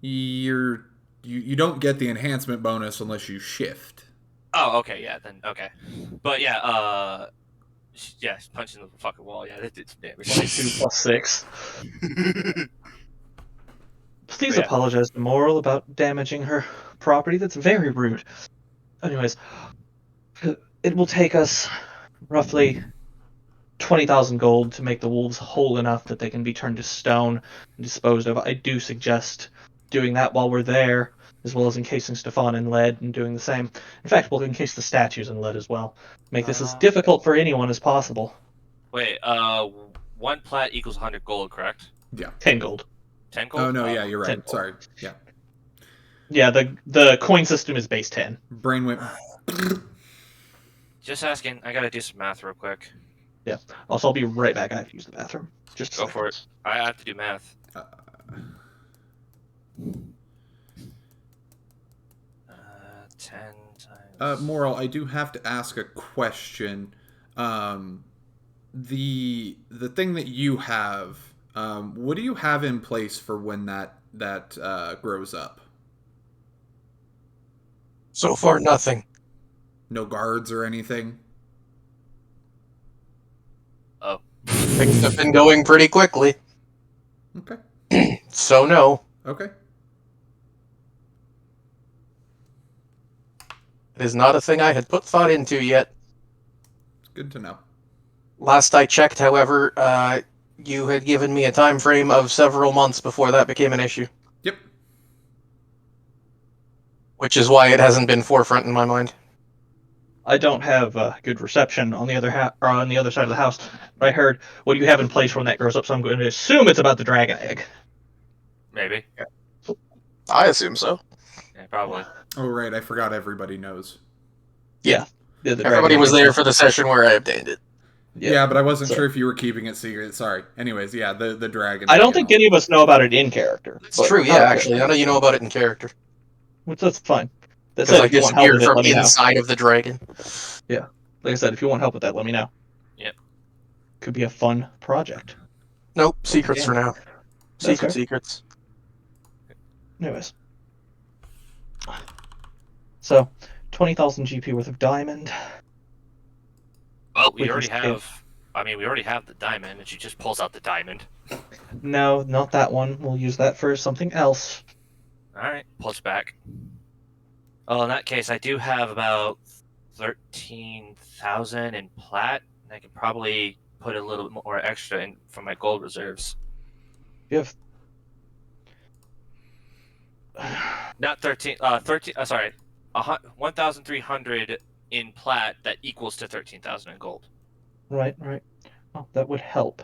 You don't get the enhancement bonus unless you shift. Oh, okay, yeah, then okay. But yeah, yeah, punching the fucking wall. Yeah, that did some damage. 22 plus 6. Please Yeah. apologize to Moral about damaging her property. That's very rude. Anyways, it will take us roughly 20,000 gold to make the wolves whole enough that they can be turned to stone and disposed of. I do suggest doing that while we're there, as well as encasing Stefan in lead and doing the same. In fact, we'll encase the statues in lead as well. Make this as difficult for anyone as possible. Wait, 1 plat equals 100 gold, correct? Yeah. 10 gold. 10 gold? Oh no, yeah, you're 10 right. gold. Sorry. Yeah. Yeah, the coin system is base 10. Brain went. Just asking. I gotta do some math real quick. Yeah. Also, I'll be right back. I have to use the bathroom. Just Go for it. I have to do math. 10 times. Moral, I do have to ask a question. The thing that you have, what do you have in place for when that grows up? So far, nothing. No guards or anything? Oh. Things have been going pretty quickly. Okay. So no. Okay. It is not a thing I had put thought into yet. It's good to know. Last I checked, however, you had given me a time frame of several months before that became an issue. Yep. Which is why it hasn't been forefront in my mind. I don't have good reception on the other side of the house. But I heard, what do you have in place for when that grows up? So I'm going to assume it's about the dragon egg. Maybe. I assume so. Yeah, probably. Oh right, I forgot everybody knows. Yeah. The Everybody dragon was egg. there for the session where I obtained it. Yeah, but I wasn't So- sure if you were keeping it secret. Sorry. Anyways, yeah, the dragon. I don't think any of us know about it in character. It's but- true, yeah, actually. None of you know about it in character. Which that's fine. That Because said, I if you want help disappeared with it, from let me know. inside of the dragon. Like I said, if you want help with that, let me know. Yep. Could be a fun project. Nope, secrets Yeah. for now. That's fair. Secrets. Anyways. So, 20,000 GP worth of diamond. Well, We we can already skip. have. I mean, we already have the diamond, and she just pulls out the diamond. No, not that one. We'll use that for something else. All right, pulls back. Well, in that case, I do have about 13,000 in plat. And I could probably put a little bit more extra in from my gold reserves. You Not 13. 1,300 in plat that equals to 13,000 in gold. Right. Oh, that would help.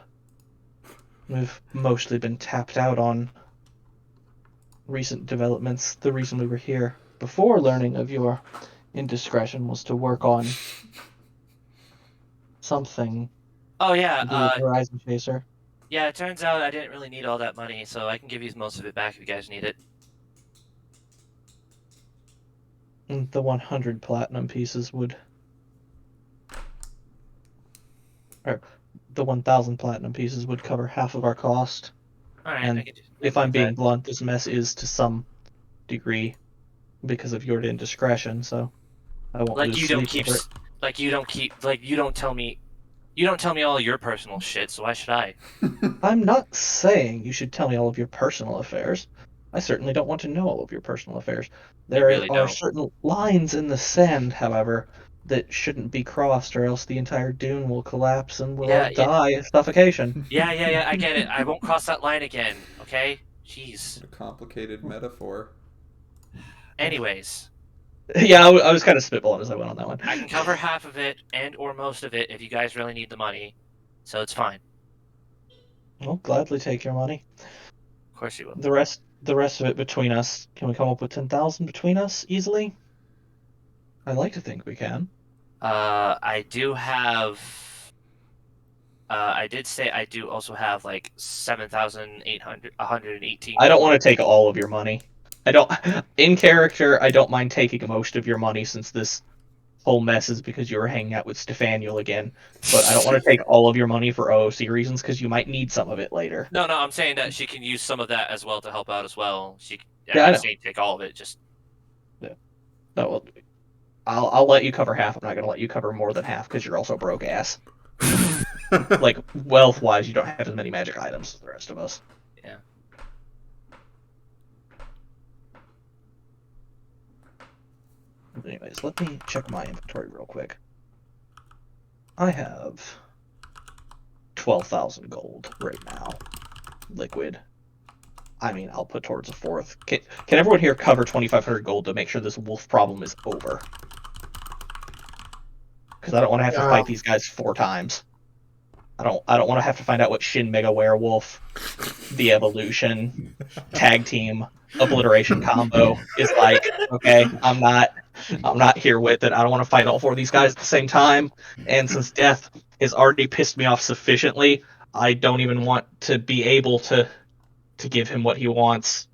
We've mostly been tapped out on recent developments. The reason we were here before learning of your indiscretion was to work on something Oh to yeah, do with Horizon Chaser. yeah. It turns out I didn't really need all that money, so I can give you most of it back if you guys need it. And the 100 platinum pieces would... Or the 1,000 platinum pieces would cover half of our cost. All right. And I can If I'm being blunt, this mess is to some degree because of your indiscretion, so I won't Like lose you don't sleep keep, over it. you don't tell me all your personal shit. So why should I? I'm not saying you should tell me all of your personal affairs. I certainly don't want to know all of your personal affairs. You There really are don't. certain lines in the sand, however, that shouldn't be crossed, or else the entire dune will collapse and we'll all Yeah, die of suffocation. yeah. I get it. I won't cross that line again. Okay. Jeez. What a complicated metaphor. Anyways, Yeah, I was kind of spitballing as I went on that one. I can cover half of it and or most of it if you guys really need the money. So it's fine. I'll gladly take your money. Of course you will. The rest of it between us. Can we come up with 10,000 between us easily? I like to think we can. I do have. I did say I do also have like 118 I don't gold. want to take all of your money. I don't. In character, I don't mind taking most of your money since this whole mess is because you were hanging out with Stefaniel again. But I don't want to take all of your money for OOC reasons because you might need some of it later. No, I'm saying that she can use some of that as well to help out as well. I'm Yeah, I not know. saying take all of it. Just No, well, I'll let you cover half. I'm not going to let you cover more than half because you're also broke ass. Like, wealth-wise, you don't have as many magic items as the rest of us. yeah. Anyways, let me check my inventory real quick. I have 12,000 gold right now. Liquid. I mean, I'll put towards a fourth. Can everyone here cover 2,500 gold to make sure this wolf problem is over? Because I don't want to have to fight these guys 4 times. I don't want to have to find out what Shin Mega Werewolf, the evolution, tag team, obliteration combo is like. Okay, I'm not here with it. I don't want to fight all 4 of these guys at the same time. And since death has already pissed me off sufficiently, I don't even want to be able to give him what he wants.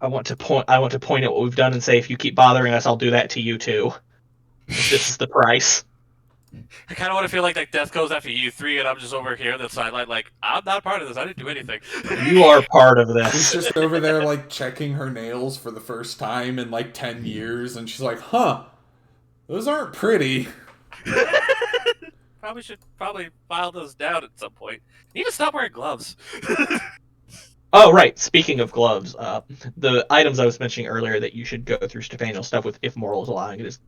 I want to point at what we've done and say, if you keep bothering us, I'll do that to you too. This is the price. I kind of want to feel like death goes after you 3, and I'm just over here on the sideline, like I'm not part of this. I didn't do anything. You are part of She's this. just over there, like, checking her nails for the first time in, like, 10 years, and she's like, huh, those aren't pretty. Probably should file those down at some point. Need to stop wearing gloves. Oh, right. Speaking of gloves, the items I was mentioning earlier that you should go through Stefaniel's stuff with, if Moral is allowing it, is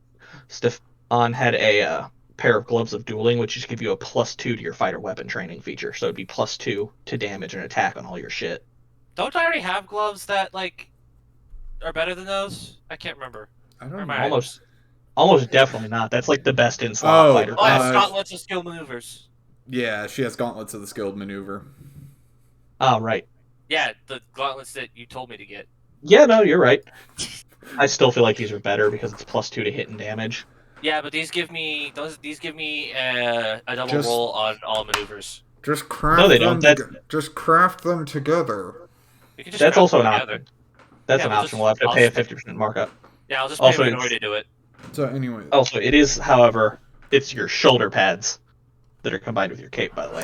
Stefan had a pair of gloves of dueling, which just give you a +2 to your fighter weapon training feature. So it'd be +2 to damage and attack on all your shit. Don't I already have gloves that are better than those? I can't remember. I don't Or am know. I- Almost definitely not. That's like the best in slot fighter. Oh, I have Uh, gauntlets of skill maneuvers. Yeah, she has gauntlets of the skilled maneuver. Oh, right. Yeah, the gauntlets that you told me to get. Yeah, no, you're right. I still feel like these are better because it's +2 to hit and damage. Yeah, but these give me a double Just- roll on all maneuvers. Just craft No, they don't. just craft them together. We can just That's craft also them an together. option. That's Yeah, an we'll option. just- We'll have to I'll pay a just- 50% markup. Yeah, I'll just Also, pay it's- Minoy to do it. So anyway, Also, it is, however, it's your shoulder pads that are combined with your cape, by the way,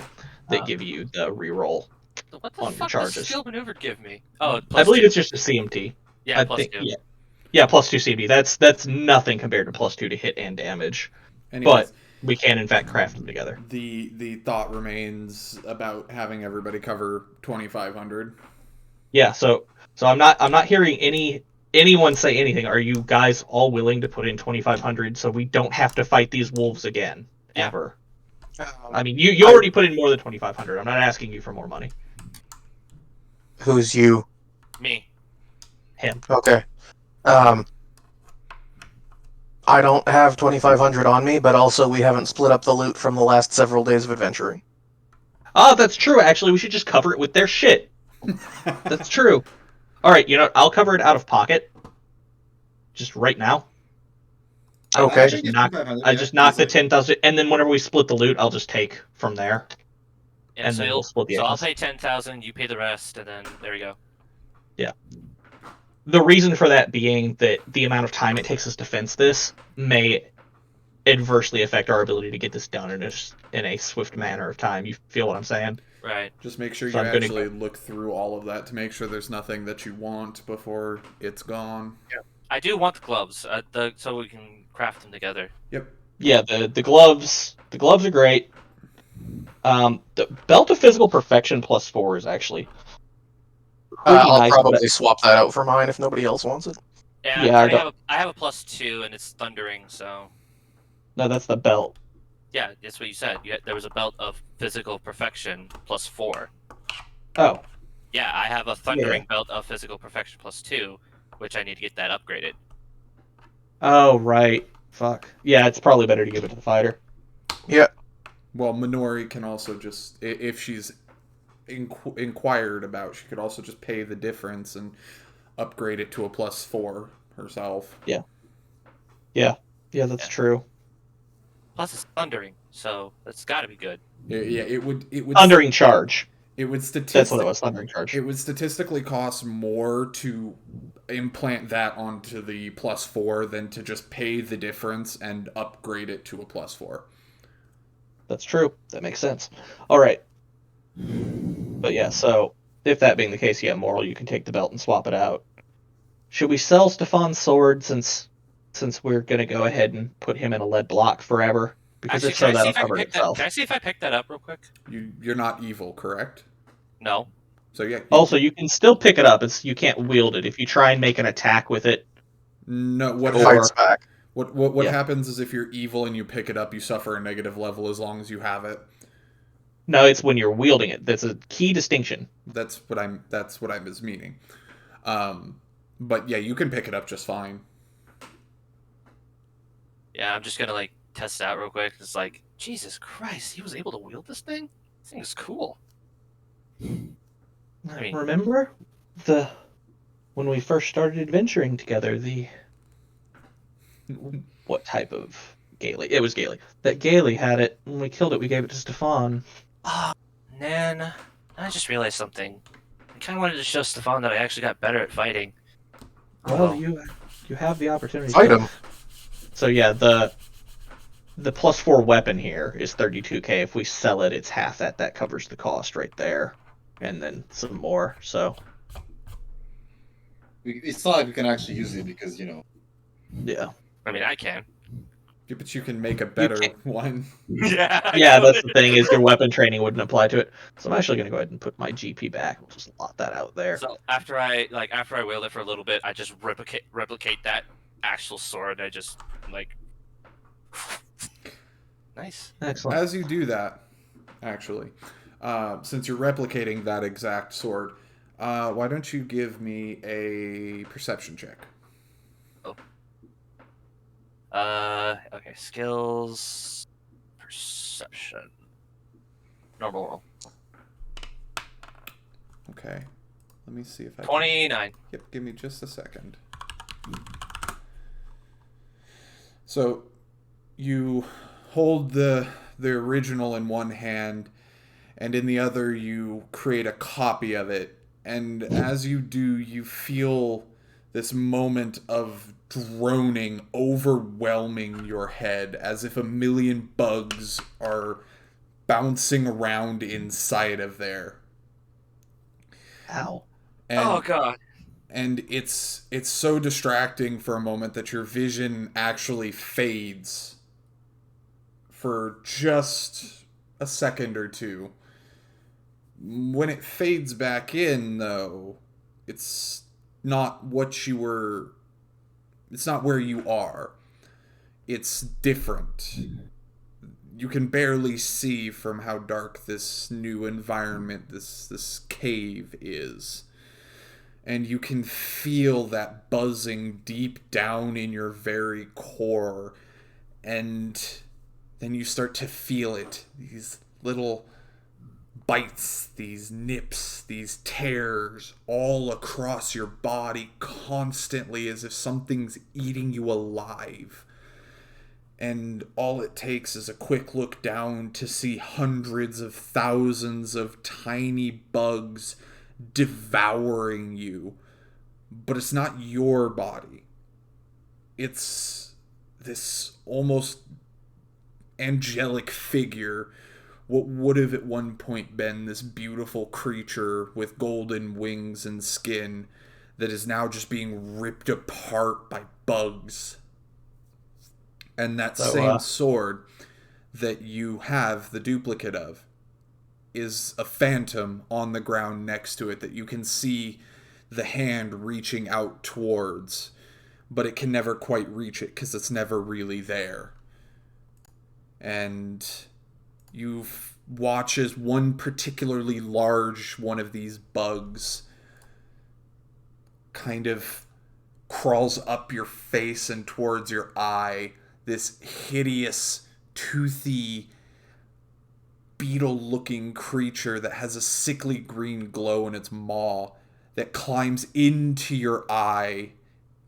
that give you the reroll. What the on your fuck does charges. skill maneuver give me? Oh, I believe +2. it's just a CMT. Yeah, I plus think, 2. yeah. Yeah, +2 CMT. That's nothing compared to +2 to hit and damage. anyways, But we can, in fact, craft them together. the thought remains about having everybody cover 2,500. Yeah, so I'm not hearing anyone say anything. Are you guys all willing to put in 2,500 so we don't have to fight these wolves again ever? I mean, you already put in more than 2,500. I'm not asking you for more money. Who's you? Me. Him. Okay. I don't have 2,500 on me, but also we haven't split up the loot from the last several days of adventuring. Oh, that's true. Actually, we should just cover it with their shit. That's true. All right, you know, I'll cover it out of pocket. Just right now. Okay. I just knock the 10,000, and then whenever we split the loot, I'll just take from there. Yeah, And so then we'll split the I'll items. pay 10,000, you pay the rest, and then there we go. The reason for that being that the amount of time it takes us to fence this may adversely affect our ability to get this done in a swift manner of time. You feel what I'm saying? Right. Just make sure So you I'm gonna actually look through all of that to make sure there's nothing that you want before it's gone. I do want the gloves, so we can craft them together. Yep. Yeah, the gloves are great. The belt of physical perfection +4 is actually pretty I'll nice. But probably swap that out for mine if nobody else wants it. Yeah, yeah, because I don't. I have a +2 and it's thundering. So No, that's the belt. yeah, that's what you said. There was a belt of physical perfection +4. Oh, Yeah, I have a yeah. thundering belt of physical perfection +2, which I need to get that upgraded. Oh, right. Fuck. Yeah, it's probably better to give it to the fighter. Yeah. Well, Minori can also just, if she's inquired about, she could also just pay the difference and upgrade it to a +4 herself. Yeah. Yeah, that's Yeah. true. Plus, it's thundering, so that's got to be good. Yeah, it would Thundering charge. It would That's what it was. Thundering charge. It would statistically cost more to implant that onto the +4 than to just pay the difference and upgrade it to a +4. That's true. That makes sense. All right. But yeah, so if that being the case, yeah, Moral, you can take the belt and swap it out. Should we sell Stefan's sword since we're gonna go ahead and put him in a lead block forever? Because Actually, if so, can I see that'll if I can cover pick that? itself. Can I see if I pick that up real quick? You're not evil, correct? No. So yeah. Also, you can still pick it up. You can't wield it. If you try and make an attack with it, No. What It Or- fights back. what Yeah. happens is if you're evil and you pick it up, you suffer a negative level as long as you have it. no, it's when you're wielding it. That's a key distinction. That's what I was meaning. But yeah, you can pick it up just fine. Yeah, I'm just gonna like test it out real quick. It's like, Jesus Christ, he was able to wield this thing. This thing is cool. I mean- Remember when we first started adventuring together, what type of Gailey? It was Gailey. That Gailey had it. When we killed it, we gave it to Stefan. Ah, man, I just realized something. I kind of wanted to show Stefan that I actually got better at fighting. Well, you have the opportunity. Fight him. So yeah, the +4 weapon here is 32k. If we sell it, it's half that. That covers the cost right there, and then some more. So It's not like we can actually use it because, yeah, I mean, I can. Yeah, but you can make a better can't- one. Yeah. yeah. That's the thing is your weapon training wouldn't apply to it. So I'm actually gonna go ahead and put my GP back. We'll just lot that out there. So after I wield it for a little bit, I just replicate that actual sword. I just like nice. Excellent. As you do that, actually, since you're replicating that exact sword, why don't you give me a perception check? Okay, skills, perception, normal roll. Okay. Let me see if I 29. Yep, give me just a second. So you hold the original in one hand, and in the other you create a copy of it. And as you do, you feel this moment of droning overwhelming your head, as if a million bugs are bouncing around inside of there. Ow. And Oh god. and it's so distracting for a moment that your vision actually fades for just a second or two. When it fades back in, though, it's not what you were. It's not where you are. It's different. You can barely see from how dark this new environment, this cave is. And you can feel that buzzing deep down in your very core. And then you start to feel it. These little bites, these nips, these tears all across your body constantly, as if something's eating you alive. And all it takes is a quick look down to see hundreds of thousands of tiny bugs devouring you. But it's not your body. It's this almost angelic figure what would have at one point been this beautiful creature with golden wings and skin that is now just being ripped apart by bugs. And that same sword that you have the duplicate of is a phantom on the ground next to it that you can see the hand reaching out towards, but it can never quite reach it because it's never really there. And you watch as one particularly large one of these bugs kind of crawls up your face and towards your eye. This hideous, toothy, beetle-looking creature that has a sickly green glow in its maw that climbs into your eye,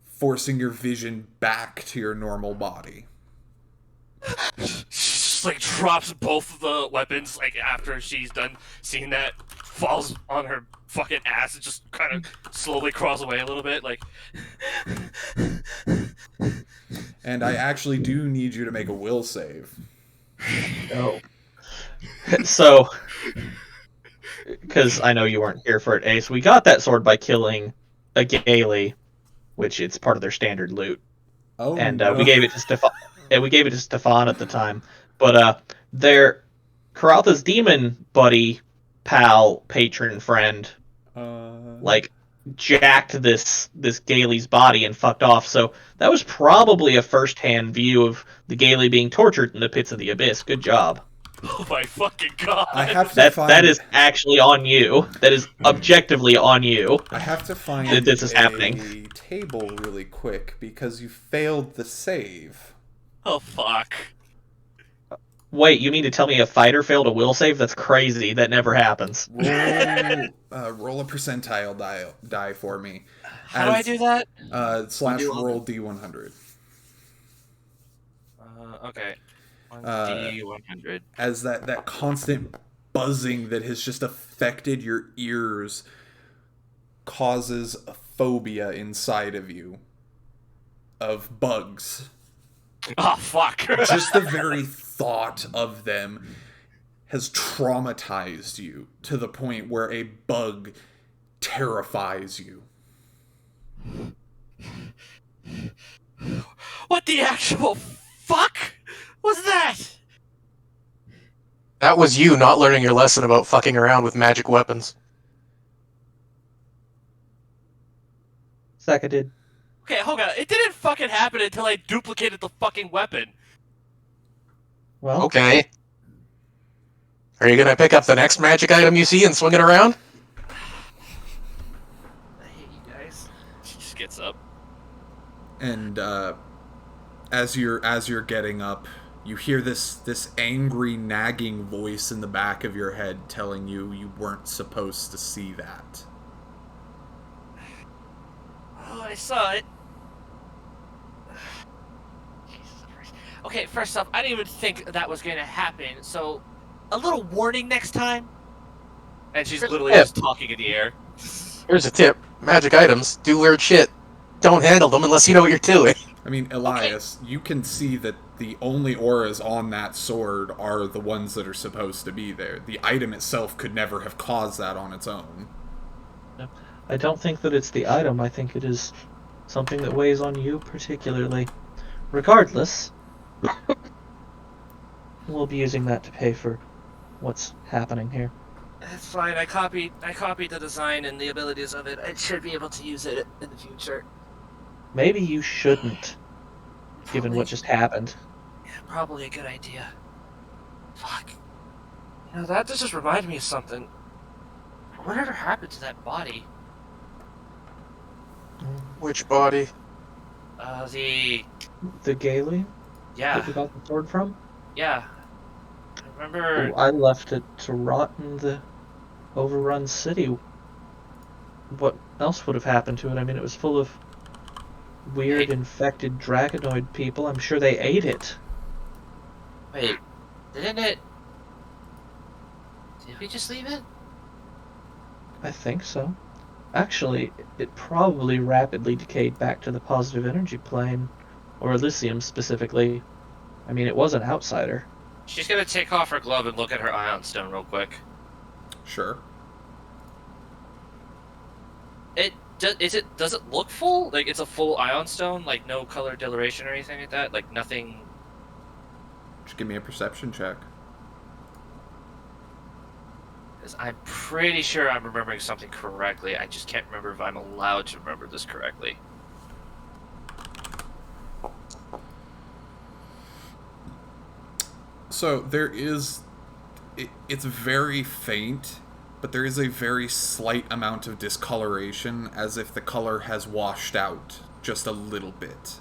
forcing your vision back to your normal body. She just, like, drops both of the weapons, like, after she's done seeing that, falls on her fucking ass and just kind of slowly crawls away a little bit, like... And I actually do need you to make a will save. No. So, because I know you weren't here for it, Ace, we got that sword by killing a Gailey, which it's part of their standard loot. Oh, and no. we gave it to Stefan. Yeah, we gave it to Stefan at the time. But their Karaltha's demon buddy, pal, patron, friend, like jacked this Gailey's body and fucked off. So that was probably a first-hand view of the Gailey being tortured in the pits of the abyss. Good job. Oh my fucking god! I have to that is actually on you. That is objectively on you. I have to find that this is a happening. table really quick because you failed the save. Oh fuck! Wait, you mean to tell me a fighter failed a will save? That's crazy. That never happens. Roll a percentile die for me. How do I do that? / roll D100. Okay. D100. As that constant buzzing that has just affected your ears causes a phobia inside of you of bugs. Oh fuck! Just the very thought of them has traumatized you to the point where a bug terrifies you. What the actual fuck was that? That was you not learning your lesson about fucking around with magic weapons. Seconded. Okay, hold on. It didn't fucking happen until I duplicated the fucking weapon. Well, Okay. Are you gonna pick up the next magic item you see and swing it around? I hate you guys. She just gets up. And as you're getting up, you hear this angry nagging voice in the back of your head telling you weren't supposed to see that. Oh, I saw it. Jesus Christ. Okay, first off, I didn't even think that was going to happen, so a little warning next time. And she's literally just talking in the air. Here's a tip. Magic items do weird shit. Don't handle them unless you know what you're doing. I mean, Elias, you can see that the only auras on that sword are the ones that are supposed to be there. The item itself could never have caused that on its own. I don't think that it's the item. I think it is something that weighs on you particularly. Regardless, we'll be using that to pay for what's happening here. That's fine. I copied the design and the abilities of it. I should be able to use it in the future. Maybe you shouldn't, given what just happened. Yeah, probably a good idea. Fuck. You know, that just reminded me of something. Whatever happened to that body? Which body? The Gailey Yeah, that we got the sword from? yeah. I remember... I left it to rot in the overrun city. What else would have happened to it? I mean, it was full of weird infected dragonoid people. I'm sure they ate it. Wait, didn't it... Did we just leave it? I think so. Actually, it probably rapidly decayed back to the positive energy plane, or Elysium specifically. I mean, it was an outsider. She's gonna take off her glove and look at her ion stone real quick. Sure. Does it look full? Like it's a full ion stone? Like no color discoloration or anything like that? Like nothing. Just give me a perception check. Because I'm pretty sure I'm remembering something correctly. I just can't remember if I'm allowed to remember this correctly. So there is, it's very faint, but there is a very slight amount of discoloration, as if the color has washed out just a little bit.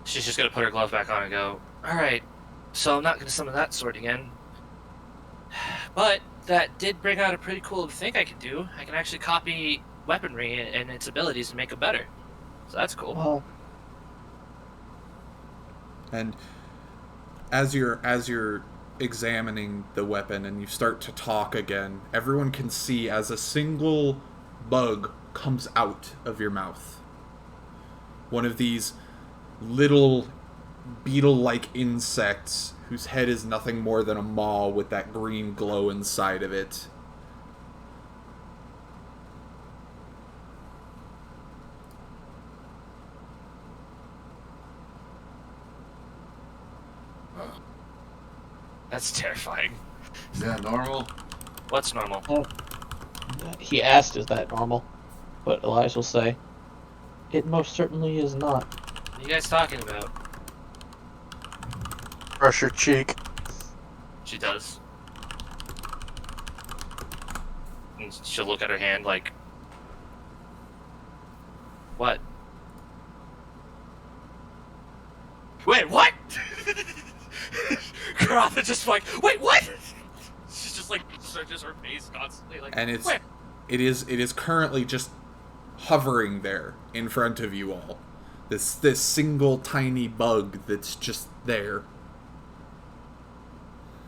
She's just gonna put her glove back on and go, alright, so I'm not gonna summon that sword again. But that did bring out a pretty cool thing I can do. I can actually copy weaponry and its abilities and make it better. So that's cool. Well, And as you're examining the weapon and you start to talk again, everyone can see as a single bug comes out of your mouth. One of these little beetle-like insects whose head is nothing more than a maw with that green glow inside of it. That's terrifying. Is that normal? What's normal? he asked, is that normal? But Elias will say, it most certainly is not. What are you guys talking about? Brush your cheek. She does. And she'll look at her hand like, what? Wait, what? Karatha just like, wait, what? She's just like searches her face constantly, like, And where? it is currently just hovering there in front of you all. This single tiny bug that's just there.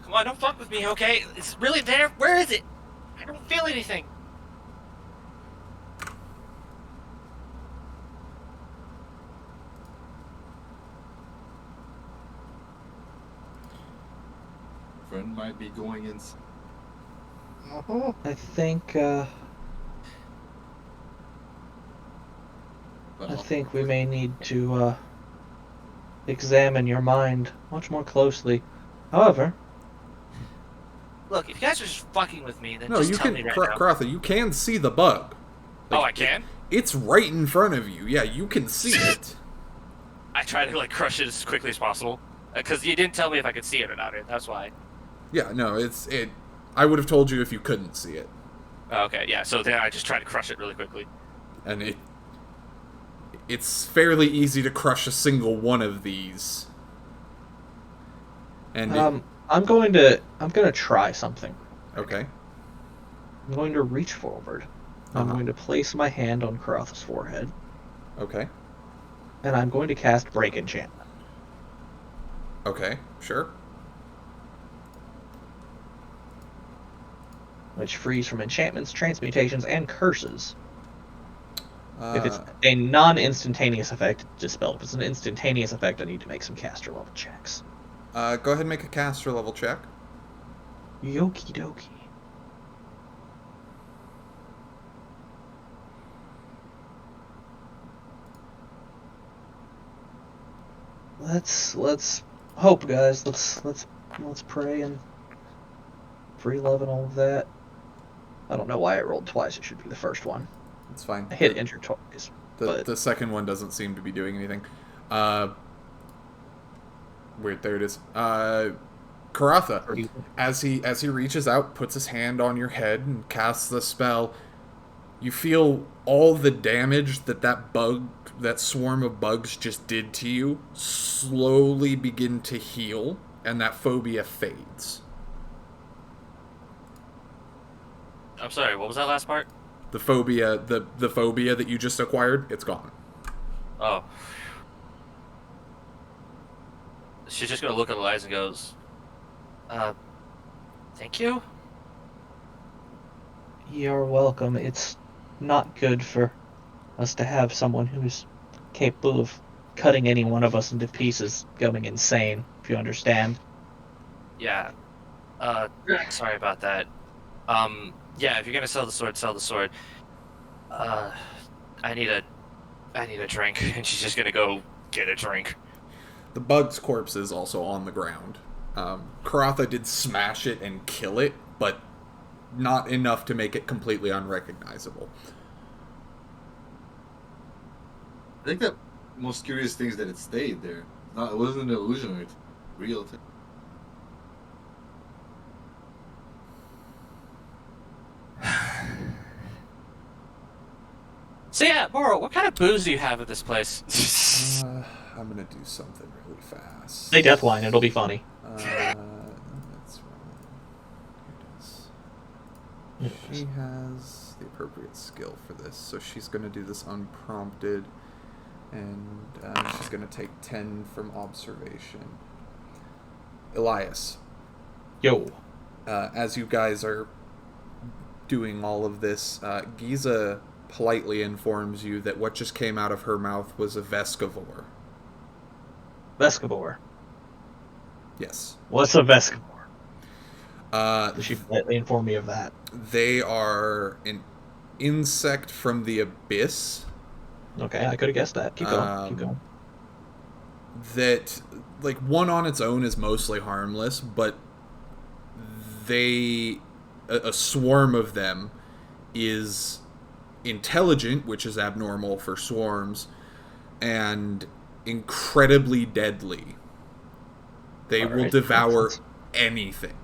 Come on, don't fuck with me, okay? It's really there. Where is it? I don't feel anything. Friend might be going in. I think, But I think we may need to, examine your mind much more closely. However, Look, if you guys are just fucking with me, then No, just you tell can, me right now. Karatha, you can see the bug. Oh, I can? It's right in front of you. Yeah, you can see it. I try to, like, crush it as quickly as possible. Because you didn't tell me if I could see it or not, that's why. Yeah, no, it. I would have told you if you couldn't see it, Oh, okay, yeah, so then I just try to crush it really quickly. and it's fairly easy to crush a single one of these. And I'm gonna try something. okay, I'm going to reach forward. I'm Uh-huh. going to place my hand on Karatha's forehead, okay, and I'm going to cast Break Enchantment. okay, sure. Which frees from enchantments, transmutations, and curses. If it's Uh, a non-instantaneous effect, it's dispelled. If it's an instantaneous effect, I need to make some caster level checks. go ahead and make a caster level check. Yoki dokie. Let's hope, guys. Let's pray and free love and all of that. I don't know why I rolled twice. It should be the first one. It's fine. I hit enter twice. but The second one doesn't seem to be doing anything. Weird. There it is. Karatha, as he reaches out, puts his hand on your head and casts the spell, you feel all the damage that swarm of bugs just did to you slowly begin to heal, and that phobia fades. I'm sorry, what was that last part? The phobia that you just acquired, it's gone. Oh. She's just gonna look at Elias and goes, thank you? you're welcome. It's not good for us to have someone who's capable of cutting any one of us into pieces going insane, if you understand. Yeah. Sorry about that. Yeah, if you're gonna sell the sword, sell the sword. Uh, I need a drink, and she's just gonna go get a drink. The bug's corpse is also on the ground. Karatha did smash it and kill it, but not enough to make it completely unrecognizable. I think the most curious thing is that it stayed there. It wasn't an illusion, it's real thing. So yeah, Moro, what kind of booze do you have at this place? I'm gonna do something really fast. Say Deathline, it'll be funny. That's wrong. Here it is. She has the appropriate skill for this, so she's gonna do this unprompted, and she's gonna take 10 from observation. Elias, Yo. as you guys are doing all of this, Giza politely informs you that what just came out of her mouth was a Vescivore. Vescivore. Yes. What's a Vescivore? Uh, Does she politely inform me of that? they are an insect from the abyss Okay, I could have guessed that. Keep going. Keep going. that, like, one on its own is mostly harmless, but a swarm of them is intelligent, which is abnormal for swarms, and incredibly deadly. They will Alright, devour makes sense. anything.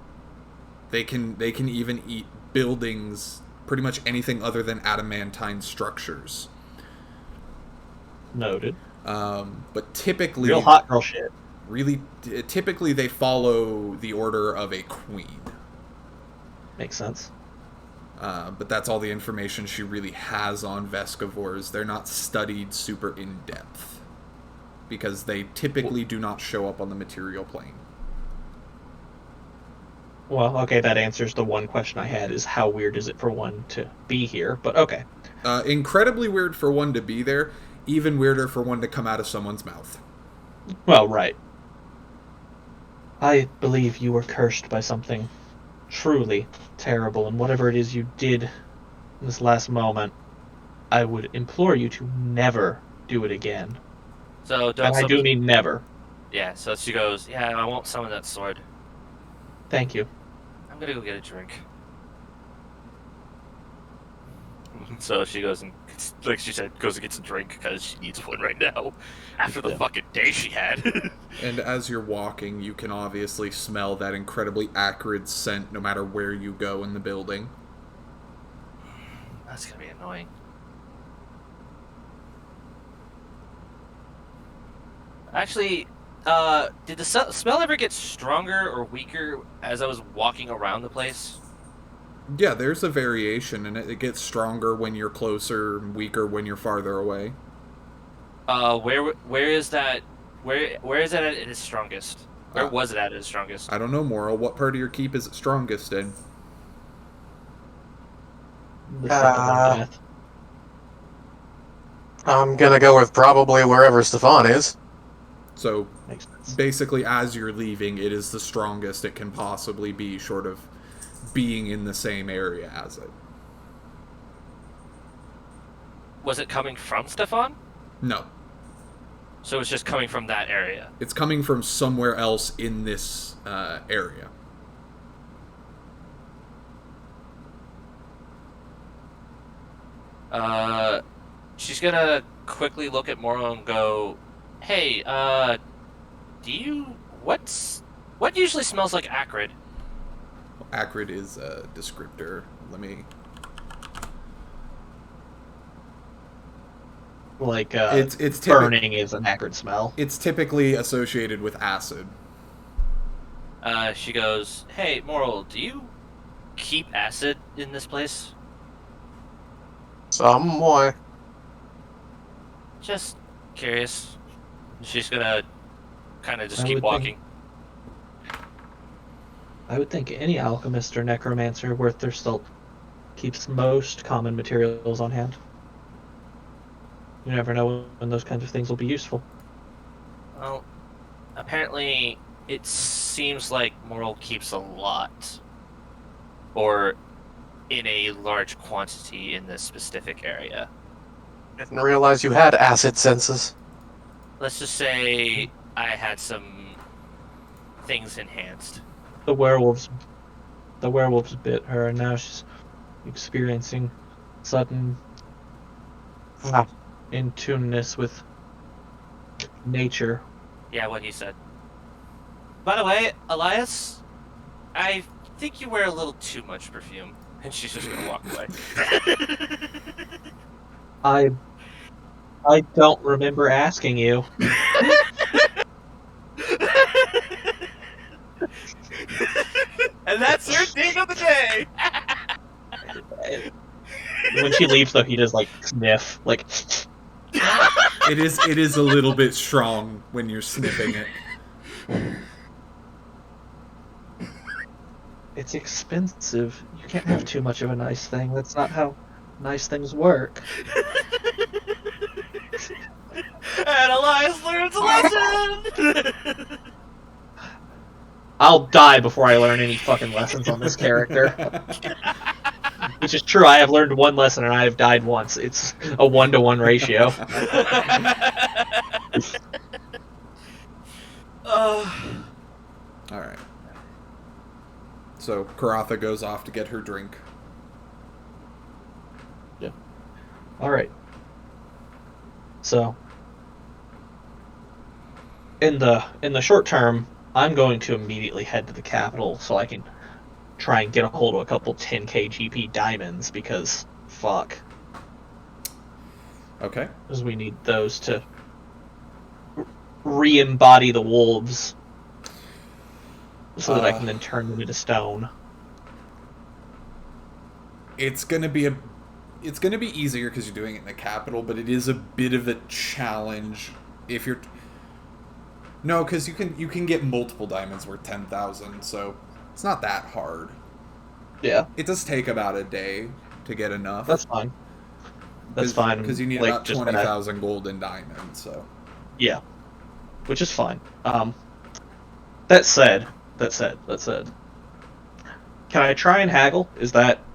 They can even eat buildings, pretty much anything other than adamantine structures. Noted. But typically, Real hot girl shit. typically they follow the order of a queen. Makes sense. But that's all the information she really has on Vescivores. They're not studied super in depth because they typically do not show up on the material plane. Well, okay, that answers the one question I had, is how weird is it for one to be here, but okay. Incredibly weird for one to be there, even weirder for one to come out of someone's mouth. Well, right. I believe you were cursed by something truly terrible, and whatever it is you did in this last moment, I would implore you to never do it again. So don't. And I do mean never. Yeah. So she goes. Yeah, I won't summon that sword. Thank you. I'm gonna go get a drink. So she goes and, like she said, goes and gets a drink because she needs one right now after the fucking day she had. And as you're walking, you can obviously smell that incredibly acrid scent no matter where you go in the building. That's gonna be annoying. Actually, did the smell ever get stronger or weaker as I was walking around the place? Yeah, there's a variation, and it gets stronger when you're closer, and weaker when you're farther away. Where is that? Where is that at its strongest? Where was it at its strongest? I don't know, Moral. What part of your keep is it strongest in? The scent of death. I'm gonna go with probably wherever Stefan is. So, Makes sense. basically, as you're leaving, it is the strongest it can possibly be, short of being in the same area as it. Was it coming from Stefan? No. So it's just coming from that area. It's coming from somewhere else in this area. She's gonna quickly look at Moro and go, "Hey, what usually smells like acrid?" Acrid is a descriptor. Let me... Like, It's burning is an acrid smell. It's typically associated with acid. She goes, "Hey, Moral, do you keep acid in this place?" Some way. Just curious. She's gonna kind of just I keep would walking. I would think any alchemist or necromancer worth their salt keeps most common materials on hand. You never know when those kinds of things will be useful. Well, apparently it seems like Moral keeps a lot. Or in a large quantity in this specific area. Didn't realize you had acid senses. Let's just say I had some things enhanced. The werewolves bit her, and now she's experiencing sudden in tuneness with nature. Yeah, what he said. By the way, Elias, I think you wear a little too much perfume. And she's just gonna walk away. I don't remember asking you. And that's your thing of the day! When she leaves, though, he does like sniff, like. It is a little bit strong when you're sniffing it. It's expensive. You can't have too much of a nice thing. That's not how nice things work. And Elias learns a lesson! I'll die before I learn any fucking lessons on this character. Which is true, I have learned one lesson and I have died once. It's a 1-to-1 ratio. Alright. So, Karatha goes off to get her drink. Yeah. Alright. So, in the short term, I'm going to immediately head to the capital so I can try and get a hold of a couple 10k GP diamonds, because fuck. Okay. Because we need those to re-embody the wolves so that I can then turn them into stone. It's gonna be easier because you're doing it in the capital, but it is a bit of a challenge if you're. No, because you can get multiple diamonds worth 10,000, so it's not that hard. Yeah, It does take about a day to get enough. that's fine. That's fine. Because you need like, about just 20,000 gold and diamonds, so. Yeah, which is fine. That said, can I try and haggle?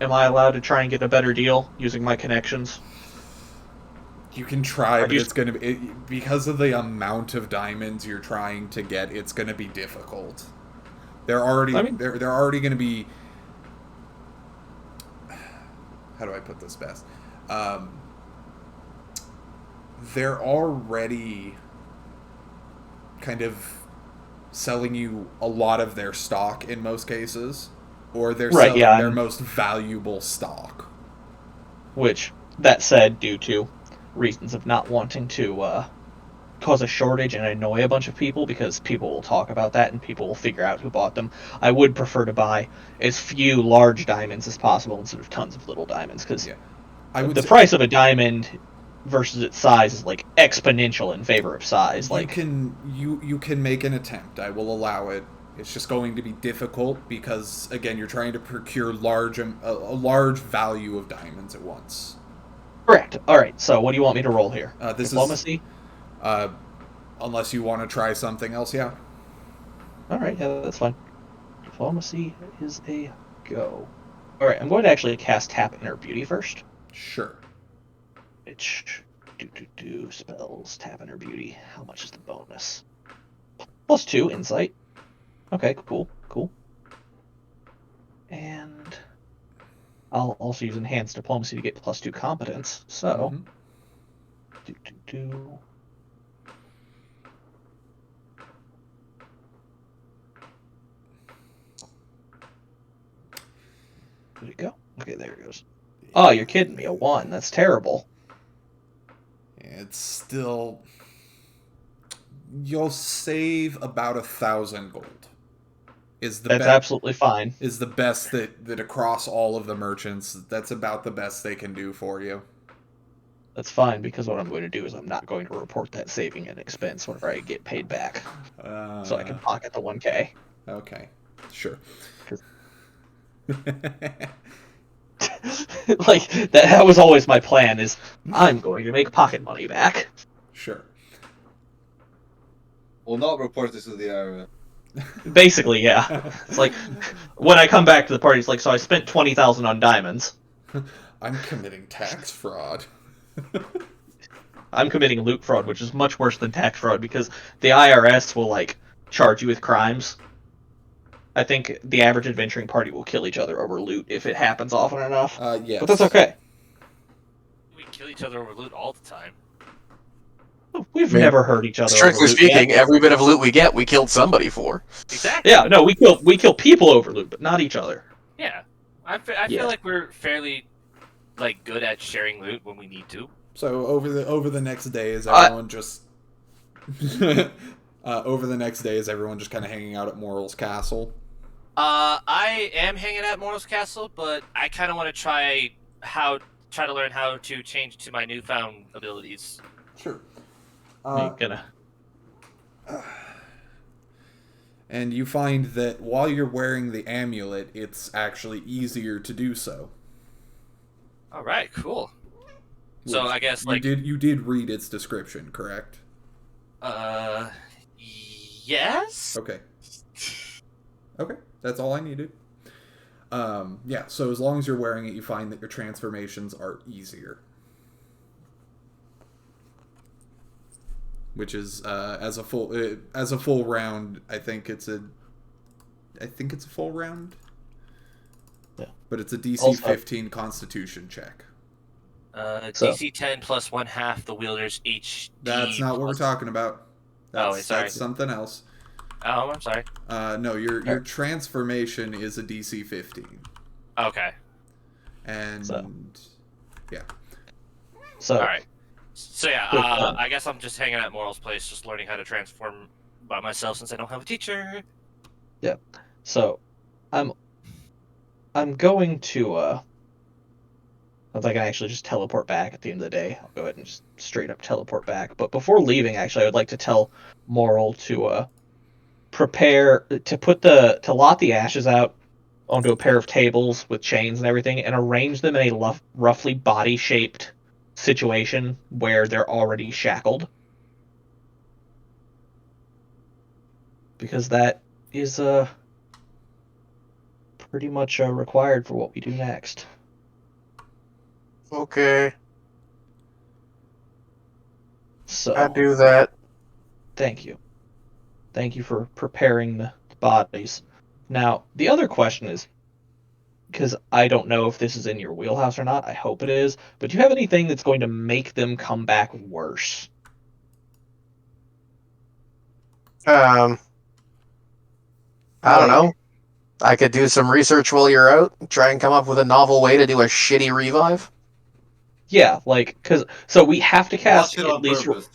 Am I allowed to try and get a better deal using my connections? You can try, but you- it's going to be... because of the amount of diamonds you're trying to get, it's going to be difficult. They're already... they're already going to be... How do I put this best? They're already kind of selling you a lot of their stock in most cases. Or they're Right, selling yeah, their most valuable stock. Which, that said, due to reasons of not wanting to cause a shortage and annoy a bunch of people, because people will talk about that and people will figure out who bought them, I would prefer to buy as few large diamonds as possible instead of tons of little diamonds, because the price of a diamond versus its size is like exponential in favor of size. Like, you can make an attempt. I will allow it. It's just going to be difficult because, again, you're trying to procure a large value of diamonds at once. correct. All right. So, what do you want me to roll here? This Diplomacy. Unless you want to try something else, yeah. All right. Yeah, that's fine. Diplomacy is a go. All right. I'm going to actually cast Tap Inner Beauty first. Sure. Which spells Tap Inner Beauty. How much is the bonus? +2 insight. Okay, cool. And I'll also use Enhanced Diplomacy to get +2 competence. So, Did it go? Okay, there it goes. Oh, you're kidding me. A 1. That's terrible. It's still... You'll save about 1,000 gold. That's absolutely fine. Is the best that across all of the merchants, that's about the best they can do for you. That's fine, because what I'm going to do is I'm not going to report that saving an expense whenever I get paid back. So I can pocket the 1k. Okay, sure. Like, that was always my plan, is I'm going to make pocket money back. Sure. will not report this to the area. Basically, yeah. It's like when I come back to the party, it's like, so I spent 20,000 on diamonds. I'm committing tax fraud. I'm committing loot fraud, which is much worse than tax fraud because the IRS will like charge you with crimes. I think the average adventuring party will kill each other over loot if it happens often enough. Yes. But that's okay. We kill each other over loot all the time. We've Man, never hurt each other. Strictly over loot speaking, yet. every bit of loot we get, we killed somebody for. Exactly. Yeah, no, we kill people over loot, but not each other. Yeah. I Yeah. feel like we're fairly like good at sharing loot when we need to. So over the next day, is everyone just over the next day is everyone just kind of hanging out at Moral's castle? I am hanging at Moral's Castle, but I kind of want to try to learn how to change to my newfound abilities. Sure. You're gonna. And you find that while you're wearing the amulet, it's actually easier to do so. All right, cool. So Which I guess like you did read its description, correct? yes. Okay. Okay, that's all I needed. Yeah, so as long as you're wearing it, you find that your transformations are easier. Which is as a full round, I think it's a full round. Yeah. But it's a DC Also- 15 Constitution check. So- DC 10 plus 1/2 the wielder's HD. That's not what we're plus- talking about. That's, wait, sorry. that's something else. Oh, I'm sorry. No, your transformation is a DC 15, Okay. and So. yeah. So, All right. So yeah, Good. I guess I'm just hanging out at Moral's place, just learning how to transform by myself since I don't have a teacher. so, I'm going to I think I actually just teleport back at the end of the day. I'll go ahead and just straight up teleport back. But before leaving, actually, I would like to tell Moral to prepare to lot the ashes out onto a pair of tables with chains and everything, and arrange them in a roughly body-shaped situation where they're already shackled. Because that is pretty much required for what we do next. Okay, So I do that. thank you. Thank you for preparing the bodies. Now, the other question is, because I don't know if this is in your wheelhouse or not, I hope it is, but do you have anything that's going to make them come back worse? I don't know. I could do some research while you're out, try and come up with a novel way to do a shitty revive. Yeah, like, so we have to cast Watch it at on least... purpose.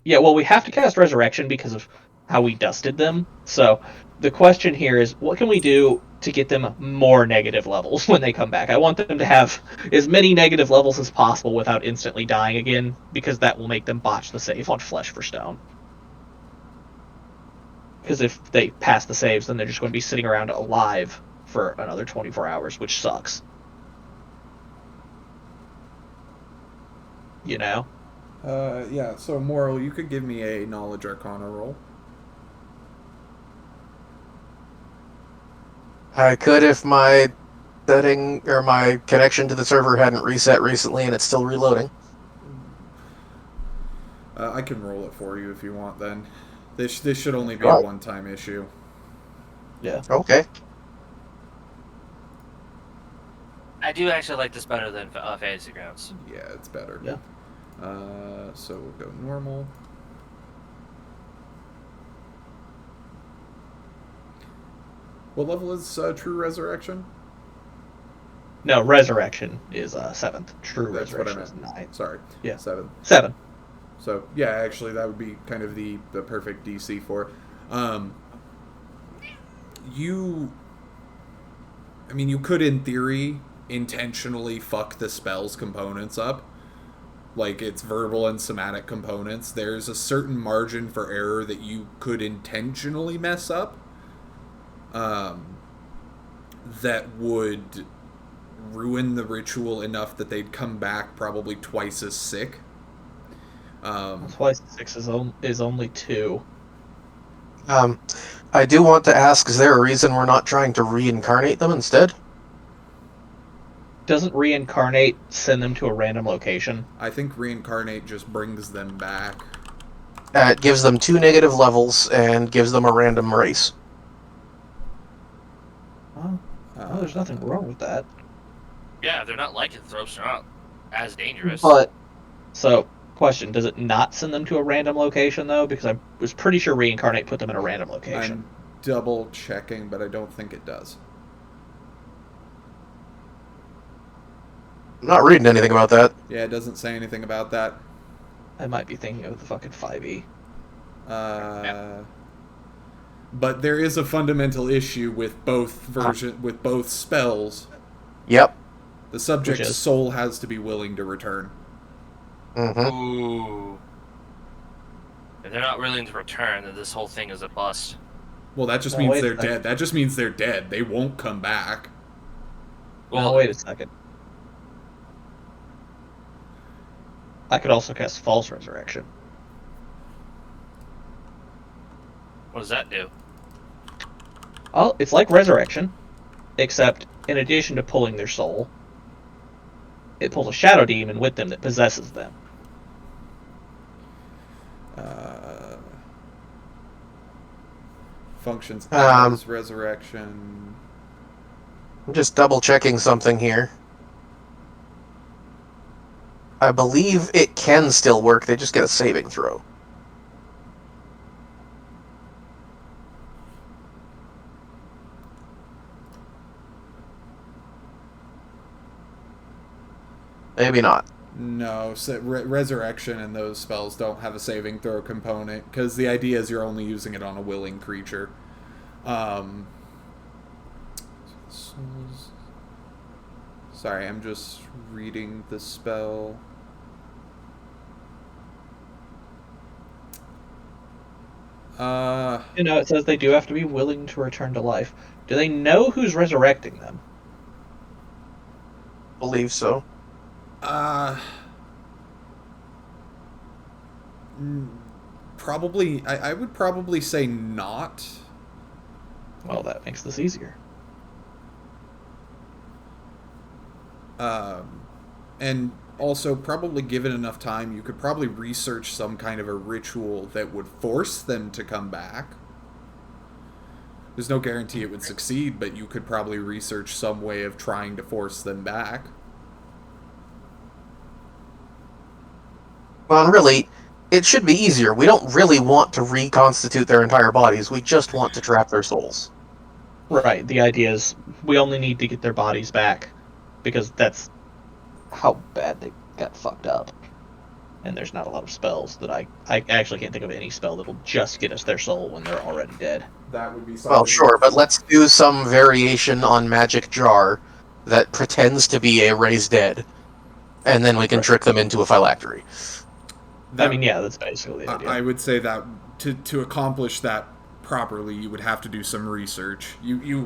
Yeah, well, we have to cast Resurrection because of how we dusted them. So the question here is, what can we do to get them more negative levels when they come back? I want them to have as many negative levels as possible without instantly dying again, because that will make them botch the save on Flesh for Stone. Because if they pass the saves, then they're just going to be sitting around alive for another 24 hours, which sucks. You know? Yeah, so Moral, you could give me a Knowledge Arcana roll. I could if my setting or my connection to the server hadn't reset recently and it's still reloading. I can roll it for you if you want then. This should only be Right. a one-time issue. Yeah. Okay. I do actually like this better than Fantasy Grounds. Yeah, it's better. Yeah. So we'll go normal. What level is True Resurrection? No, Resurrection is 7th. True That's what I Resurrection is meant. 9th. Sorry. Yeah. 7. 7. So yeah, actually that would be kind of the perfect DC for. You could in theory intentionally fuck the spell's components up. Like its verbal and somatic components. There's a certain margin for error that you could intentionally mess up. That would ruin the ritual enough that they'd come back probably twice as sick. Twice 6 is only 2. I do want to ask, is there a reason we're not trying to reincarnate them instead? Doesn't reincarnate send them to a random location? I think reincarnate just brings them back. It gives them 2 negative levels and gives them a random race. Well, there's nothing wrong with that. Yeah, they're not lycanthropes. They're not as dangerous. But, so, question, does it not send them to a random location, though? Because I was pretty sure reincarnate put them in a random location. I'm double checking, but I don't think it does. I'm not reading anything about that. Yeah, it doesn't say anything about that. I might be thinking of the fucking 5e. But there is a fundamental issue with both spells. Yep. The subject's Which is? soul has to be willing to return. Mm-hmm. Ooh. If they're not willing to return, then this whole thing is a bust. Well, that just No, means wait a they're second. dead. That just means they're dead. They won't come back. Well, wait a second. I could also cast False Resurrection. What does that do? Oh, it's like Resurrection, except in addition to pulling their soul, it pulls a shadow demon with them that possesses them. Functions Um, as resurrection. I'm just double checking something here. I believe it can still work, they just get a saving throw. Maybe not. No, so resurrection and those spells don't have a saving throw component because the idea is you're only using it on a willing creature. Sorry, I'm just reading the spell. It says they do have to be willing to return to life. Do they know who's resurrecting them? Believe so. Probably, I would probably say not. Well, that makes this easier. And also, probably given enough time, you could probably research some kind of a ritual that would force them to come back. There's no guarantee it would succeed, but you could probably research some way of trying to force them back. Well, and really, it should be easier. We don't really want to reconstitute their entire bodies, we just want to trap their souls. Right, the idea is we only need to get their bodies back, because that's how bad they got fucked up. And there's not a lot of spells that I actually can't think of any spell that'll just get us their soul when they're already dead. That would be something. Well, sure, but let's do some variation on Magic Jar that pretends to be a raised dead, and then we can trick them into a phylactery. That, I mean, yeah, that's basically the idea. I would say that to accomplish that properly, you would have to do some research.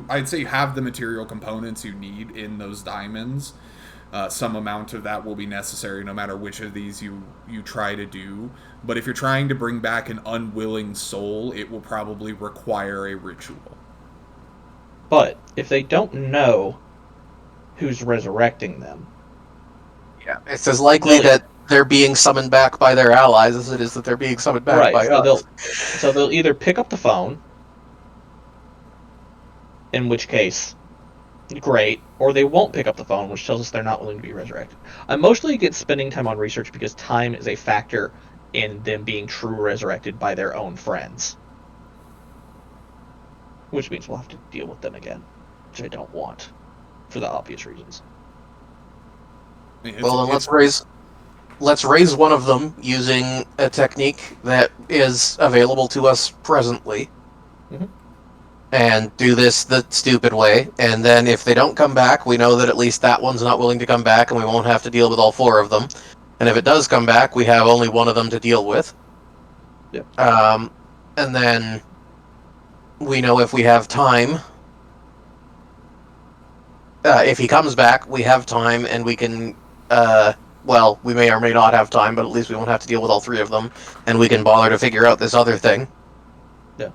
I'd say you have the material components you need in those diamonds. Some amount of that will be necessary no matter which of these you try to do. But if you're trying to bring back an unwilling soul, it will probably require a ritual. But if they don't know who's resurrecting them, Yeah, it's as likely that they're being summoned back by their allies as it is that they're being summoned back by us. So they'll either pick up the phone, in which case, great, or they won't pick up the phone, which tells us they're not willing to be resurrected. I mostly get spending time on research because time is a factor in them being true resurrected by their own friends. Which means we'll have to deal with them again, which I don't want, for the obvious reasons. Well, then let's raise one of them using a technique that is available to us presently. Mhm. And do this the stupid way, and then if they don't come back, we know that at least that one's not willing to come back, and we won't have to deal with all four of them. And if it does come back, we have only one of them to deal with. Yep. And then we know if we have time. If he comes back, we have time, and we can. Well, we may or may not have time, but at least we won't have to deal with all three of them, and we can bother to figure out this other thing. Yeah.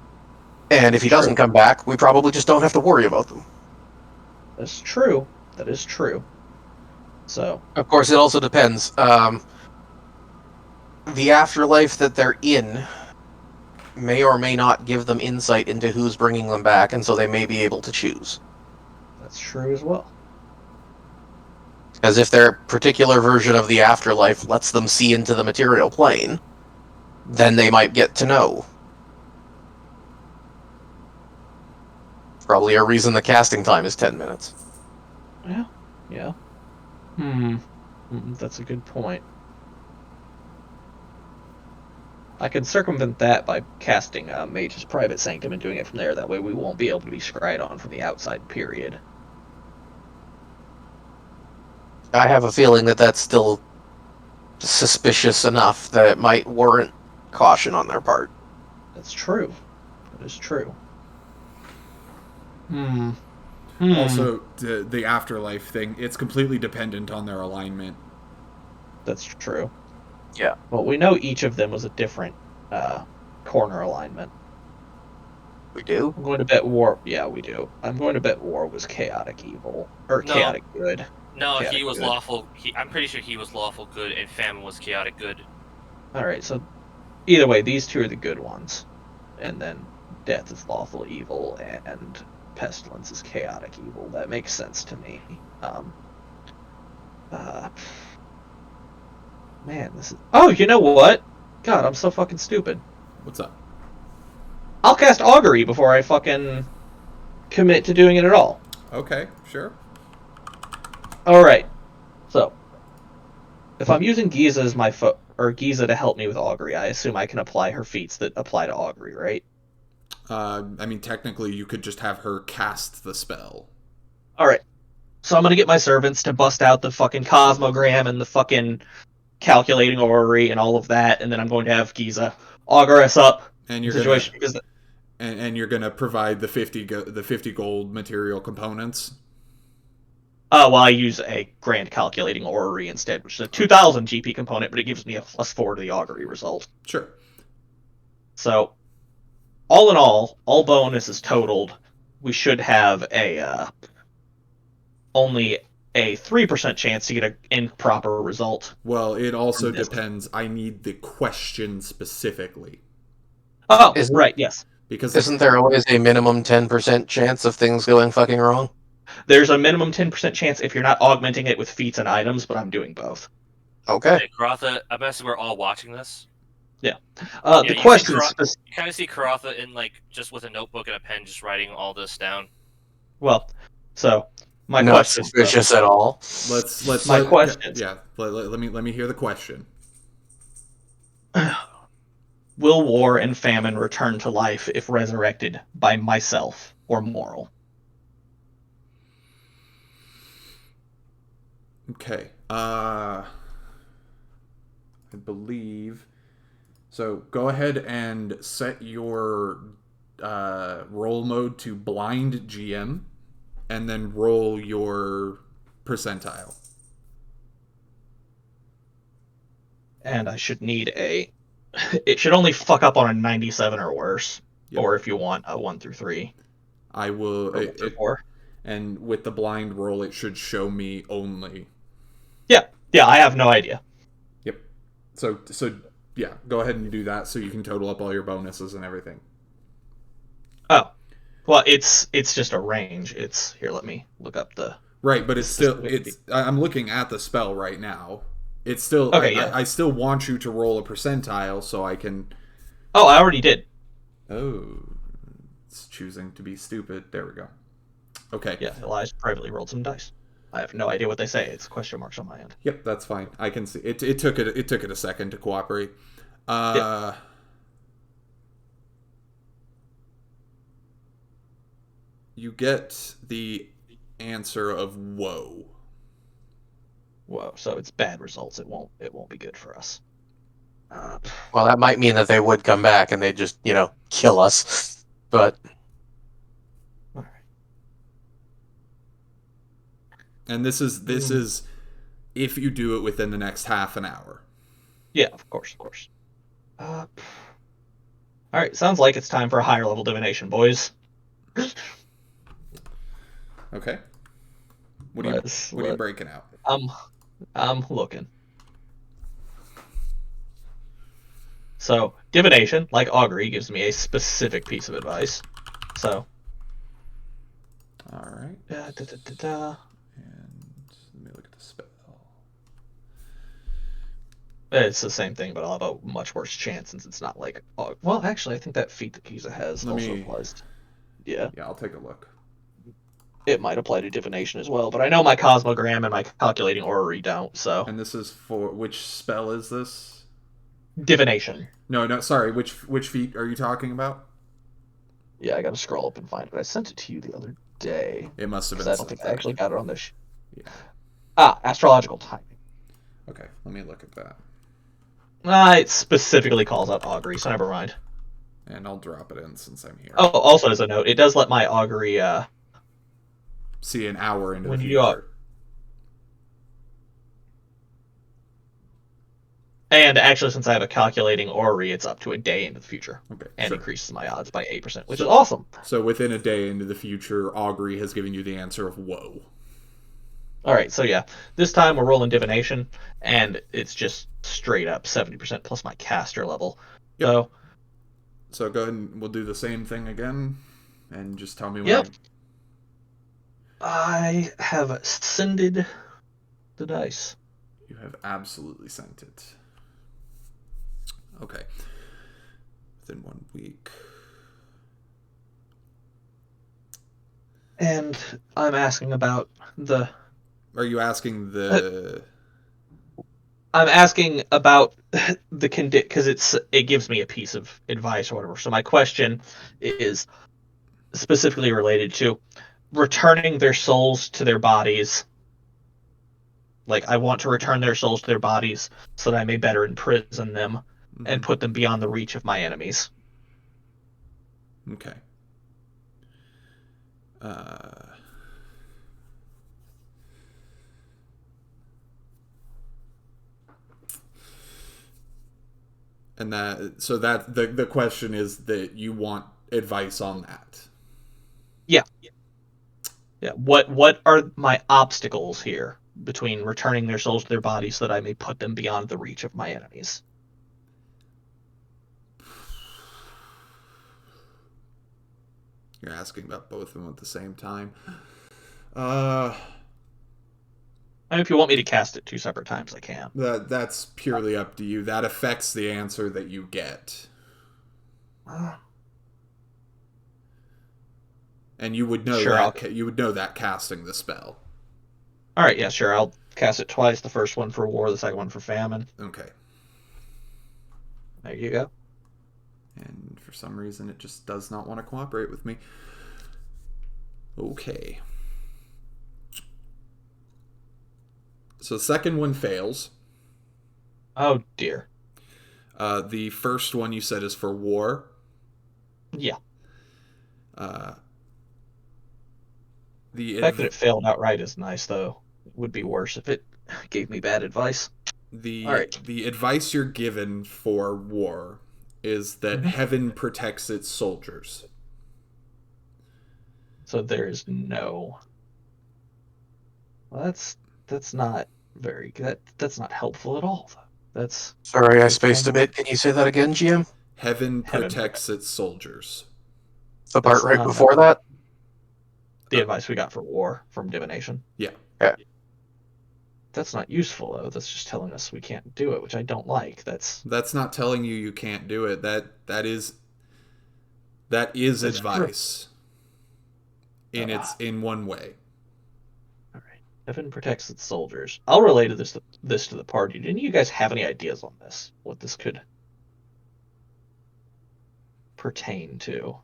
And if he doesn't come back, we probably just don't have to worry about them. That's true. That is true. So, Of course, it also depends. The afterlife that they're in may or may not give them insight into who's bringing them back, and so they may be able to choose. that's true as well. As if their particular version of the afterlife lets them see into the material plane, then they might get to know. Probably a reason the casting time is 10 minutes. Yeah. Yeah. That's a good point. I can circumvent that by casting Mage's Private Sanctum and doing it from there. That way we won't be able to be scryed on from the outside, period. I have a feeling that that's still suspicious enough that it might warrant caution on their part. That's true. That is true. Also, the afterlife thing, it's completely dependent on their alignment. That's true. Yeah. Well, we know each of them was a different corner alignment. We do? I'm going to bet War... Yeah, we do. I'm going to bet War was chaotic evil. Or No. chaotic good. No, Chaotic he was good. lawful. I'm pretty sure he was lawful good, and Famine was chaotic good. Alright, so either way, these two are the good ones. And then Death is lawful evil, and Pestilence is chaotic evil. That makes sense to me. Man, this is... Oh, you know what? God, I'm so fucking stupid. What's up? I'll cast Augury before I fucking commit to doing it at all. Okay, sure. Alright. So, if I'm using Giza as my or Giza to help me with Augury, I assume I can apply her feats that apply to Augury, right? I mean, technically, you could just have her cast the spell. Alright. So I'm gonna get my servants to bust out the fucking Cosmogram and the fucking calculating Augury and all of that, and then I'm going to have Giza augur us up And the you're situation gonna because and you're gonna provide the 50 gold material components. well, I use a grand calculating Augury instead, which is a 2,000 GP component, but it gives me a +4 to the Augury result. Sure. So, all in all bonuses totaled, we should have a only a 3% chance to get an improper result. Well, it also From this. depends. I need the question specifically Oh, Isn't- right, yes. because Isn't there always a minimum 10% chance of things going fucking wrong? There's a minimum 10% chance if you're not augmenting it with feats and items, but I'm doing both. Okay. Hey, Karatha, I bet we're all watching this. The you question see is... You kind of see Karatha in, like, just with a notebook and a pen, just writing all this down. Well, so, my Not question... suspicious at all. let's My questions. Yeah, let me hear the question. Will War and Famine return to life if resurrected by myself or Moral? Okay. I believe. So go ahead and set your roll mode to blind GM, and then roll your percentile. And I should need a... It should only fuck up on a 97 or worse. Yep. Or if you want a 1 through 3. I will. Or 1 through 4. And with the blind roll, it should show me only. Yeah, I have no idea. Yep. So yeah, go ahead and do that so you can total up all your bonuses and everything. Oh. Well, it's just a range. It's... Here, let me look up the... Right, but it's still... I'm looking at the spell right now. It's still... Okay, yeah. I still want you to roll a percentile so I can... Oh, I already did. Oh, it's choosing to be stupid. There we go. Okay. Yeah, Elijah privately rolled some dice. I have no idea what they say. It's question marks on my end. Yep, that's fine. I can see it. It took it a second to cooperate. Yep. You get the answer of woe. Whoa, so it's bad results. It won't be good for us. Well, that might mean that they would come back and they'd just, kill us. But All right. And this is if you do it within the next half an hour. Yeah, of course. All All right, sounds like it's time for a higher level divination, boys. Okay. What are you breaking out? I'm looking. So divination, like augury, gives me a specific piece of advice. So. All right. And let me look at the spell. It's the same thing, but I'll have a much worse chance since it's not like. Well, actually, I think that feat that Kiza has applies. Yeah. Yeah, I'll take a look. It might apply to divination as well, but I know my cosmogram and my calculating orrery don't. So. And this is for which spell is this? Divination. No, sorry. Which feat are you talking about? Yeah, I gotta scroll up and find it. I sent it to you the other day. It must have been. I don't think I actually got it on this. Yeah. Astrological timing. Okay, let me look at that. It specifically calls out augury, so never mind. And I'll drop it in since I'm here. Oh, also as a note, it does let my augury see an hour into when the you future. And actually, since I have a calculating orrery, it's up to a day into the future. Okay, and sure. Increases my odds by 8%, which is awesome. So within a day into the future, augury has given you the answer of whoa. All right, so yeah, this time we're rolling divination, and it's just straight up 70% plus my caster level. Yep. So go ahead and we'll do the same thing again, and just tell me when. Yep. I have sended the dice. You have absolutely sent it. Okay. Within 1 week. And I'm asking about the... Are you asking the... I'm asking about the because it gives me a piece of advice or whatever. So my question is specifically related to returning their souls to their bodies. Like, I want to return their souls to their bodies so that I may better imprison them and put them beyond the reach of my enemies. Okay. And the question is that you want advice on that. Yeah. What are my obstacles here between returning their souls to their bodies so that I may put them beyond the reach of my enemies? You're asking about both of them at the same time. I mean, if you want me to cast it 2 separate times, I can. That's purely up to you. That affects the answer that you get. And you would know you would know that casting the spell. All right, yeah, sure. I'll cast it twice. The first one for war, the second one for famine. Okay. There you go. And for some reason, it just does not want to cooperate with me. Okay. So the second one fails. Oh, dear. The first one you said is for war. Yeah. The fact that it failed outright is nice, though. It would be worse if it gave me bad advice. The right. The advice you're given for war is that heaven protects its soldiers. So there's no... Well, that's not very good. That's not helpful at all, though. That's... Sorry, I spaced a bit. Can you say that again, GM? Heaven protects its soldiers. The part right before that? The advice we got for war from divination. Yeah. That's not useful, though. That's just telling us we can't do it, which I don't like. That's not telling you can't do it. That is advice. In one way. All right. Heaven protects its soldiers. I'll relay this to the party. Didn't you guys have any ideas on this? What this could pertain to?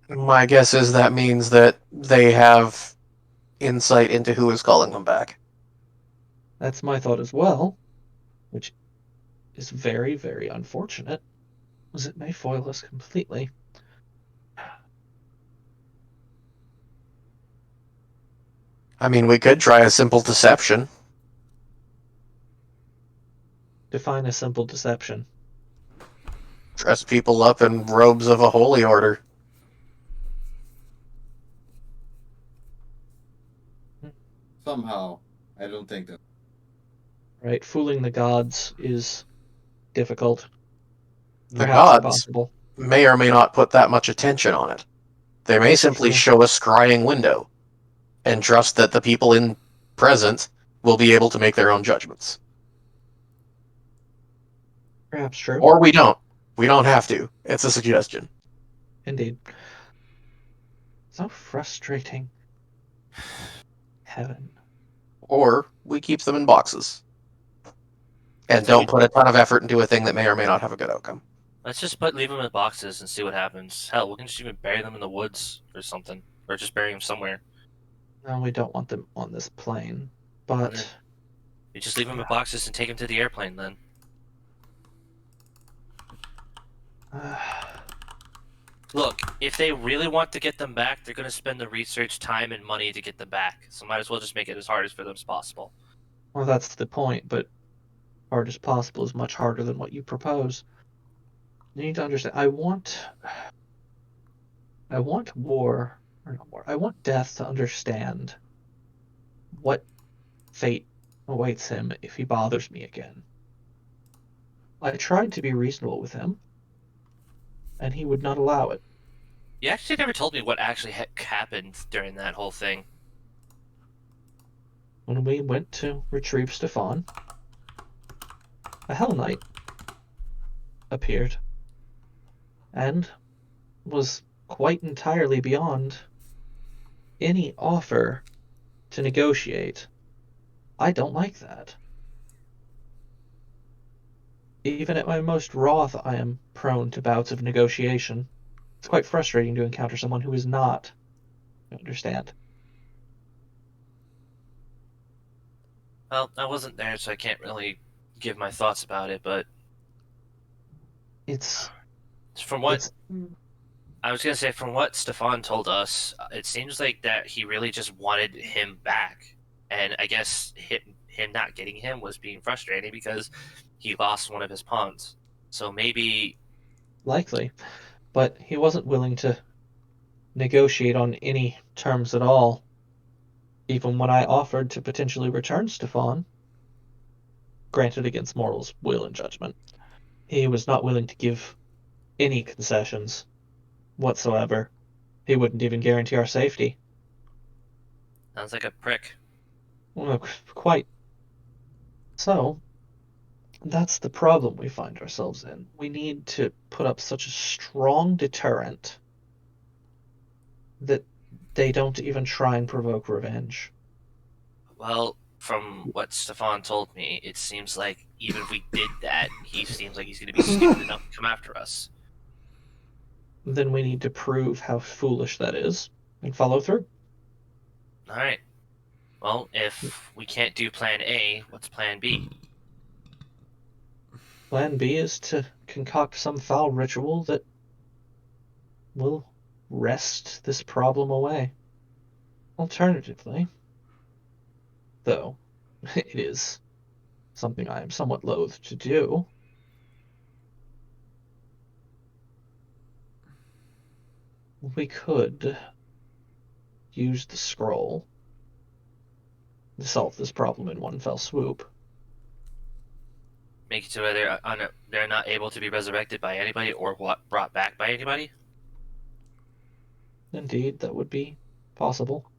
My guess is that means that they have insight into who is calling them back. That's my thought as well, which is very, very unfortunate, as it may foil us completely. I mean, we could try a simple deception. Define a simple deception. Dress people up in robes of a holy order. Somehow, I don't think that. Right? Fooling the gods is difficult, The perhaps gods impossible. may or may not put that much attention on it. They may simply True. show a scrying window and trust that the people in present will be able to make their own judgments. Perhaps true. Or we don't. We don't have to. It's a suggestion. Indeed. So frustrating. Heaven. Or we keep them in boxes. And So don't put a ton of effort into a thing that may or may not have a good outcome. let's just leave them in boxes and see what happens. Hell, we can just even bury them in the woods or something, or just bury them somewhere. No, we don't want them on this plane. But You just leave them in boxes and take them to the airplane then. Look, if they really want to get them back, they're going to spend the research, time, and money to get them back. So might as well just make it as hard for them as possible. well, that's the point. But hard as possible is much harder than what you propose. You need to understand. I want war, or not war. I want Death to understand what fate awaits him if he bothers me again. I tried to be reasonable with him, and he would not allow it. You actually never told me what actually happened during that whole thing. When we went to retrieve Stefan, a Hell Knight appeared and was quite entirely beyond any offer to negotiate. I don't like that. Even at my most wroth, I am prone to bouts of negotiation. It's quite frustrating to encounter someone who is not. You understand? Well, I wasn't there, so I can't really give my thoughts about it, but It's from what it's I was gonna say, from what Stefan told us, it seems like that he really just wanted him back, and I guess him not getting him was being frustrating because he lost one of his pawns. So maybe likely, but he wasn't willing to negotiate on any terms at all, even when I offered to potentially return Stefan, granted against Mortal's will and judgment. He was not willing to give any concessions whatsoever. He wouldn't even guarantee our safety. sounds like a prick. Well, quite. So, that's the problem we find ourselves in. We need to put up such a strong deterrent that they don't even try and provoke revenge. Well, from what Stefan told me, it seems like even if we did that, he seems like he's gonna be stupid enough to come after us. Then we need to prove how foolish that is and follow through. All right. Well, if we can't do Plan A, what's Plan B? Plan B is to concoct some foul ritual that will wrest this problem away. Alternatively, though it is something I am somewhat loath to do, we could use the scroll to solve this problem in one fell swoop. Make it so they're not able to be resurrected by anybody or brought back by anybody? Indeed, that would be possible.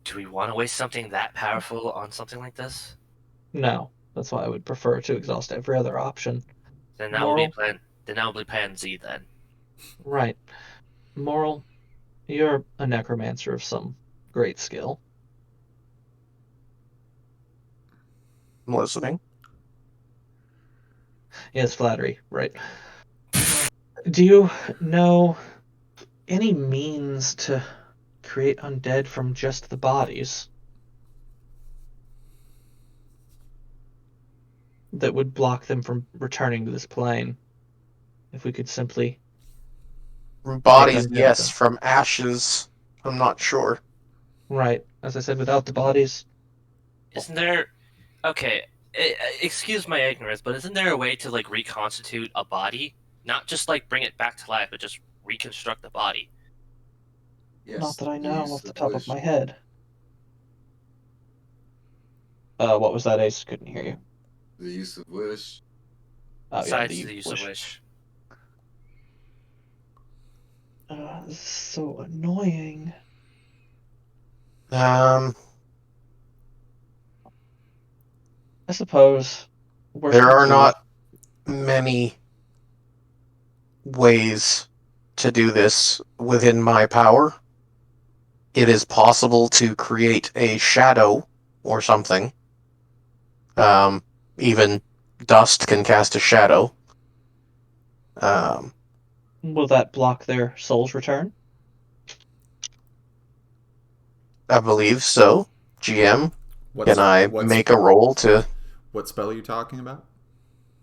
Do we want to waste something that powerful on something like this? No, that's why I would prefer to exhaust every other option. Then that will be Moral? plan. Then that will be Plan Z. Then Right. Moral, you're a necromancer of some great skill. I'm listening. Yes, flattery, right. Do you know any means to create undead from just the bodies that would block them from returning to this plane? If we could simply Bodies, undead yes. them. From ashes, I'm not sure. Right, as I said, without the bodies. isn't there? Okay, excuse my ignorance, but isn't there a way to like reconstitute a body Not just like bring it back to life, but just reconstruct the body. Yes, Not that I the know use off the of top of wish. my head. What was that, Ace? Couldn't hear you. The use of wish. Oh, yeah, Besides the use of wish. This is so annoying. Um, I suppose. Worst there comes are to worst. not many ways to do this within my power. It is possible to create a shadow or something. Even dust can cast a shadow. Will that block their soul's return? I believe so. GM, What's can I what's make a roll to... what spell are you talking about?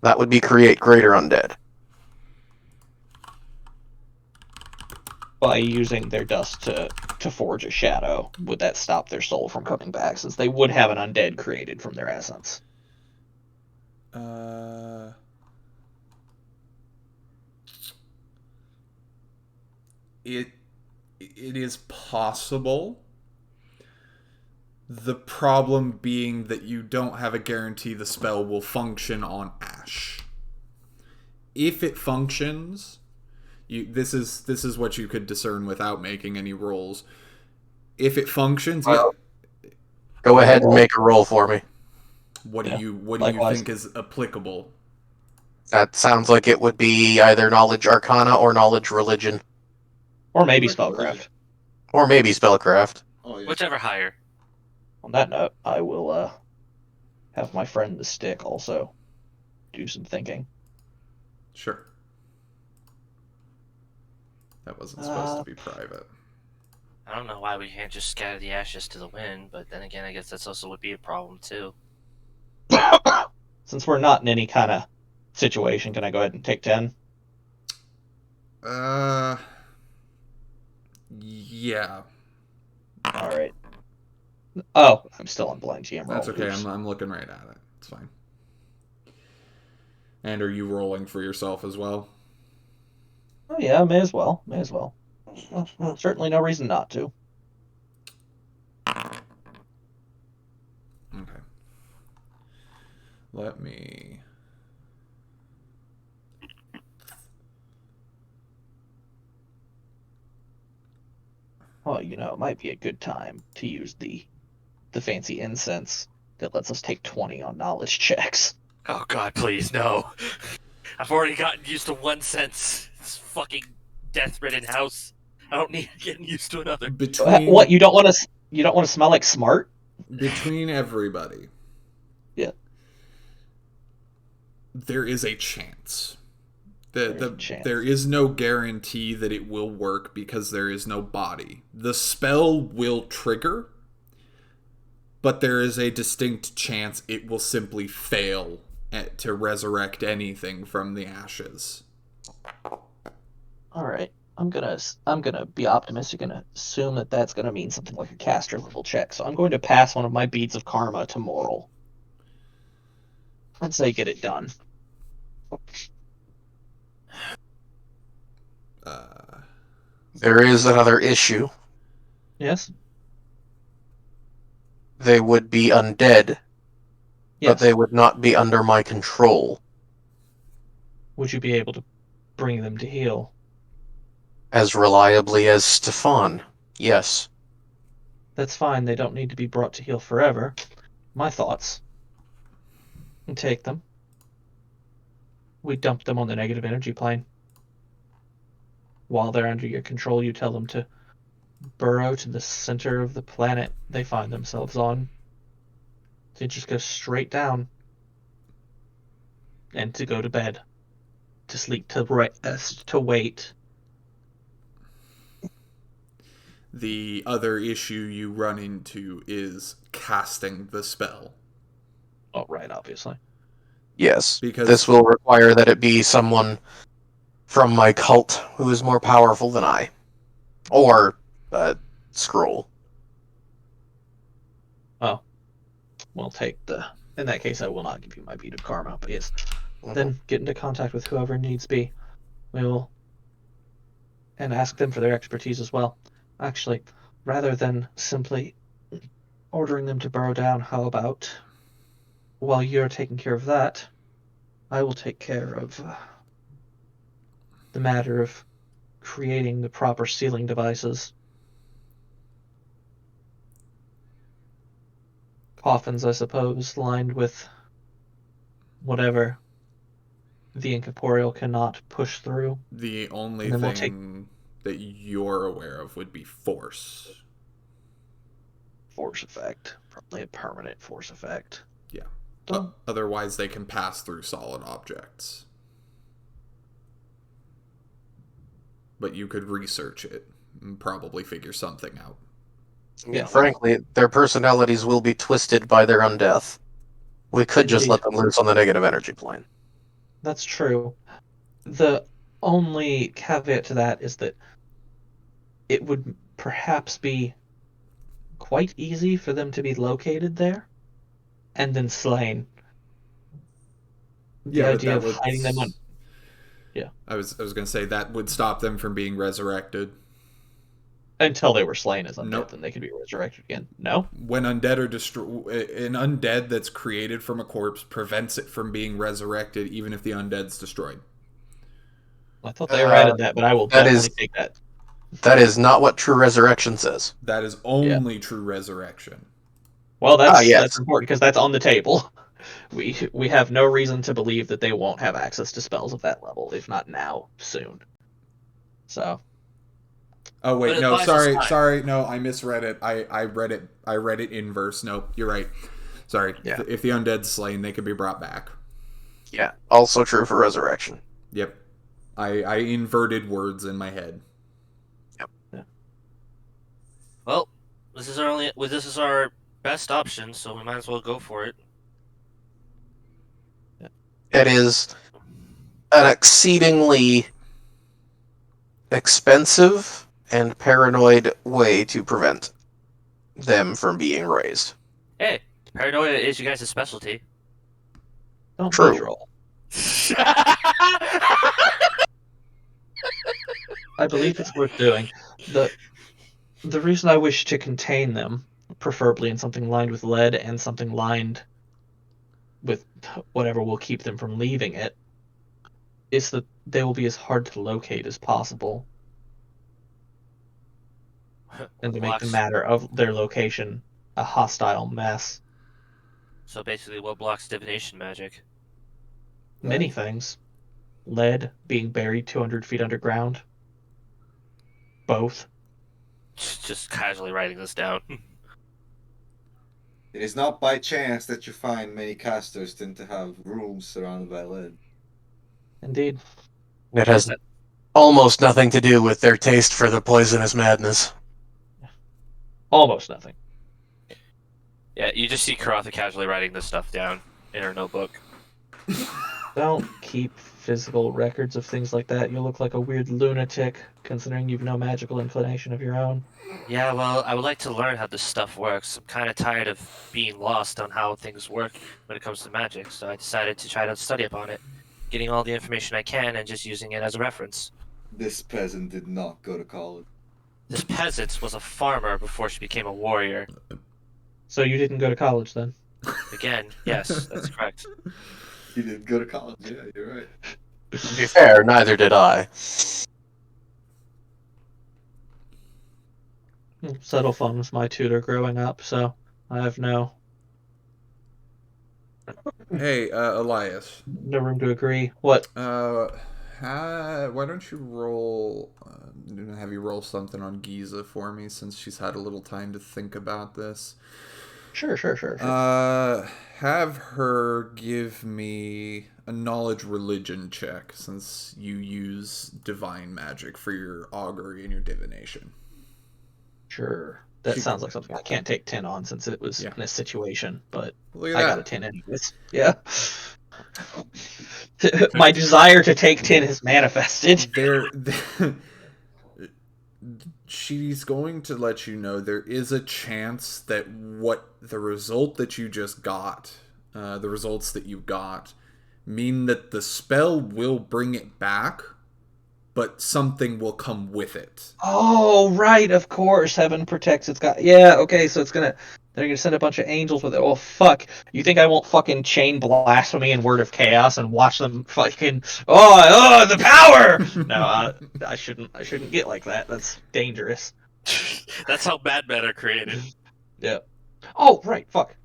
That would be create greater undead. By using their dust to forge a shadow, would that stop their soul from coming back, since they would have an undead created from their essence? It is possible. The problem being that you don't have a guarantee the spell will function on Ash. If it functions, this is what you could discern without making any rolls. If it functions, yeah. Go ahead and make a roll for me. What do Yeah, you likewise. think is applicable? That sounds like it would be either knowledge arcana or knowledge religion. Or maybe Like spellcraft. religion. Or maybe spellcraft. Oh yeah. Whichever higher. On that note, I will have my friend the Stick also do some thinking. Sure. That wasn't supposed to be private. I don't know why we can't just scatter the ashes to the wind, but then again, I guess that's also would be a problem too. Since we're not in any kind of situation, can I go ahead and take 10? Yeah. All right. Oh, I'm still on blind GM roll. That's okay. Oops. I'm looking right at it. It's fine. And are you rolling for yourself as well? Oh yeah, may as well. May as well. Well, certainly no reason not to. Okay. Let me... Well, it might be a good time to use the fancy incense that lets us take 20 on knowledge checks. Oh god, please, no. I've already gotten used to one sense. This fucking death-ridden house. I don't need getting used to another. What, you don't want to smell like smart? Between everybody. Yeah. There is a chance. Chance. There is no guarantee that it will work because there is no body. The spell will trigger, but there is a distinct chance it will simply fail to resurrect anything from the ashes. All right. I'm gonna be optimistic and assume that that's gonna mean something like a caster level check. So I'm going to pass one of my beads of karma to moral. Let's say get it done. There is another issue. Yes. They would be undead, Yes. but they would not be under my control. Would you be able to bring them to heal? As reliably as Stefan, yes. That's fine. They don't need to be brought to heal forever. My thoughts. And take them. We dump them on the negative energy plane. While they're under your control, you tell them to burrow to the center of the planet they find themselves on. They just go straight down. And to go to bed. To sleep, to rest, to wait. The other issue you run into is casting the spell. Oh, right, obviously. Yes, Because this will require that it be someone from my cult who is more powerful than I. Or scroll. Oh. We'll take in that case, I will not give you my bead of karma, but yes. Then get into contact with whoever needs be. We will and ask them for their expertise as well. Actually, rather than simply ordering them to burrow down, how about while you're taking care of that, I will take care of the matter of creating the proper sealing devices. Coffins, I suppose, lined with whatever the incorporeal cannot push through. The only And then we'll thing that you're aware of would be force. Force effect. Probably a permanent force effect. Yeah. Don't- Otherwise, they can pass through solid objects. But you could research it and probably figure something out. Yeah. Frankly, their personalities will be twisted by their own death. We could just Indeed. let them loose on the negative energy plane. That's true. The only caveat to that is that it would perhaps be quite easy for them to be located there and then slain. The Yeah, but idea that of would. hiding them on. Yeah. I was going to say that would stop them from being resurrected. Until they were slain as undead, Nope. then they could be resurrected again. No? When undead are an undead that's created from a corpse prevents it from being resurrected, even if the undead's destroyed. I thought they added that, but I will that definitely is- take that. That is not what true resurrection says. That is only true resurrection. Well, that's yes. important because that's on the table. We have no reason to believe that they won't have access to spells of that level, if not now, soon. So Oh wait, But it no, buys us sorry, time. no, I misread it. I read it inverse. No, you're right. Sorry. Yeah. If the undead's slain, they can be brought back. Yeah. Also true for resurrection. Yep. I inverted words in my head. Well, this is our best option, so we might as well go for it. It is an exceedingly expensive and paranoid way to prevent them from being raised. Hey, paranoia is you guys' specialty. don't True. dodge roll. I believe it's worth doing. The reason I wish to contain them, preferably in something lined with lead and something lined with whatever will keep them from leaving it, is that they will be as hard to locate as possible, and to make the Blocks- matter of their location a hostile mess. So basically, what blocks divination magic? Many things. Lead being buried 200 feet underground. Both. Just casually writing this down. It is not by chance that you find many casters tend to have rooms surrounded by lead. Indeed. It has almost nothing to do with their taste for the poisonous madness. Almost nothing. Yeah, you just see Karatha casually writing this stuff down in her notebook. Don't keep physical records of things like that. You'll look like a weird lunatic, considering you've no magical inclination of your own. Yeah, well, I would like to learn how this stuff works. I'm kind of tired of being lost on how things work when it comes to magic, so I decided to try to study up on it, getting all the information I can and just using it as a reference. This peasant did not go to college. This peasant was a farmer before she became a warrior. So you didn't go to college then? Again, yes, that's correct. He didn't go to college. Yeah, you're right. To be fair, neither did I. Settlefun was my tutor growing up, so I have no Hey, Elias. room to agree. What? Why don't you roll? Have you roll something on Giza for me, since she's had a little time to think about this. Sure. Have her give me a knowledge religion check, since you use divine magic for your augury and your divination. Sure. That She- sounds like something I can't take 10 on since it was Yeah. in a situation, but Look at I that. got a 10 anyways. Yeah. My desire to take 10 is manifested. She's going to let you know there is a chance that the result that you just got, the results that you got, mean that the spell will bring it back, but something will come with it. Oh, right, of course. Heaven protects its God. Yeah, okay, so they're gonna send a bunch of angels with it. Oh, fuck. You think I won't fucking chain blasphemy and word of chaos and watch them fucking, the power! No, I shouldn't get like that. That's dangerous. That's how bad men are created. Yeah. Oh, right, fuck.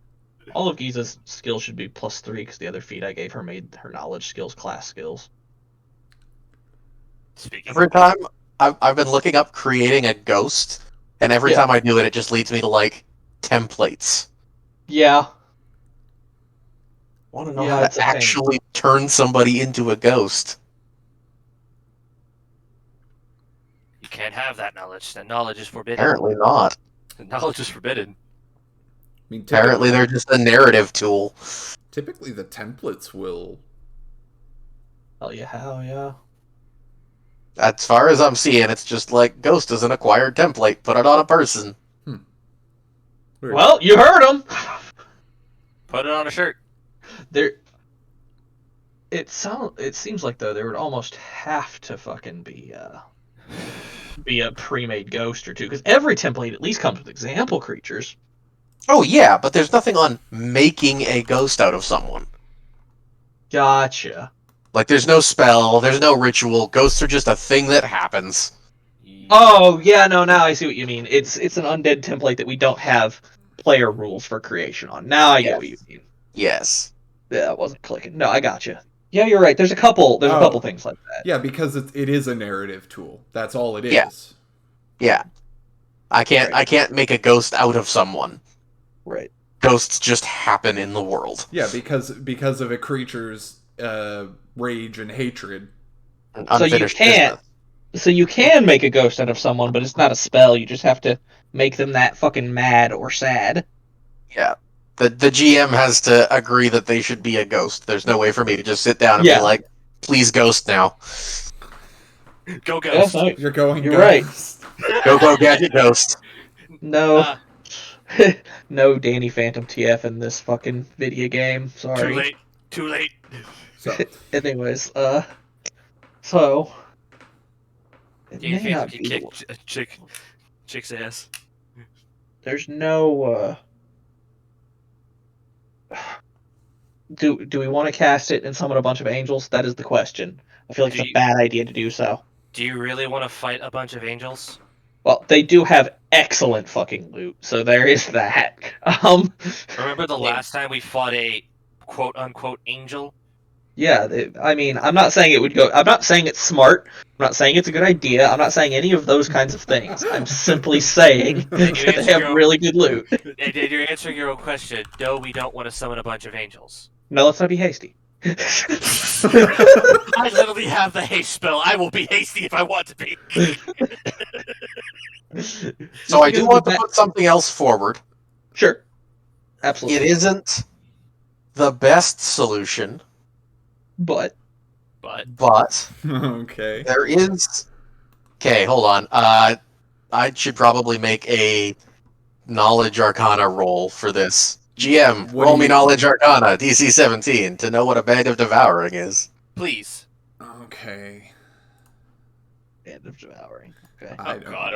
All of Giza's skills should be +3 because the other feat I gave her made her knowledge skills class skills. Speaking Every of, time I've been looking up creating a ghost, and every Yeah. time I do it, it just leads me to like templates. Yeah. I want to know Yeah, how it's to a pain. actually turn somebody into a ghost. you can't have that knowledge. That knowledge is forbidden. Apparently not. Knowledge is forbidden. I mean, Apparently they're just a narrative tool. typically the templates will. Tell you how, yeah. As far as I'm seeing, it's just like ghost is an acquired template. Put it on a person. Weird. Well, you heard him. Put it on a shirt. There. It seems like though there would almost have to fucking be a pre-made ghost or two because every template at least comes with example creatures. Oh yeah, but there's nothing on making a ghost out of someone. Gotcha. Like there's no spell, there's no ritual. Ghosts are just a thing that happens. Oh yeah, no. Now I see what you mean. It's an undead template that we don't have player rules for creation on. Now I get what you mean. Yes. Yeah, it wasn't clicking. No, I gotcha. Yeah, you're right. There's a couple things like that. Yeah, because it is a narrative tool. That's all it is. Yeah. Yeah. I can't make a ghost out of someone. Right. Ghosts just happen in the world. Yeah, because of a creature's rage and hatred. An So you unfinished can't. business. So you can make a ghost out of someone, but it's not a spell. You just have to make them that fucking mad or sad. Yeah. The GM has to agree that they should be a ghost. There's no way for me to just sit down and Yeah. be like, please ghost now. Go Yeah, ghost. no, You're going. You're right. Go gadget ghost. no, Ah, no Danny Phantom TF in this fucking video game. Sorry. too late. Too late. So Anyways, so it Danny may Phantom not can be. kick chick's ass. There's no. Do we want to cast it and summon a bunch of angels? That is the question. I feel like it's a bad idea to do so. Do you really want to fight a bunch of angels? Well, they do have excellent fucking loot, so there is that. Remember the last time we fought a quote unquote angel? Yeah, I mean, I'm not saying it would go. I'm not saying it's smart. I'm not saying it's a good idea. I'm not saying any of those kinds of things. I'm simply saying that they have really good loot. And you're answering your own question. No, we don't want to summon a bunch of angels. No, let's not be hasty. I literally have the haste spell. I will be hasty if I want to be. So I do want to put something else forward. Sure. Absolutely. It isn't the best solution, But but okay. there is. Okay, hold on. I should probably make a knowledge arcana roll for this. GM, What roll do me you- knowledge arcana, DC 17, to know what a bag of devouring is. Please. Okay. end of devouring. Okay. I Oh don't. god,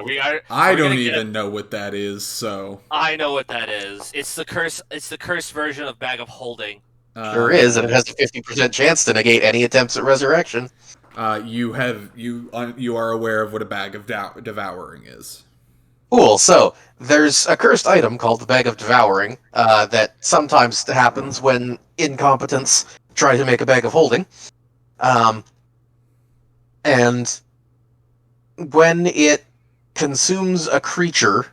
I we don't gonna even know what that is. So. I know what that is. It's the curse. It's the cursed version of Bag of Holding. Sure is, and it has a 50% chance to negate any attempts at resurrection. You are aware of what a bag of devouring is. Cool. So there's a cursed item called the Bag of Devouring that sometimes happens when incompetents try to make a bag of holding, and when it consumes a creature,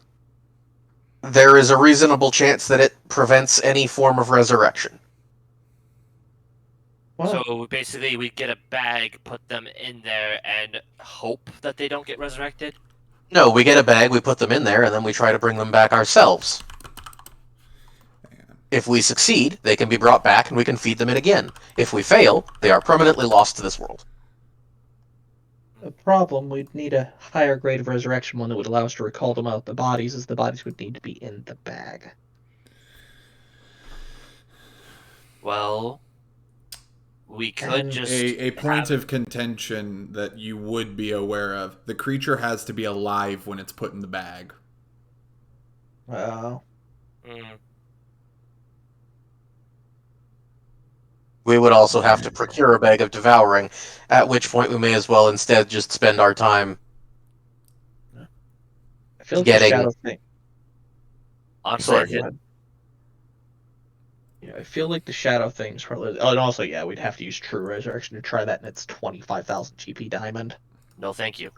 there is a reasonable chance that it prevents any form of resurrection. Well, So basically, we get a bag, put them in there, and hope that they don't get resurrected. No, we get a bag, we put them in there, and then we try to bring them back ourselves. If we succeed, they can be brought back and we can feed them in again. If we fail, they are permanently lost to this world. the problem, we'd need a higher grade of resurrection, one that would allow us to recall them out the bodies, as the bodies would need to be in the bag. Well, we could And just A point have- of contention that you would be aware of: the creature has to be alive when it's put in the bag. Well, Mm, We would also have to procure a bag of devouring, at which point we may as well instead just spend our time I feel like the getting. shadow thing. honestly, Sorry. Go ahead. Yeah, I feel like the shadow thing's probably. Oh, and also, yeah, we'd have to use True Resurrection to try that, and it's 25,000 GP diamond. no, thank you.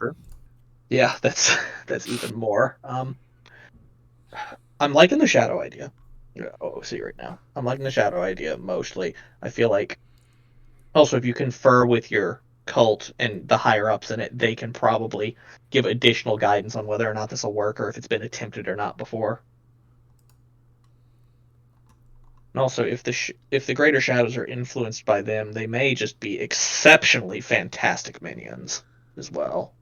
Yeah, that's even more. I'm liking the shadow idea. Oh, see right now. I'm liking the shadow idea mostly. I feel like also if you confer with your cult and the higher ups in it, they can probably give additional guidance on whether or not this will work or if it's been attempted or not before. And also, if the greater shadows are influenced by them, they may just be exceptionally fantastic minions as well.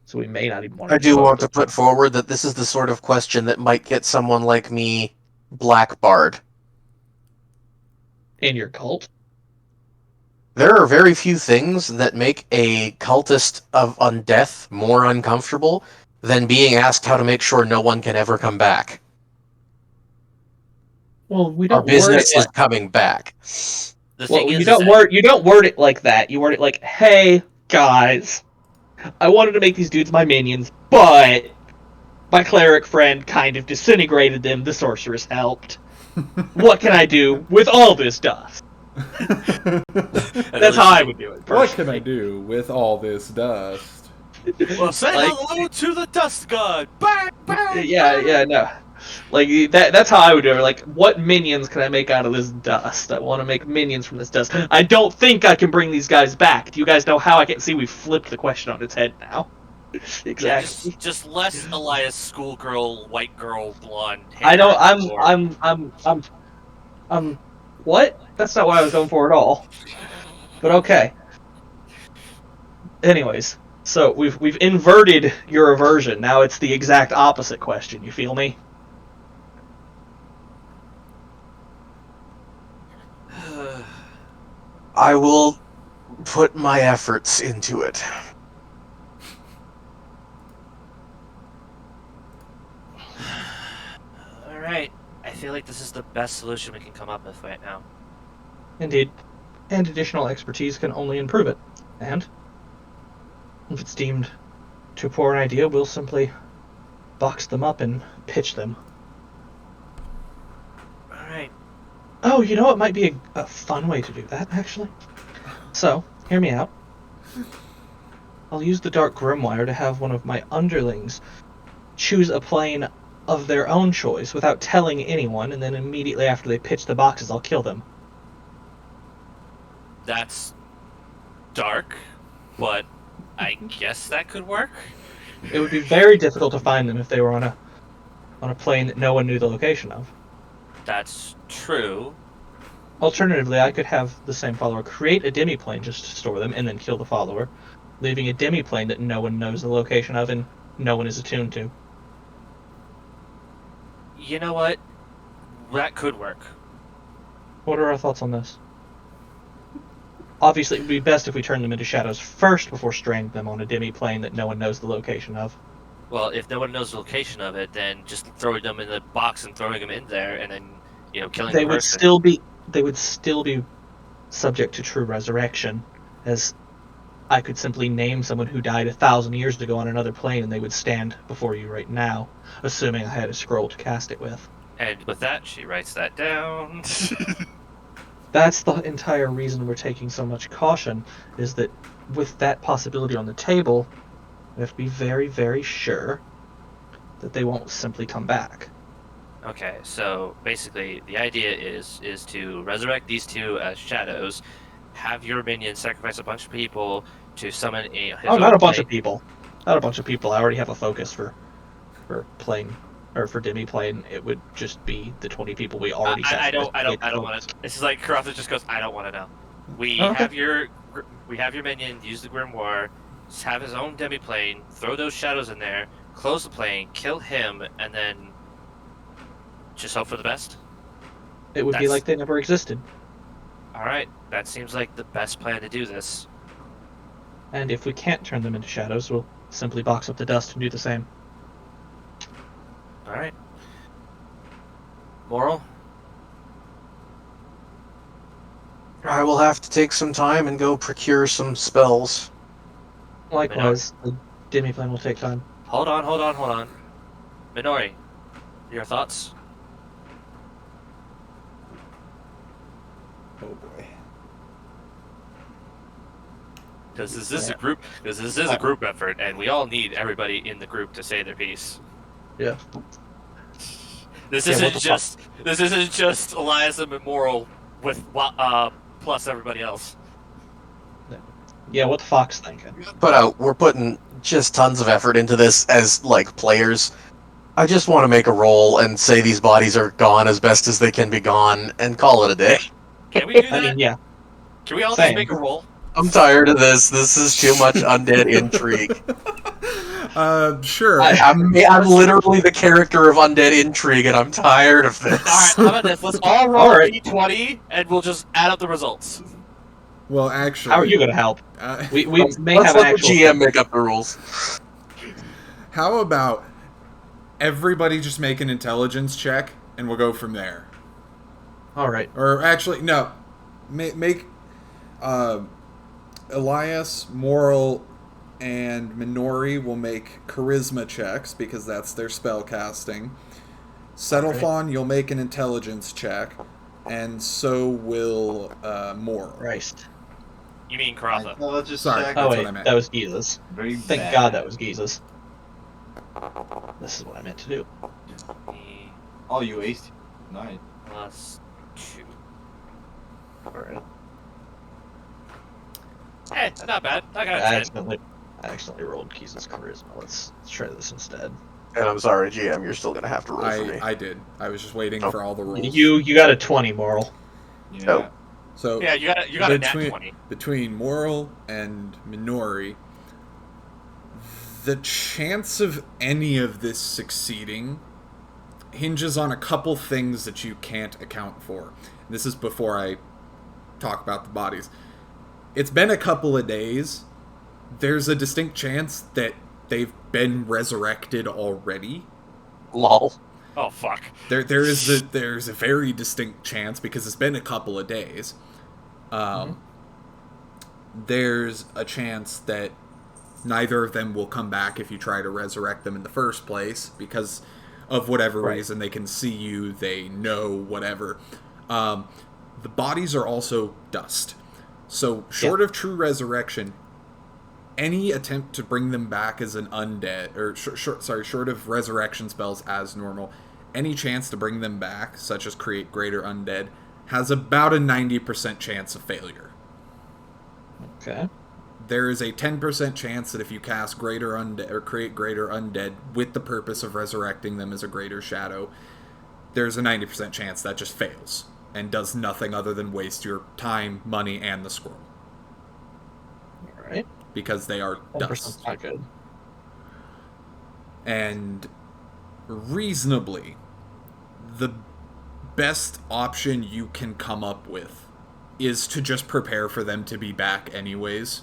So we may not even want to I do expose want to them. put forward that this is the sort of question that might get someone like me blackbarred. In your cult. There are very few things that make a cultist of undeath more uncomfortable than being asked how to make sure no one can ever come back. Well, we Our don't word it business is like. coming back. The Well, thing you is don't that word it like that. You word it like, "Hey guys, I wanted to make these dudes my minions, but my cleric friend kind of disintegrated them. The sorceress helped. What can I do with all this dust?" That's how I would do it. What can I Personally. do with all this dust? Well, say Like- hello to the dust god. Bang, bang, Yeah, no. Like that's how I would do it. Like, what minions can I make out of this dust? I want to make minions from this dust. I don't think I can bring these guys back. Do you guys know how? I can see we flipped the question on its head now. Exactly. Yeah, just less Elias schoolgirl, white girl, blonde hair. I know. I'm. What? That's not what I was going for at all. But okay. Anyways, so we've inverted your aversion. Now it's the exact opposite question. You feel me? I will put my efforts into it. Alright. I feel like this is the best solution we can come up with right now. Indeed. And additional expertise can only improve it. And if it's deemed too poor an idea, we'll simply box them up and pitch them. Alright. Oh, you know what might be a fun way to do that, actually? So, hear me out. I'll use the Dark Grimoire to have one of my underlings choose a plane of their own choice without telling anyone, and then immediately after they pitch the boxes, I'll kill them. That's dark, but I guess that could work. It would be very difficult to find them if they were on a plane that no one knew the location of. That's true. Alternatively, I could have the same follower create a demi-plane just to store them and then kill the follower, leaving a demi-plane that no one knows the location of and no one is attuned to. You know what? That could work. What are our thoughts on this? Obviously, it would be best if we turn them into shadows first before stranding them on a demi-plane that no one knows the location of. Well, if no one knows the location of it, then just throwing them in the box and throwing them in there, and then killing They the would person. still be subject to true resurrection, as I could simply name someone who died 1,000 years ago on another plane and they would stand before you right now, assuming I had a scroll to cast it with. And with that, she writes that down. That's the entire reason we're taking so much caution, is that with that possibility on the table, we have to be very, very sure that they won't simply come back. Okay, so basically, the idea is to resurrect these two as shadows, have your minion sacrifice a bunch of people to summon his Not own a bunch plane. of people. Not a bunch of people. I already have a focus for plane, or for demi-plane. It would just be the 20 people we already I don't sacrificed. want to. This is like Karotha just goes. I don't want to know. We Okay. have your minion use the grimoire, have his own demi plane, throw those shadows in there, close the plane, kill him, and then just hope for the best. It would be That's- like they never existed. Alright, that seems like the best plan to do this. And if we can't turn them into shadows, we'll simply box up the dust and do the same. Alright. Moral? I will have to take some time and go procure some spells. Likewise, the demi-plane will take time. Hold on. Minori, your thoughts? Oh boy. Because this is a group effort, and we all need everybody in the group to say their piece. Yeah. This Yeah, isn't just Elias and Moral with plus everybody else. Yeah, what the Fox thinking? But we're putting just tons of effort into this as, like, players. I just want to make a roll and say these bodies are gone as best as they can be gone and call it a day. Can we do I that? mean, yeah. Can we all Same. just make a roll? I'm tired of this. This is too much undead intrigue. Sure. I'm literally the character of undead intrigue, and I'm tired of this. Alright, how about this? Let's all roll Alright. d20, and we'll just add up the results. Well, actually, How are you going to help? We may Let's have an let the actual... GM make up the rules. how about everybody just make an intelligence check, and we'll go from there. Alright. Or actually, no, make Elias, Moral, and Minori will make charisma checks because that's their spell casting. Settlefon, you'll make an intelligence check, and so will Moral. Christ. You mean Karatha? Intelligence Sorry. check. Oh That's wait, what I meant. that was Giza's. Very Thank bad. God that was Giza's. This is what I meant to do. Oh, you aced. Nice. Plus 2. Alright. Hey, not bad. I got a I 10. accidentally rolled Giza's charisma. Let's try this instead. And I'm sorry, GM, you're still gonna have to roll for me. I did. I was just waiting Oh. for all the rules. You got a 20, Moral. Yeah. Oh. So Yeah, you got a nat 20. between Moral and Minori, the chance of any of this succeeding hinges on a couple things that you can't account for. This is before I talk about the bodies. It's been a couple of days. There's a distinct chance that they've been resurrected already. Lol. Oh, fuck. There's a very distinct chance because it's been a couple of days. There's a chance that neither of them will come back if you try to resurrect them in the first place because of whatever reason. They can see you, they know whatever. The bodies are also dust, so short of true resurrection, any attempt to bring them back as an undead, or short of resurrection spells as normal, any chance to bring them back, such as create greater undead, has about a 90% chance of failure. Okay. There is a 10% chance that if you cast greater undead or create greater undead with the purpose of resurrecting them as a greater shadow, there's a 90% chance that just fails and does nothing other than waste your time, money, and the scroll. Alright. Because they are 10% dust. not good. And reasonably, the best option you can come up with is to just prepare for them to be back anyways.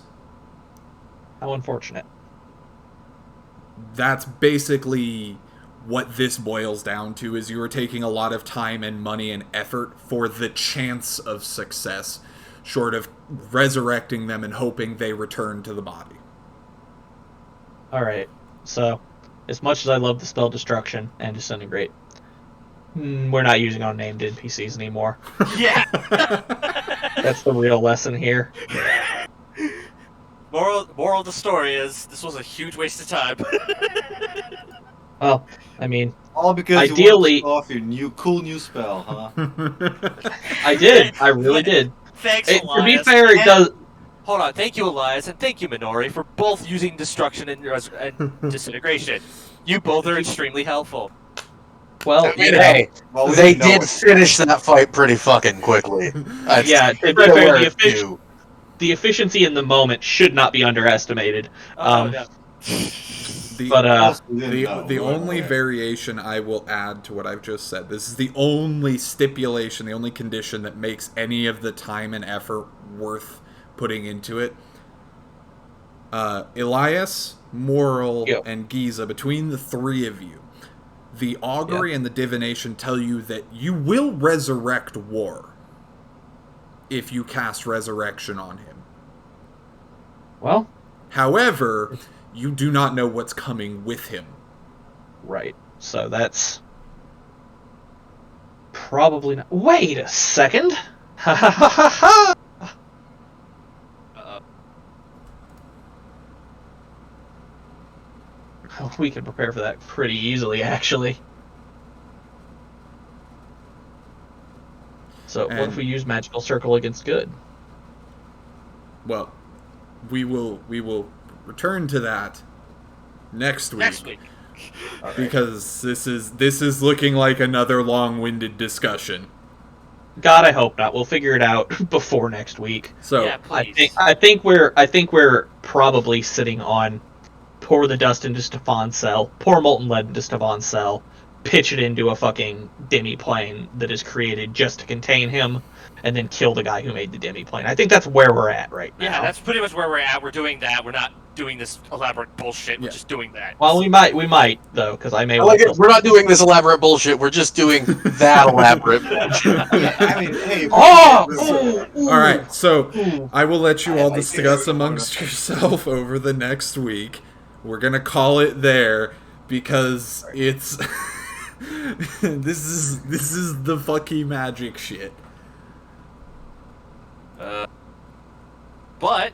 How unfortunate. That's basically what this boils down to, is you are taking a lot of time and money and effort for the chance of success, short of resurrecting them and hoping they return to the body. Alright, so, as much as I love the spell Destruction and Disintegrate, we're not using unnamed NPCs anymore. Yeah! That's the real lesson here. Moral of the story is, this was a huge waste of time. Well, I mean, All because Ideally- you want to show off your cool new spell, huh? I did. I really did. Thanks, To Elias. be fair, it And- does... Hold on, thank you, Elias, and thank you, Minori, for both using Destruction and Disintegration. You both are extremely helpful. Well, And you know, hey, Well, we they didn't know did it. finish that fight pretty fucking quickly. That's yeah, to be credit fair, where the, it's due. the efficiency in the moment should not be underestimated. Oh, yeah. The- But Also didn't know. The only Okay. variation I will add to what I've just said, this is the only stipulation, the only condition that makes any of the time and effort worth putting into it. Elias, Moral, Yep. and Giza, between the three of you, the augury and the divination tell you that you will resurrect War if you cast resurrection on him. well, However, you do not know what's coming with him. right. So that's probably not. Wait a second. Ha ha ha ha ha. We can prepare for that pretty easily, actually. So what if And- we use magical circle against good? Well, we will return to that next week. Next week. All right. Because this is looking like another long-winded discussion. God, I hope not. We'll figure it out before next week. So Yeah, I please. think we're probably sitting on pour the dust into Stefan's cell, pour molten lead into Stefan's cell, pitch it into a fucking demi-plane that is created just to contain him, and then kill the guy who made the demi-plane. I think that's where we're at right now. Yeah, that's pretty much where we're at. We're doing that. We're not doing this elaborate bullshit. We're Yeah. just doing that. Well, we might though, because I may. I like it. We're not doing this elaborate bullshit. We're just doing that elaborate bullshit. I mean, hey. Oh! all right, so Ooh. I will let you I all like discuss it. amongst yourself over the next week. We're gonna call it there because it's this is the fucking magic shit. But